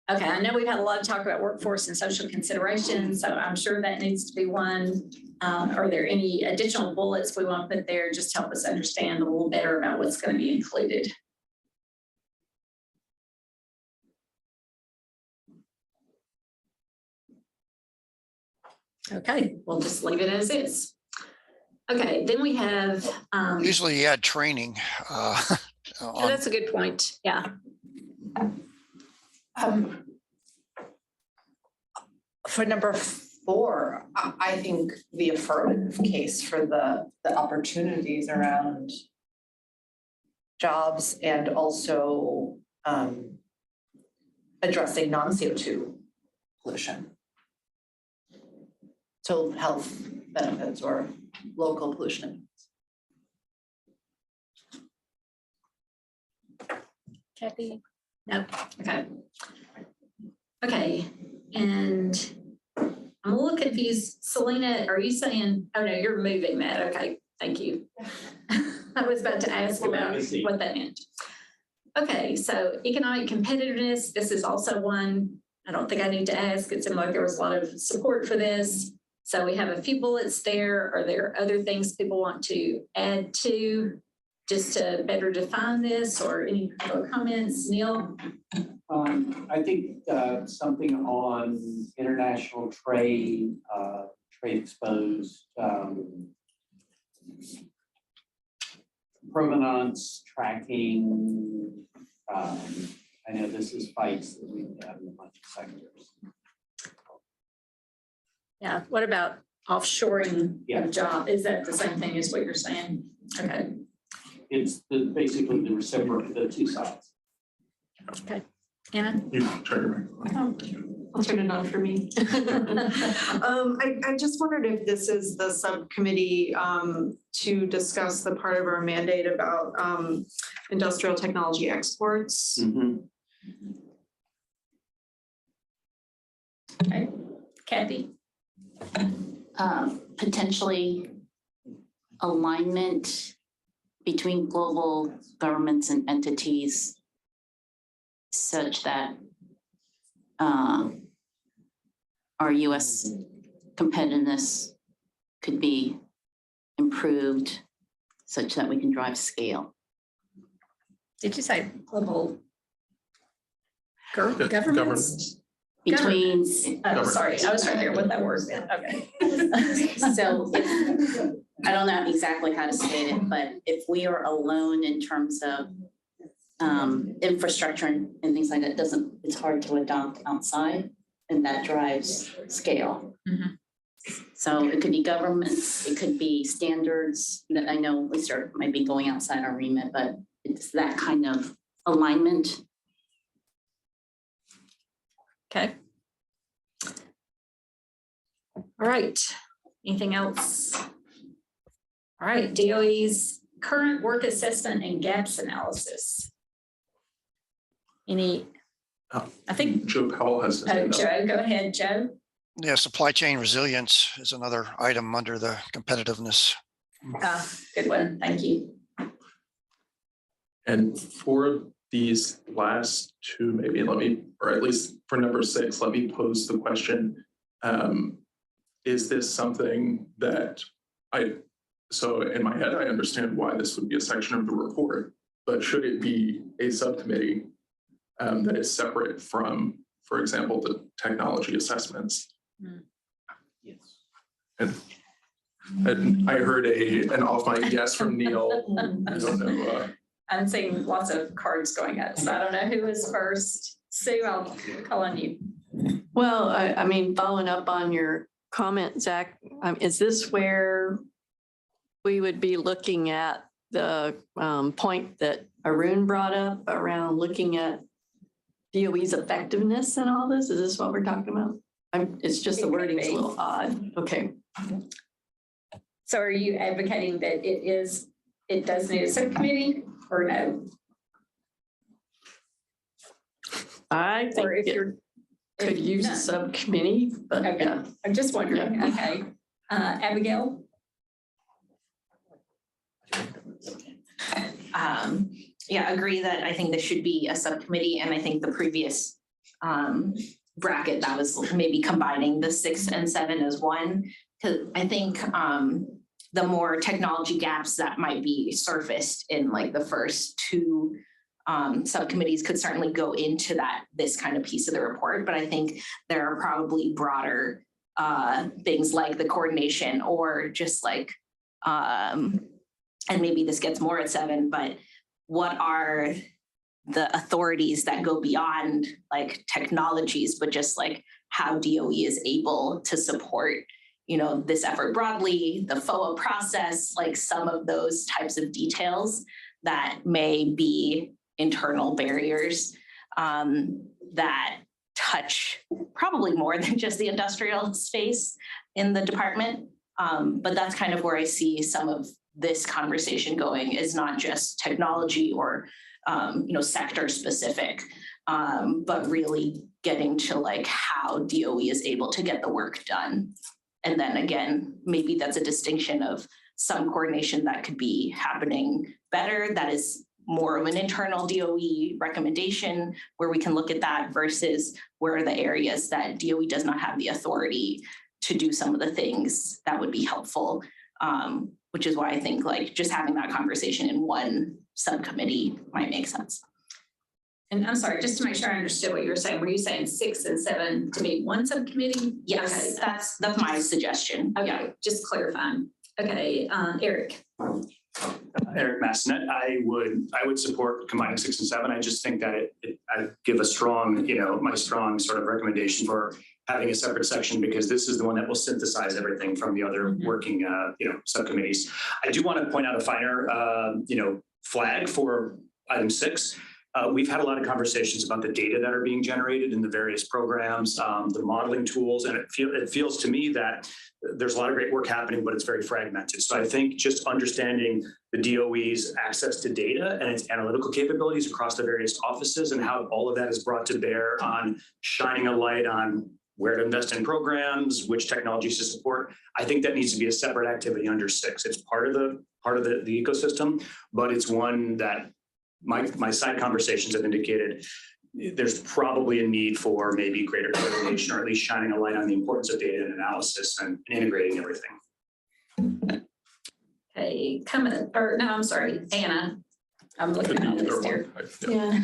Okay, I know we've had a lot of talk about workforce and social considerations, so I'm sure that needs to be one. Are there any additional bullets we want to put there just to help us understand a little better about what's going to be included? Okay, we'll just leave it as is. Okay, then we have. Usually you add training. That's a good point. Yeah. For number 4, I think the affirmative case for the opportunities around jobs and also addressing non-CO2 pollution. So health benefits or local pollution. Kathy? No, okay. Okay, and I'm a little confused. Selena, are you saying, oh no, you're moving that. Okay, thank you. I was about to ask about what that meant. Okay, so economic competitiveness, this is also one I don't think I need to ask. It seemed like there was a lot of support for this. So we have a few bullets there. Are there other things people want to add to just to better define this, or any other comments? Neil? I think something on international trade, trade exposed, provenance tracking. I know this is fights that we've had in a bunch of sectors. Yeah, what about offshoring Yeah. job? Is that the same thing as what you're saying? Okay. It's basically the reciprocal, the two sides. Okay. Anna? You turn your microphone. I'll turn it on for me. I just wondered if this is the subcommittee to discuss the part of our mandate about industrial technology exports. Okay. Kathy? Potentially alignment between global governments and entities such that our US competitiveness could be improved such that we can drive scale. Did you say global governments? Between. Sorry, I was trying to figure out what that word meant. Okay. So I don't know exactly how to state it, but if we are alone in terms of infrastructure and things like that, it's hard to adopt outside, and that drives scale. So it could be governments, it could be standards that I know we might be going outside our remit, but it's that kind of alignment. Okay. All right. Anything else? All right. DOE's current work assessment and gaps analysis. Any? I think Joe Powell has. Joe, go ahead, Joe. Yeah, supply chain resilience is another item under the competitiveness. Good one. Thank you. And for these last two, maybe or at least for number 6, let me pose the question. Is this something that so in my head, I understand why this would be a section of the report, but should it be a subcommittee that is separate from, for example, the technology assessments? Yes. And I heard an off-mic yes from Neil. I don't know. I'm seeing lots of cards going up, so I don't know who is first. Sue, I'll call on you. Well, I mean, following up on your comment, Zach, is this where we would be looking at the point that Arun brought up around looking at DOE's effectiveness and all this? Is this what we're talking about? It's just the wording's a little odd. Okay. So are you advocating that it does need a subcommittee or no? I think or if you're could use a subcommittee, but okay. Yeah. I'm just wondering. Yeah. Okay. Abigail? Yeah, agree that I think this should be a subcommittee, and I think the previous bracket that was maybe combining the 6 and 7 as one, because I think the more technology gaps that might be surfaced in like the first 2 subcommittees could certainly go into this kind of piece of the report, but I think there are probably broader things like the coordination or just like and maybe this gets more at 7, but what are the authorities that go beyond like technologies, but just like how DOE is able to support, this effort broadly, the FOA process, like some of those types of details that may be internal barriers that touch probably more than just the industrial space in the department. But that's kind of where I see some of this conversation going, is not just technology or sector specific, but really getting to like how DOE is able to get the work done. And then again, maybe that's a distinction of some coordination that could be happening better, that is more of an internal DOE recommendation where we can look at that versus where are the areas that DOE does not have the authority to do some of the things that would be helpful, which is why I think like just having that conversation in one subcommittee might make sense. And I'm sorry, just to make sure I understood what you were saying, were you saying 6 and 7 to be one subcommittee? Yes, Okay. that's my suggestion. Okay, Yeah. just clarifying. Okay, Eric. Eric Massenet, I would support combining 6 and 7. I just think that I give a strong, my strong sort of recommendation for having a separate section, because this is the one that will synthesize everything from the other working, subcommittees. I do want to point out a finer, flag for item 6. We've had a lot of conversations about the data that are being generated in the various programs, the modeling tools, and it feels to me that there's a lot of great work happening, but it's very fragmented. So I think just understanding the DOE's access to data and its analytical capabilities across the various offices and how all of that is brought to bear on shining a light on where to invest in programs, which technologies to support. I think that needs to be a separate activity under 6. It's part of the ecosystem, but it's one that my side conversations have indicated there's probably a need for maybe greater coordination, or at least shining a light on the importance of data and analysis and integrating everything. Okay, I'm sorry, Anna. I'm looking at this here. Yeah.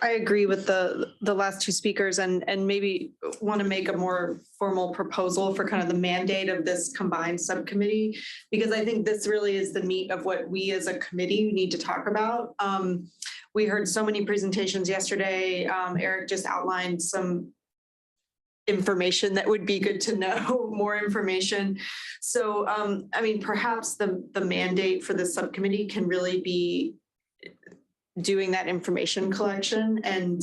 I agree with the last two speakers and maybe want to make a more formal proposal for kind of the mandate of this combined subcommittee, because I think this really is the meat of what we as a committee need to talk about. We heard so many presentations yesterday. Eric just outlined some information that would be good to know, more information. So, perhaps the mandate for the subcommittee can really be doing that information collection and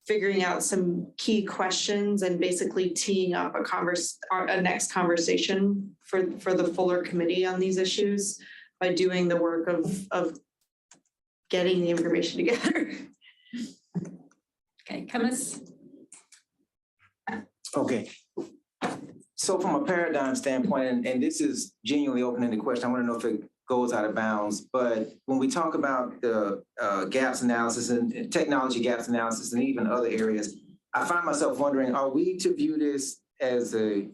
figuring out some key questions and basically teeing up a next conversation for the fuller committee on these issues by doing the work of getting the information together. Okay, Cummins. Okay. So from a paradigm standpoint, and this is genuinely open-ended question, I want to know if it goes out of bounds, but when we talk about the gaps analysis and technology gaps analysis and even other areas, I find myself wondering, are we to view this as it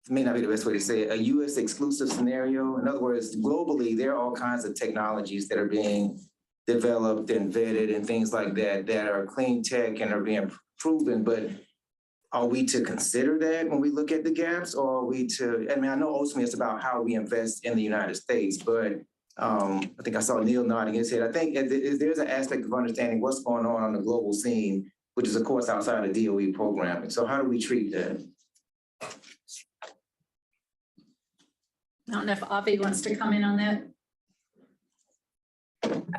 may not be the best way to say it, a US exclusive scenario? In other words, globally, there are all kinds of technologies that are being developed and vetted and things like that are clean tech and are being proven, but are we to consider that when we look at the gaps, or are we to, I know ultimately it's about how we invest in the United States, but I think I saw Neil nodding his head. I think there's an aspect of understanding what's going on the global scene, which is of course outside of DOE programming. So how do we treat that? I don't know if Avi wants to comment on that.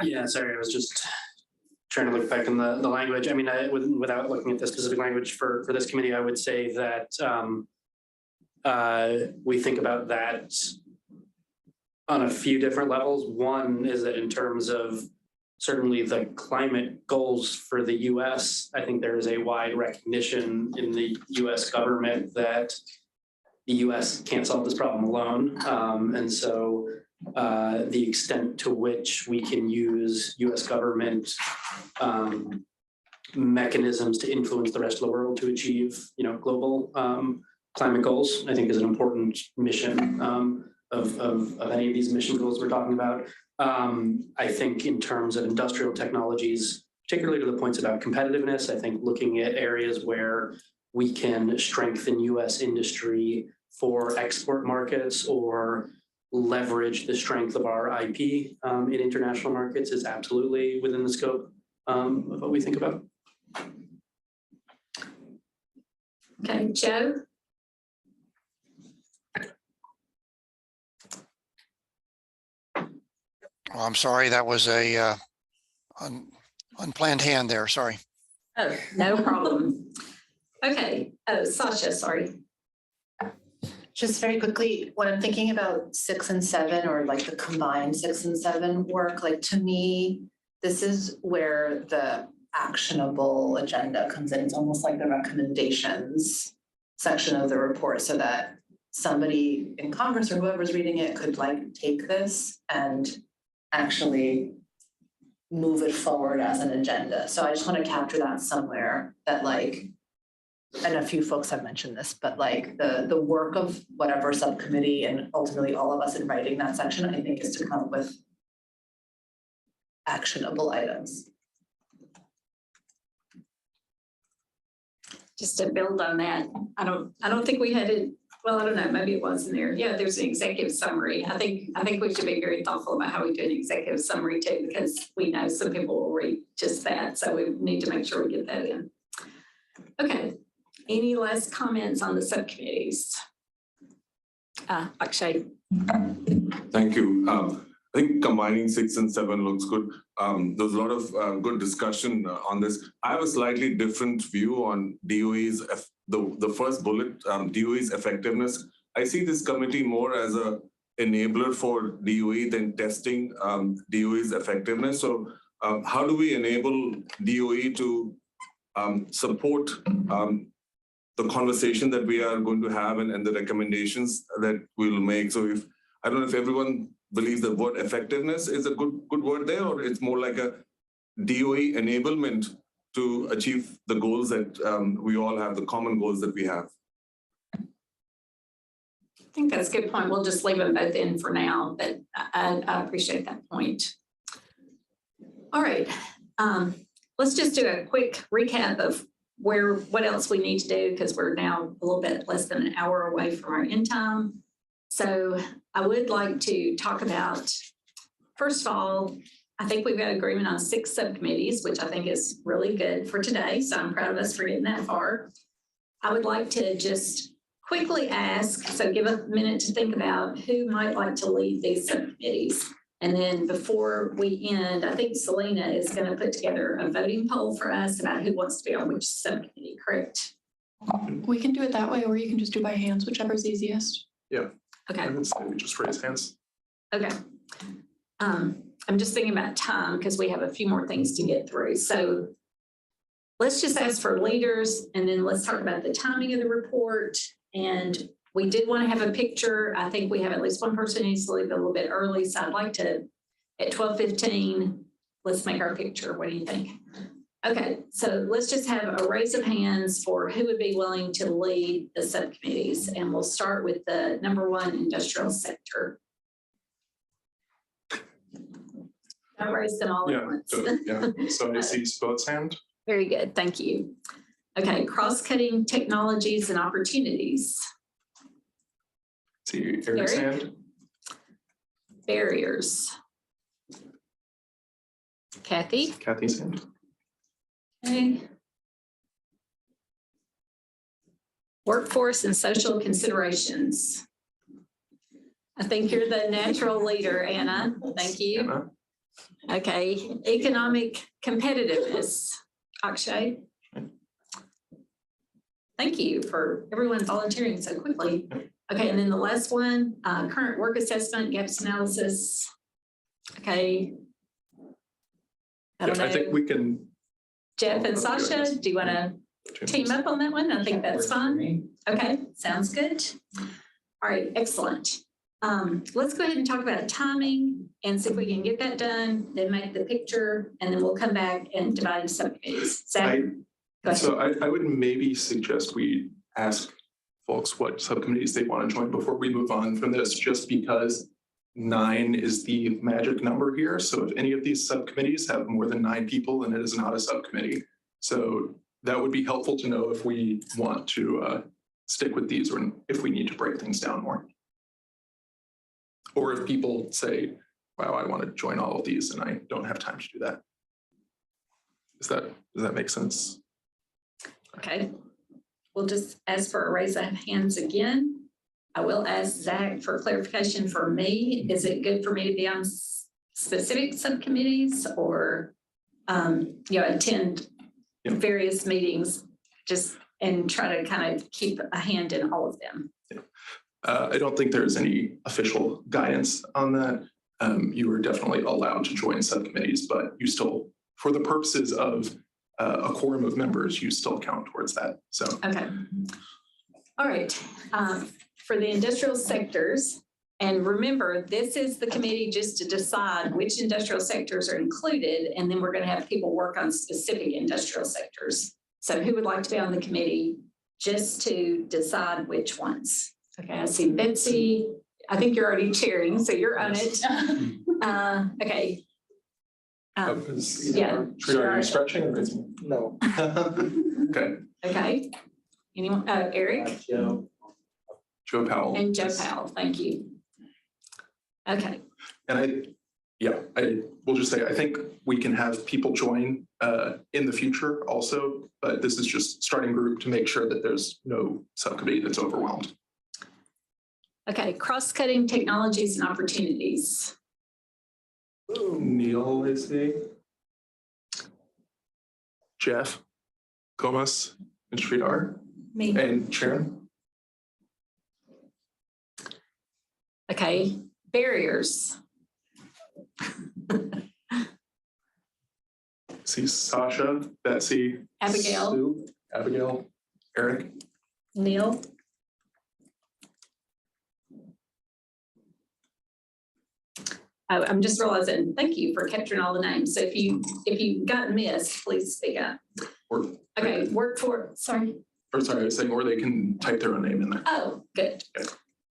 Yeah, sorry, I was just trying to look back in the language. Without looking at the specific language for this committee, I would say that we think about that on a few different levels. One is that in terms of certainly the climate goals for the US, I think there is a wide recognition in the US government that the US can't solve this problem alone. And so the extent to which we can use US government mechanisms to influence the rest of the world to achieve, global climate goals, I think is an important mission of any of these mission goals we're talking about. I think in terms of industrial technologies, particularly to the points about competitiveness, I think looking at areas where we can strengthen US industry for export markets or leverage the strength of our IP in international markets is absolutely within the scope of what we think about. Okay, Joe? Oh, I'm sorry, that was a unplanned hand there, sorry. Oh, no problem. Okay, Sasha, sorry. Just very quickly, when I'm thinking about 6 and 7 or like the combined 6 and 7 work, like to me, this is where the actionable agenda comes in. It's almost like the recommendations section of the report so that somebody in Congress or whoever's reading it could like take this and actually move it forward as an agenda. So I just want to capture that somewhere that like, and a few folks have mentioned this, but like the work of whatever subcommittee and ultimately all of us in writing that section, I think is to come up with actionable items. Just to build on that, I don't think we had it. Well, I don't know, maybe it was in there. Yeah, there's an executive summary. I think we should be very thoughtful about how we do an executive summary too, because we know some people will read just that. So we need to make sure we get that in. Okay, any last comments on the subcommittees? Akshay. Thank you. I think combining 6 and 7 looks good. There's a lot of good discussion on this. I have a slightly different view on DOE's, the first bullet, DOE's effectiveness. I see this committee more as a enabler for DOE than testing DOE's effectiveness. So how do we enable DOE to support the conversation that we are going to have and the recommendations that we'll make? So if, I don't know if everyone believes the word effectiveness is a good word there, or it's more like a DOE enablement to achieve the goals that we all have, the common goals that we have. I think that's a good point. We'll just leave them both in for now, but I appreciate that point. All right, let's just do a quick recap of what else we need to do, because we're now a little bit less than an hour away from our end time. So I would like to talk about, first of all, I think we've got agreement on 6 subcommittees, which I think is really good for today. So I'm proud of us for getting that far. I would like to just quickly ask, so give a minute to think about who might like to lead these subcommittees. And then before we end, I think Selena is going to put together a voting poll for us about who wants to be on which subcommittee, correct? We can do it that way, or you can just do by hands, whichever is easiest. Yeah. Okay. I would say we just raise hands. Okay. I'm just thinking about time because we have a few more things to get through. So let's just ask for leaders, and then let's talk about the timing of the report. And we did want to have a picture. I think we have at least one person who needs to leave a little bit early. So I'd like to, at 12:15, let's make our picture. What do you think? Okay, so let's just have a raise of hands for who would be willing to lead the subcommittees. And we'll start with the number 1 industrial sector. I'll raise them all at once. So I see Spo's hand. Very good, thank you. Okay, cross-cutting technologies and opportunities. See Eric's hand. Barriers. Kathy. Kathy's hand. Okay. Workforce and social considerations. I think you're the natural leader, Anna. Thank you. Anna. Okay, economic competitiveness. Akshay. Thank you for everyone volunteering so quickly. Okay, and then the last one, current work assessment, gaps analysis. Okay. I don't know. I think we can. Jeff and Sasha, do you want to team up on that one? I think that's fine. Okay, sounds good. All right, excellent. Let's go ahead and talk about timing and see if we can get that done, then make the picture, and then we'll come back and divide into subcommittees. Zach, go ahead. So I would maybe suggest we ask folks what subcommittees they want to join before we move on from this, just because 9 is the magic number here. So if any of these subcommittees have more than 9 people, then it is not a subcommittee. So that would be helpful to know if we want to stick with these or if we need to break things down more. Or if people say, wow, I want to join all of these and I don't have time to do that. Does that make sense? Okay, we'll just ask for a raise of hands again. I will ask Zach for clarification for me. Is it good for me to be on specific subcommittees or, attend various meetings and try to kind of keep a hand in all of them? I don't think there's any official guidance on that. You are definitely allowed to join subcommittees, but you still, for the purposes of a quorum of members, you still count towards that. So. Okay. All right. For the industrial sectors, and remember, this is the committee just to decide which industrial sectors are included, and then we're going to have people work on specific industrial sectors. So who would like to be on the committee just to decide which ones? Okay, I see Betsy. I think you're already chairing, so you're on it. Okay. Yeah. Sure. Are you stretching or is no? Okay. Okay. Anyone? Eric? Joe Powell. And Joe Powell. Thank you. Okay. And I will just say, I think we can have people join in the future also, but this is just starting group to make sure that there's no subcommittee that's overwhelmed. Okay, cross-cutting technologies and opportunities. Neil is a Jeff, Comas, and Sridhar. Me. And Sharon. Okay, barriers. See Sasha, Betsy, Abigail. Sue, Abigail, Eric. Neil. I'm just realizing, thank you for capturing all the names. So if you got missed, please speak up. Okay, workforce, sorry. Or sorry, I was saying, or they can type their own name in there. Oh, good.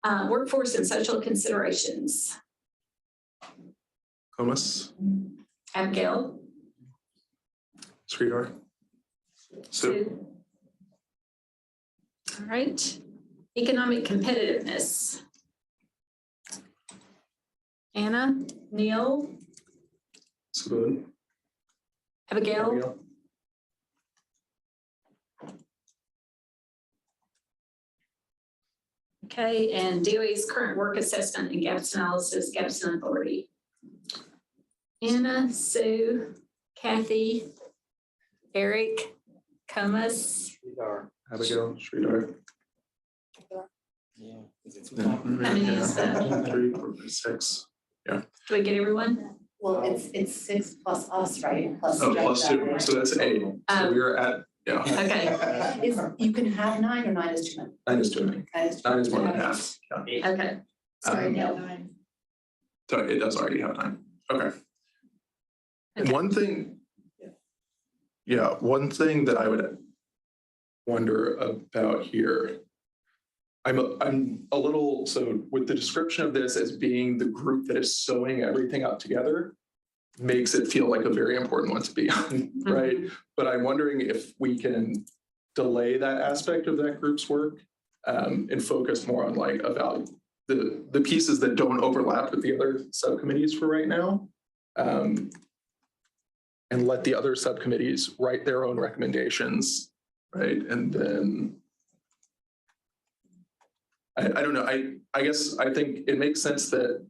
Workforce and social considerations. Comas, Abigail. Sridhar. Sue. All right. Economic competitiveness. Anna, Neil. Sabun. Abigail. Okay, and DOE's current work assessment and gaps analysis, gaps and authority. Anna, Sue, Kathy, Eric, Comas. Abigail, Sridhar. How many is that? 3, 4, 5, 6. Yeah. Do we get everyone? Well, it's 6 plus us, right? Plus Oh, Jeff plus 2. So that's 8. So we're at, yeah. Okay. You can have 9 or 9 is too many. 9 is too many. 9 is more than half. Yeah. Okay. Sorry, Neil. So it does already have 9. Okay. And one thing that I would wonder about here, I'm a little, so with the description of this as being the group that is sewing everything up together, makes it feel like a very important one to be on, right? But I'm wondering if we can delay that aspect of that group's work and focus more on like about the pieces that don't overlap with the other subcommittees for right now. And let the other subcommittees write their own recommendations, right? And then I don't know, I guess I think it makes sense that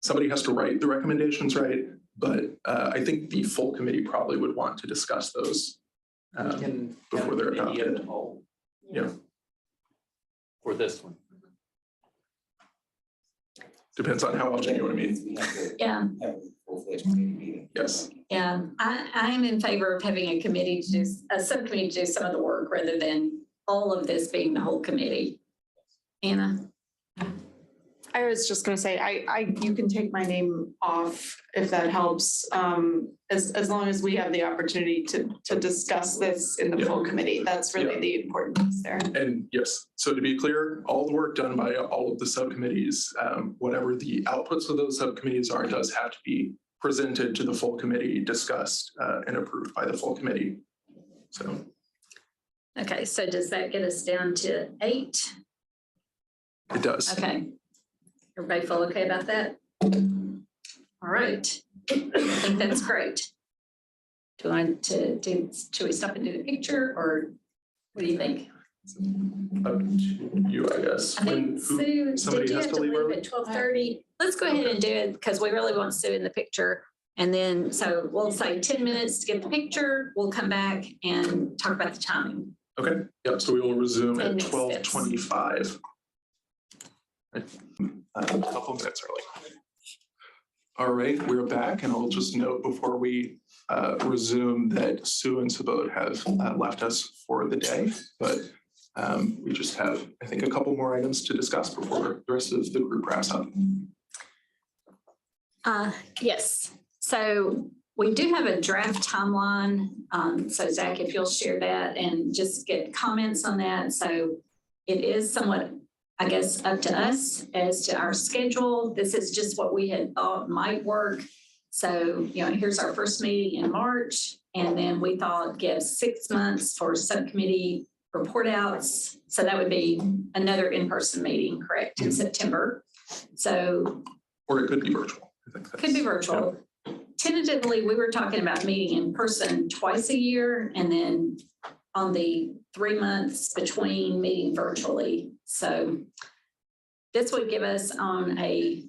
somebody has to write the recommendations, right? But I think the full committee probably would want to discuss those before they're adopted. Yeah. For this one. Depends on how often you want to meet. Yeah. Yes. Yeah, I am in favor of having a committee to do, a subcommittee to do some of the work rather than all of this being the whole committee. Anna? I was just gonna say, you can take my name off if that helps, as long as we have the opportunity to discuss this in the full committee. That's really the important piece there. And yes, so to be clear, all the work done by all of the subcommittees, whatever the outputs of those subcommittees are, does have to be presented to the full committee, discussed and approved by the full committee. So. Okay, so does that get us down to 8? It does. Okay. Everybody feel okay about that? All right. I think that's great. Do I should we stop and do the picture or what do you think? Up to you, I guess. I think Sue, did you have to leave early? at 12:30? Let's go ahead and do it because we really want Sue in the picture. And then, so we'll say 10 minutes to get the picture. We'll come back and talk about the timing. Okay, yep, so we will resume at And next steps. 12:25. A couple minutes early. All right, we're back, and I'll just note before we resume that Sue and Sabode have left us for the day, but we just have, I think, a couple more items to discuss before the rest of the group wraps up. Yes, so we do have a draft timeline. So Zach, if you'll share that and just get comments on that. So it is somewhat, I guess, up to us as to our schedule. This is just what we had thought might work. So, here's our first meeting in March, and then we thought give 6 months for subcommittee report outs. So that would be another in-person meeting, correct, in September. So. Or it could be virtual. Could be virtual. Yeah. Tentatively, we were talking about meeting in person twice a year, and then on the 3 months between meeting virtually. So this would give us on a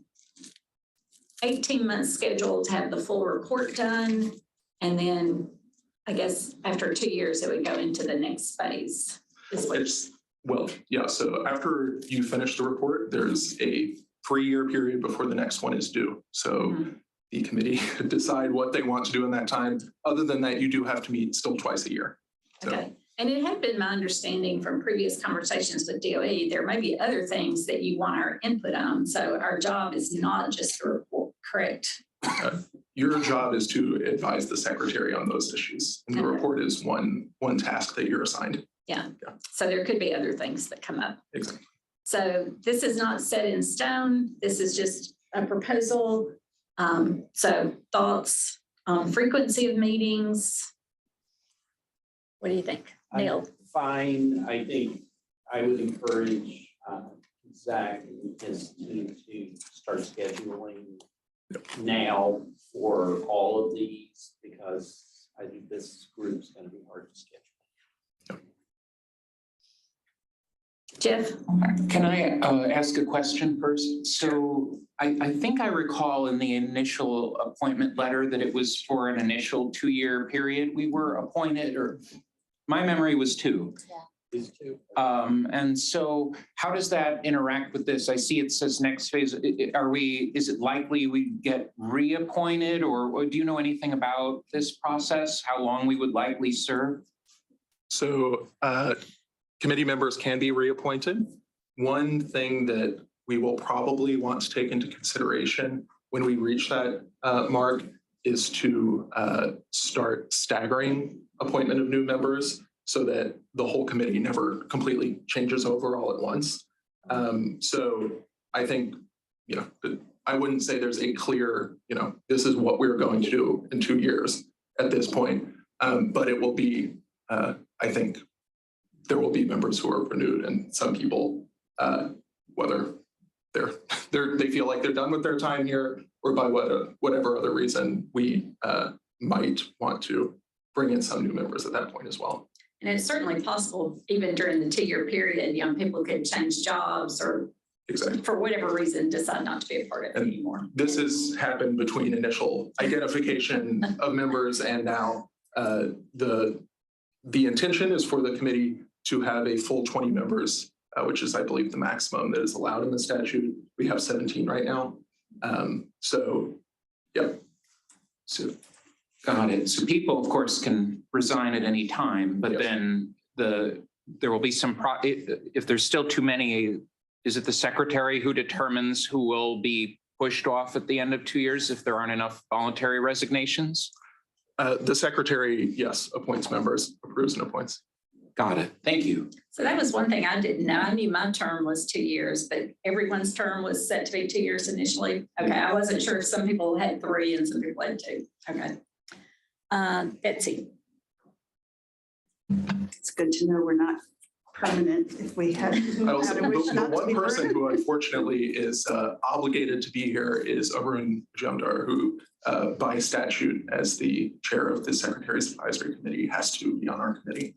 18-month schedule to have the full report done. And then I guess after 2 years, it would go into the next phase. Well, yeah, so after you finish the report, there's a 3-year period before the next one is due. So the committee could decide what they want to do in that time. Other than that, you do have to meet still twice a year. So. Okay. And it had been my understanding from previous conversations with DOE, there may be other things that you want our input on. So our job is not just to report, correct? Your job is to advise the secretary on those issues. And the report is one task that you're assigned. Yeah. So there could be other things that come up. Exactly. So this is not set in stone. This is just a proposal. So thoughts on frequency of meetings? What do you think, Neil? Fine. I think I would encourage Zach and his team to start scheduling now for all of these, because I think this group's going to be hard to schedule. Jeff? Can I ask a question first? So I think I recall in the initial appointment letter that it was for an initial 2-year period we were appointed, or my memory was 2. Yeah. And so how does that interact with this? I see it says next phase. Is it likely we get reappointed, or do you know anything about this process? How long we would likely serve? So committee members can be reappointed. One thing that we will probably want to take into consideration when we reach that mark is to start staggering appointment of new members so that the whole committee never completely changes over all at once. So I think, I wouldn't say there's a clear, this is what we're going to do in 2 years at this point. But it will be, I think, there will be members who are renewed, and some people, whether they feel like they're done with their time here, or by whatever other reason, we might want to bring in some new members at that point as well. And it's certainly possible, even during the 2-year period, people could change jobs or for whatever reason decide not to be a part of it anymore. This has happened between initial identification of members and now the intention is for the committee to have a full 20 members, which is, I believe, the maximum that is allowed in the statute. We have 17 right now. So, yeah. So, got it. So people, of course, can resign at any time, but then there will be some, if there's still too many, is it the secretary who determines who will be pushed off at the end of 2 years if there aren't enough voluntary resignations? The secretary, yes, appoints members, approves and appoints. Got it. Thank you. So that was one thing I didn't know. I knew my term was 2 years, but everyone's term was set to be 2 years initially. Okay, I wasn't sure if some people had 3 and some people had 2. Okay. Betsy. It's good to know we're not permanent if we had. The one person who unfortunately is obligated to be here is Arun Jamdar, who by statute as the chair of the Secretary's Advisory Committee has to be on our committee.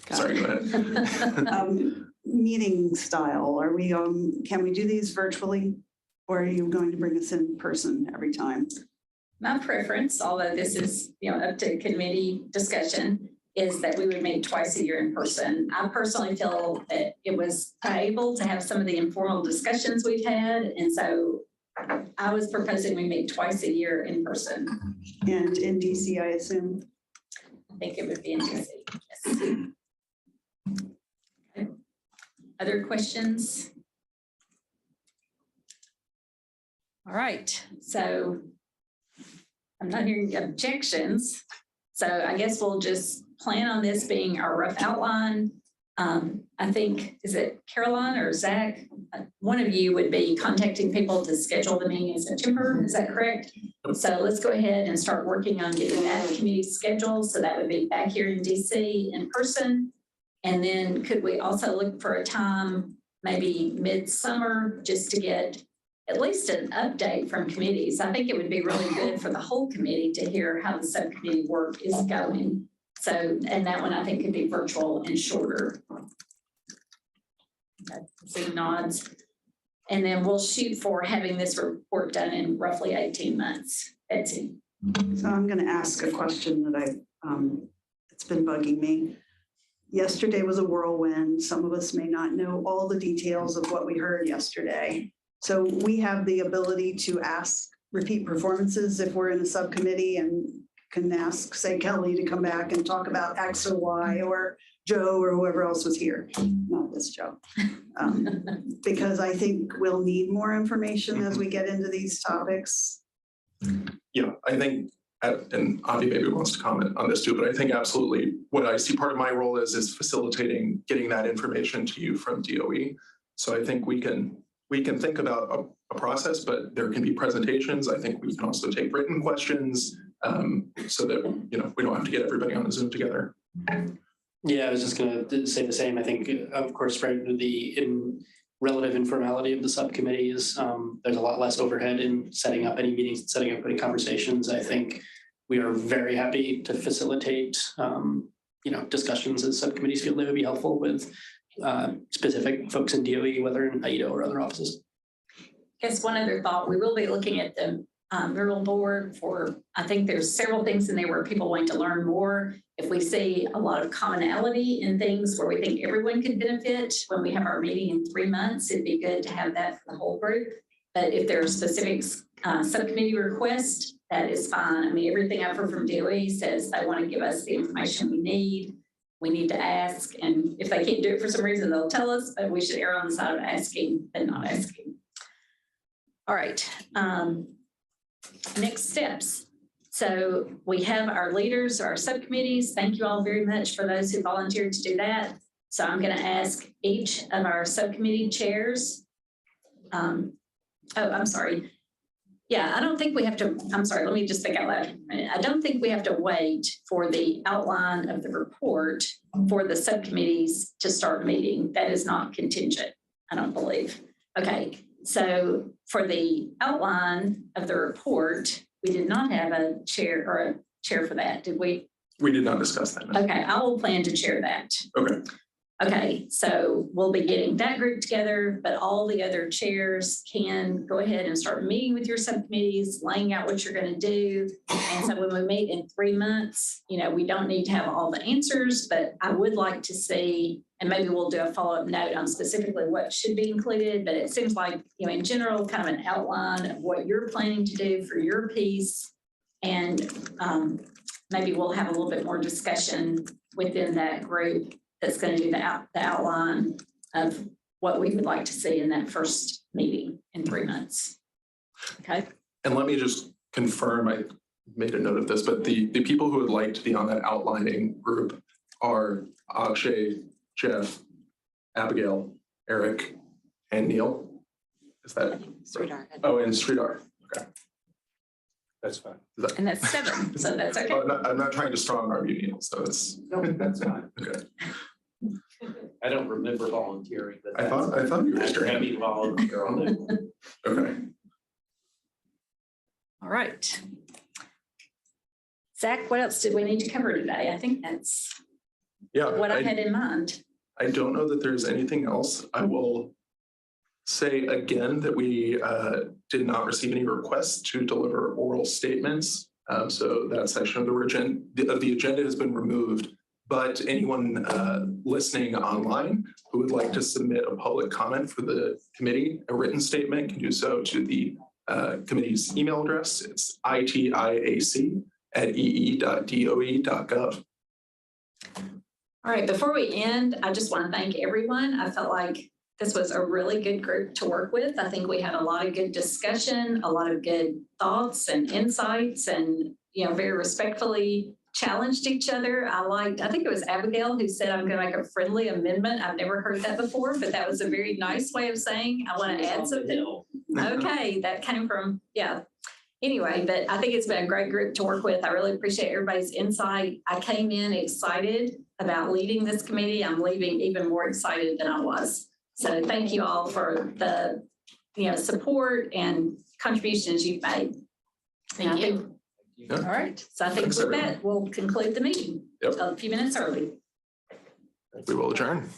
Sorry, go ahead. Meeting style, are we, can we do these virtually? Or are you going to bring us in person every time? My preference, although this is, up to committee discussion, is that we would meet twice a year in person. I personally feel that it was able to have some of the informal discussions we've had. And so I was proposing we meet twice a year in person. And in DC, I assume. I think it would be in DC. Yes. Okay. Other questions? All right, so I'm not hearing objections. So I guess we'll just plan on this being our rough outline. I think, is it Caroline or Zach? One of you would be contacting people to schedule the meeting in September. Is that correct? So let's go ahead and start working on getting that committee scheduled. So that would be back here in DC in person. And then could we also look for a time, maybe midsummer, just to get at least an update from committees? I think it would be really good for the whole committee to hear how the subcommittee work is going. So, and that one I think could be virtual and shorter. Okay, see nods. And then we'll shoot for having this report done in roughly 18 months. Betsy. So I'm going to ask a question that it's been bugging me. Yesterday was a whirlwind. Some of us may not know all the details of what we heard yesterday. So we have the ability to ask repeat performances if we're in a subcommittee and can ask, say, Kelly to come back and talk about X or Y, or Joe or whoever else was here. Not this Joe. Because I think we'll need more information as we get into these topics. Yeah, I think, and Avi maybe wants to comment on this too, but I think absolutely what I see part of my role is facilitating getting that information to you from DOE. So I think we can think about a process, but there can be presentations. I think we can also take written questions so that, you know, we don't have to get everybody on the Zoom together. Yeah, I was just going to say the same. I think, of course, right, relative informality of the subcommittees, there's a lot less overhead in setting up any meetings, setting up any conversations. I think we are very happy to facilitate, you know, discussions as subcommittees feel they would be helpful with specific folks in DOE, whether in ITIAC or other offices. I guess one other thought, we will be looking at the mural board for, I think there's several things in there where people want to learn more. If we see a lot of commonality in things where we think everyone could benefit, when we have our meeting in 3 months, it'd be good to have that for the whole group. But if there are specific subcommittee requests, that is fine. I mean, everything I've heard from DOE says they want to give us the information we need. We need to ask, and if they can't do it for some reason, they'll tell us, but we should err on the side of asking than not asking. All right. Next steps. So we have our leaders, our subcommittees. Thank you all very much for those who volunteered to do that. So I'm going to ask each of our subcommittee chairs. Oh, I'm sorry. Yeah, I don't think we have to, I'm sorry, let me just think out loud. I don't think we have to wait for the outline of the report for the subcommittees to start meeting. That is not contingent, I don't believe. Okay, so for the outline of the report, we did not have a chair or a chair for that, did we? We did not discuss that. No. Okay, I will plan to chair that. Okay. Okay, so we'll be getting that group together, but all the other chairs can go ahead and start meeting with your subcommittees, laying out what you're going to do. And so when we meet in 3 months, you know, we don't need to have all the answers, but I would like to see, and maybe we'll do a follow-up note on specifically what should be included, but it seems like, you know, in general, kind of an outline of what you're planning to do for your piece. And maybe we'll have a little bit more discussion within that group that's going to do the outline of what we would like to see in that first meeting in 3 months. Okay. And let me just confirm, I made a note of this, but the people who would like to be on that outlining group are Akshay, Jeff, Abigail, Eric, and Neil. Is that? Sridhar. Oh, and Sridhar. Okay. That's fine. And that's 7, so that's okay. Oh, I'm not trying to strong arm you, Neil, so it's. No, that's fine. Okay. I don't remember volunteering, but I thought you raised your hand. Heavy volunteer on it. Okay. All right. Zach, what else did we need to cover today? I think that's what I had in mind. I don't know that there's anything else. I will say again that we did not receive any requests to deliver oral statements. So that section of the agenda has been removed But anyone listening online who would like to submit a public comment for the committee, a written statement, can do so to the committee's email address. It's itiac@ee.doe.gov. All right, before we end, I just want to thank everyone. I felt like this was a really good group to work with. I think we had a lot of good discussion, a lot of good thoughts and insights, and very respectfully challenged each other. I think it was Abigail who said, I'm going to make a friendly amendment. I've never heard that before, but that was a very nice way of saying, I want to add something. Okay, that came from, Anyway, but I think it's been a great group to work with. I really appreciate everybody's insight. I came in excited about leading this committee. I'm leaving even more excited than I was. So thank you all for the support and contributions you've made. Thank you. All right. So I think with that, we'll conclude the meeting a few minutes early. We will adjourn.